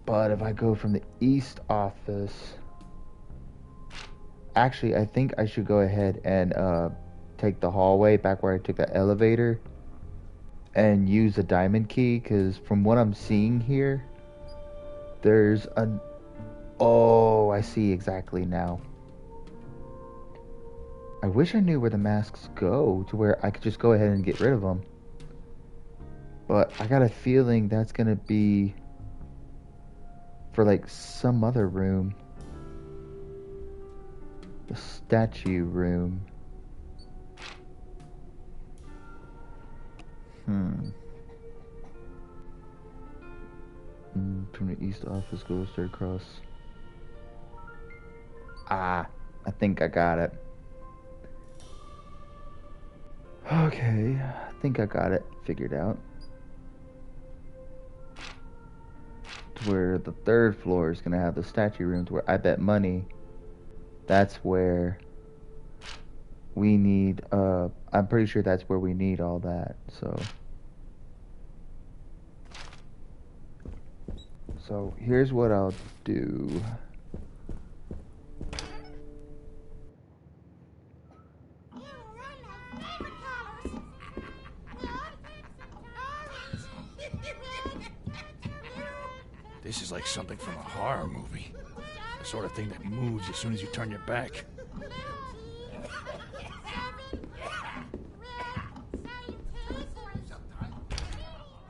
But if I go from the east office... Actually, I think I should go ahead and take the hallway back where I took the elevator and use a diamond key, because from what I'm seeing here, there's an... Oh, I see exactly now. I wish I knew where the masks go to where I could just go ahead and get rid of them. But I got a feeling that's gonna be for like some other room. The statue room. From the east office goes straight across. I think I got it. Okay, I think I got it figured out. To where the 3rd floor is gonna have the statue room, to where I bet money that's where we need, I'm pretty sure that's where we need all that, so So here's what I'll do. This is like something from a horror movie. The sort of thing that moves as soon as you turn your back.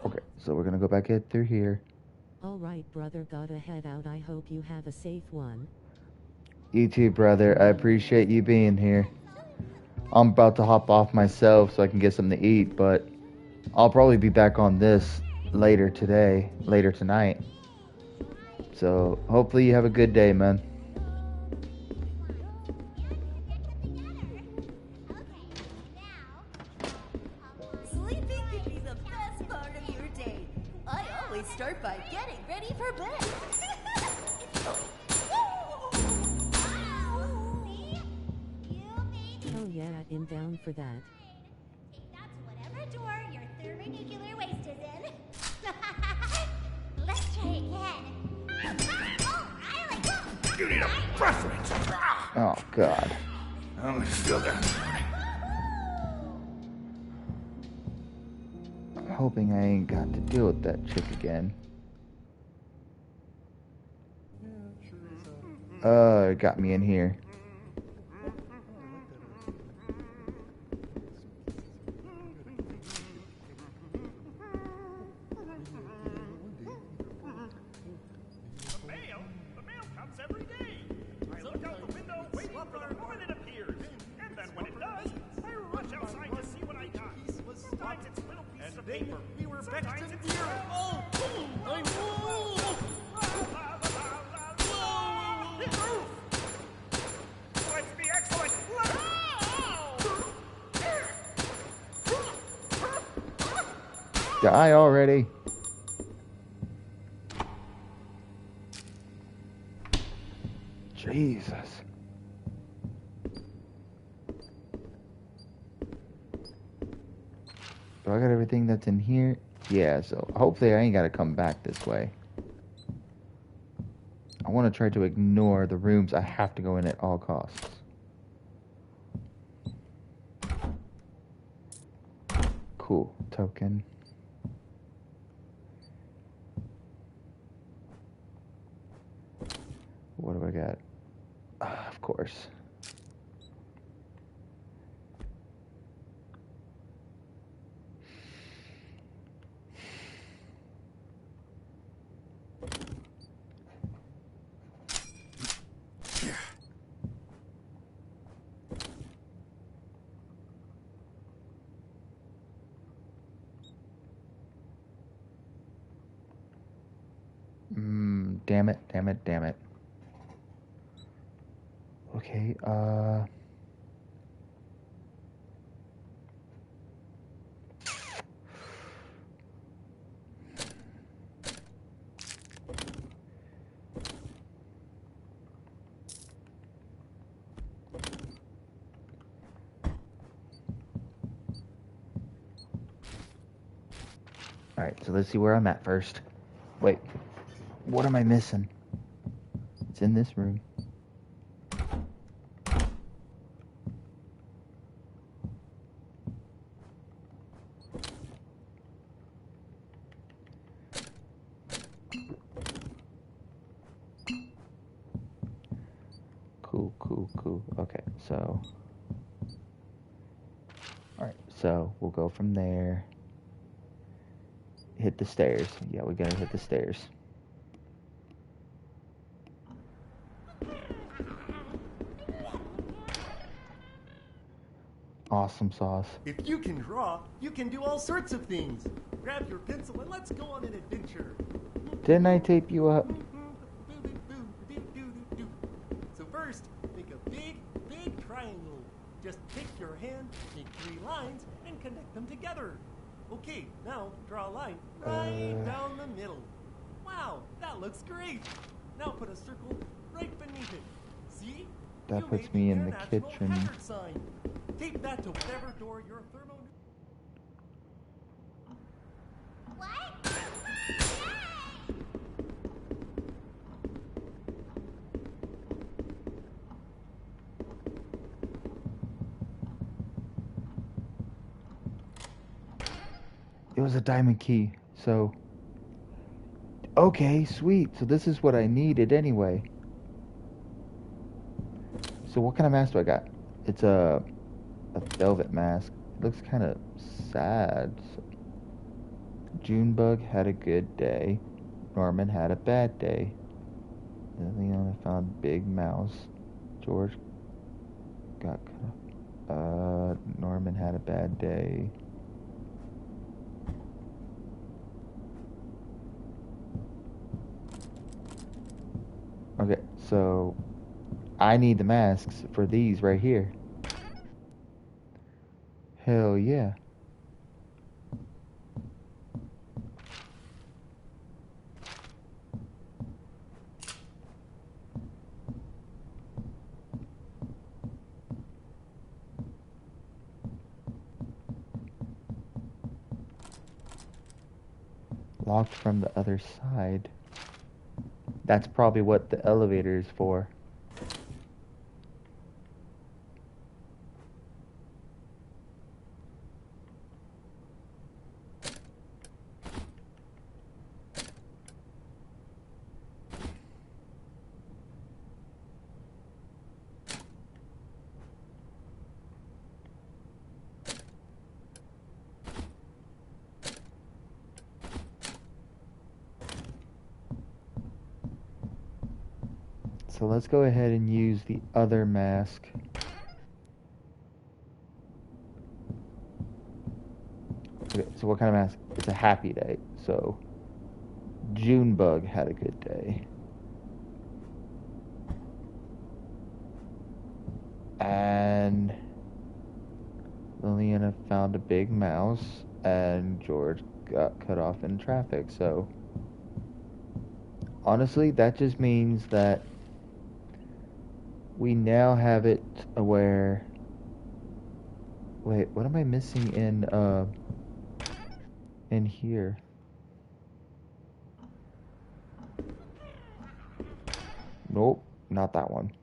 Okay, so we're gonna go back in through here. All right, brother, gotta head out. I hope you have a safe one. You too, brother. I appreciate you being here. I'm about to hop off myself so I can get something to eat, but I'll probably be back on this later tonight. So hopefully you have a good day, man. Sleeping can be the best part of your day. I always start by getting ready for bed. Oh yeah, I'm down for that. Take that to whatever door your thermonuclear waste is in. Let's try again. Oh, I like that. You need a preference. Oh, God. I don't feel that. I'm hoping I ain't got to deal with that chick again. It got me in here. The mail comes every day. I look out the window waiting for the moment it appears. And then when it does, I rush outside to see what I got. Sometimes it's little pieces of paper. We were back Sometimes to it's here. Oh, I Let's be excellent. Die already. Jesus. Do I got everything that's in here? Yeah, so hopefully I ain't got to come back this way. I want to try to ignore the rooms I have to go in at all costs. Cool. Token. What do I got? Of course. Damn it, damn it, damn it. Okay, Alright, so let's see where I'm at first. Wait, what am I missing? It's in this room. Cool. Okay, so... Alright, so we'll go from there. Hit the stairs. Yeah, we're gonna hit the stairs. Awesome sauce. If you can draw, you can do all sorts of things. Grab your pencil and let's go on an adventure. Didn't I tape you up? So first, make a big triangle. Just take your hand, make 3 lines, and connect them together. Okay, now draw a line right down the middle. Wow, that looks great. Now put a circle right beneath it. See? That You puts made me in the International kitchen. Hazard sign. Tape that to whatever door your thermo... What? was a diamond key. So, okay, sweet. So this is what I needed anyway. So what kind of mask do I got? It's a velvet mask. It looks kind of sad. Junebug had a good day. Norman had a bad day. Leon found Big Mouse. George got cut off. Norman had a bad day. Okay, so I need the masks for these right here. Hell yeah. Locked from the other side. That's probably what the elevator is for. So let's go ahead and use the other mask. Okay, so what kind of mask? It's a happy day. So Junebug had a good day. And Liliana found a big mouse, and George got cut off in traffic. So honestly, that just means that we now have it where... Wait, what am I missing in here? Nope, not that one.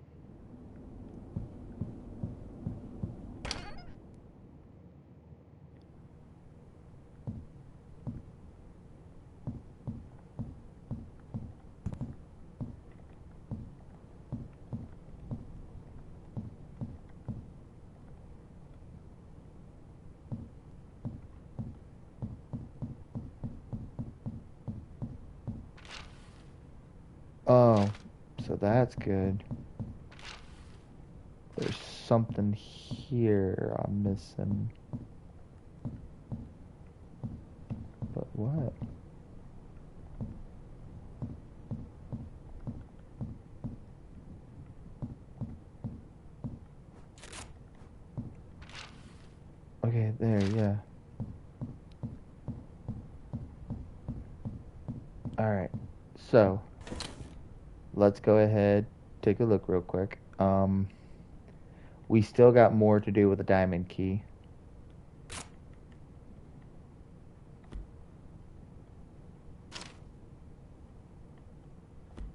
Oh, so that's good. There's something here I'm missing. But what? Okay, there, yeah. Alright, so let's go ahead, take a look real quick. We still got more to do with the diamond key.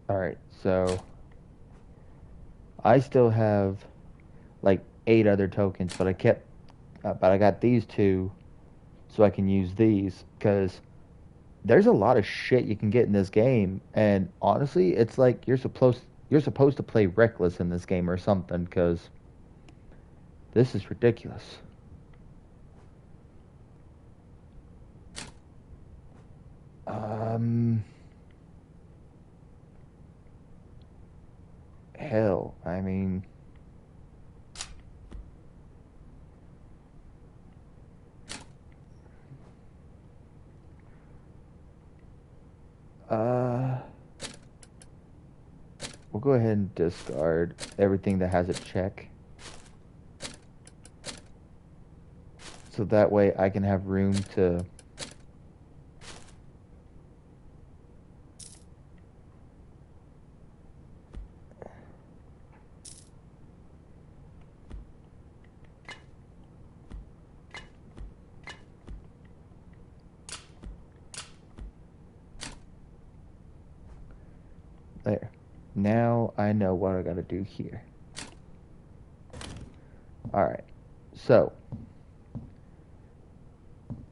Alright, so I still have like 8 other tokens, but I got these 2 so I can use these, because there's a lot of shit you can get in this game, and honestly, it's like you're supposed to play reckless in this game or something, because this is ridiculous. Hell, I mean, we'll go ahead and discard everything that has a check. So that way I can have room to... There. Now I know what I gotta do here. Alright. So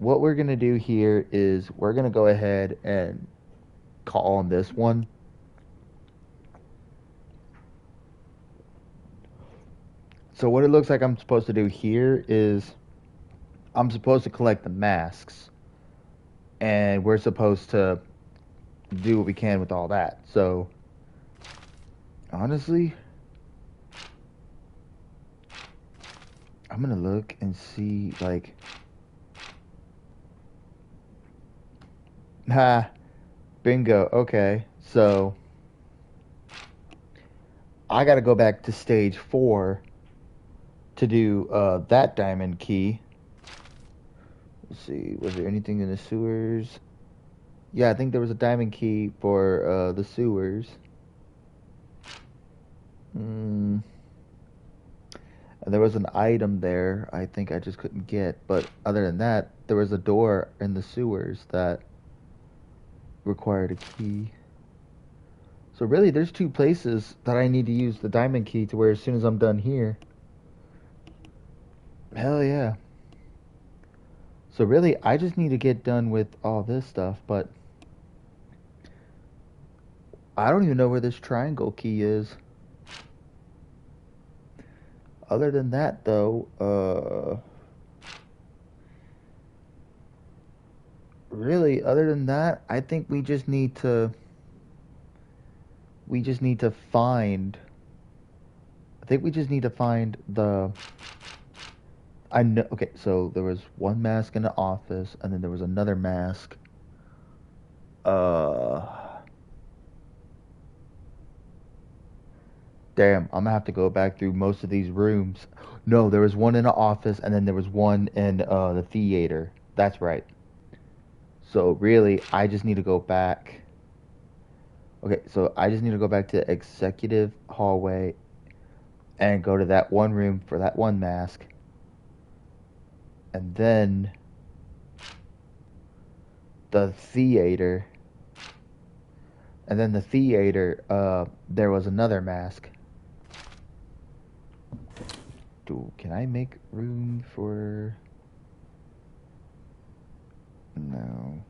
what we're gonna do here is we're gonna go ahead and call on this one. So what it looks like I'm supposed to do here is I'm supposed to collect the masks, and we're supposed to do what we can with all that. So honestly, I'm gonna look and see, like, bingo. Okay, so I gotta go back to stage 4 to do that diamond key. Let's see, was there anything in the sewers? Yeah, I think there was a diamond key for the sewers. And there was an item there I think I just couldn't get, but other than that, there was a door in the sewers that required a key. So really, there's 2 places that I need to use the diamond key to, where as soon as I'm done here. Hell yeah. So really, I just need to get done with all this stuff, but I don't even know where this triangle key is. Other than that, though, really, other than that, I think we just need to find, I think we just need to find the, I know, okay, so there was one mask in the office, and then there was another mask, damn, I'm gonna have to go back through most of these rooms. No, there was one in the office, and then there was one in the theater. That's right. So really, I just need to go back. Okay, so I just need to go back to the executive hallway and go to that one room for that one mask. And then the theater. And then the theater, there was another mask. Can I make room for... No.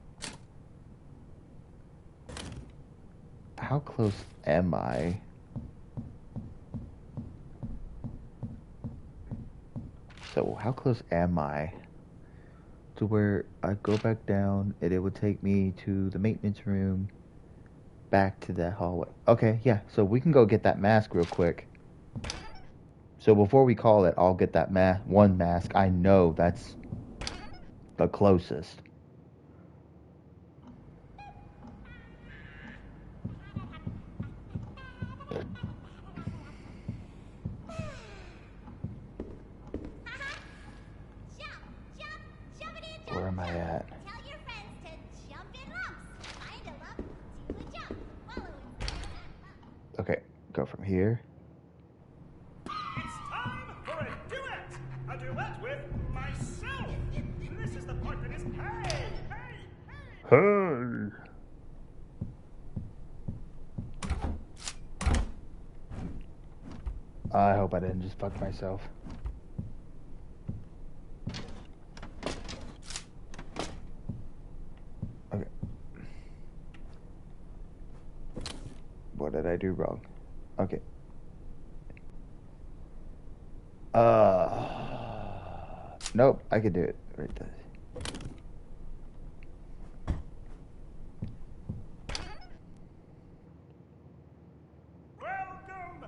How close am I? So how close am I to where I go back down and it would take me to the maintenance room, back to that hallway? Okay, yeah, so we can go get that mask real quick. So before we call it, I'll get that one mask. I know that's the closest. Where am I at? Tell your friends to jump in lumps. Find a lump, do a jump. Follow it. Okay, go from here. It's time for a duet! A duet with myself! This is the part that is hey! Hey! I hope I didn't just fuck myself. Okay. What did I do wrong? Okay. Nope, I could do it right there. Welcome!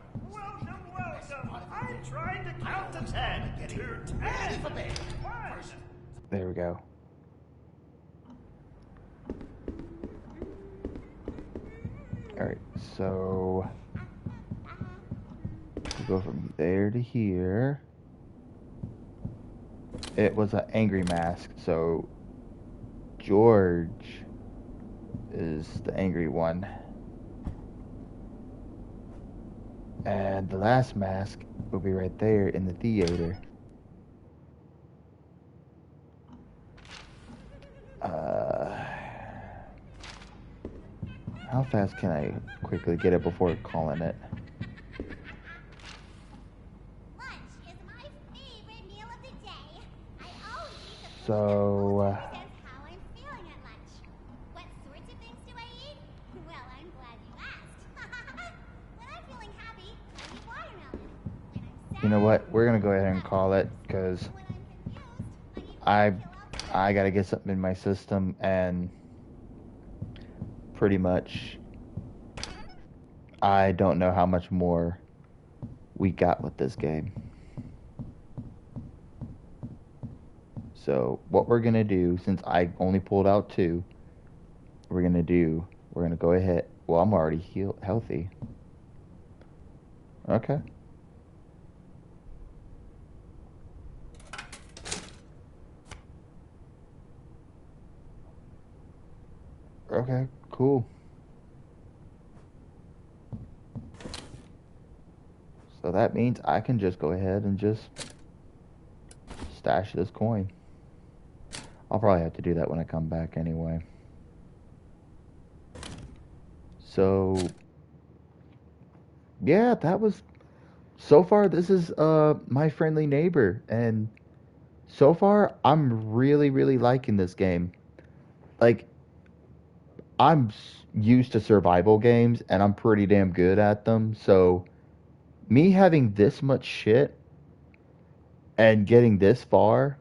I'm trying to count to 10. To 10! There we go. Alright, so we go from there to here. It was an angry mask, so George is the angry one. And the last mask will be right there in the theater. How fast can I quickly get it before calling it? Lunch is my favorite meal of the day. I always eat the So, You know what? We're gonna go ahead and call it because I gotta get something in my system, and pretty much I don't know how much more we got with this game. So what we're gonna do, since I only pulled out 2, we're gonna go ahead. Well, I'm already healthy. Okay. Okay, cool. So that means I can just go ahead and just stash this coin. I'll probably have to do that when I come back anyway. So yeah, that was so far. This is My Friendly Neighbor, and so far I'm really liking this game. Like, I'm used to survival games and I'm pretty damn good at them. So me having this much shit and getting this far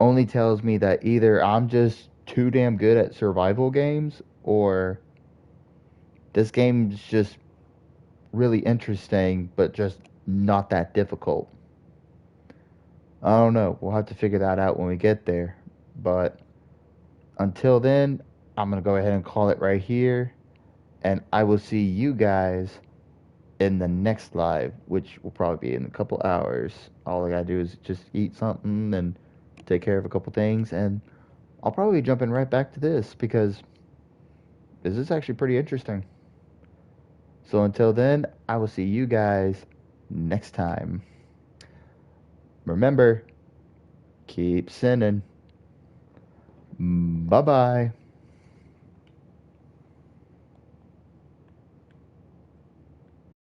only tells me that either I'm just too damn good at survival games, or this game's just really interesting but just not that difficult. I don't know. We'll have to figure that out when we get there. But until then, I'm going to go ahead and call it right here. And I will see you guys in the next live, which will probably be in a couple hours. All I got to do is just eat something and take care of a couple things. And I'll probably be jumping right back to this because this is actually pretty interesting. So until then, I will see you guys next time. Remember, keep sinning. Bye bye.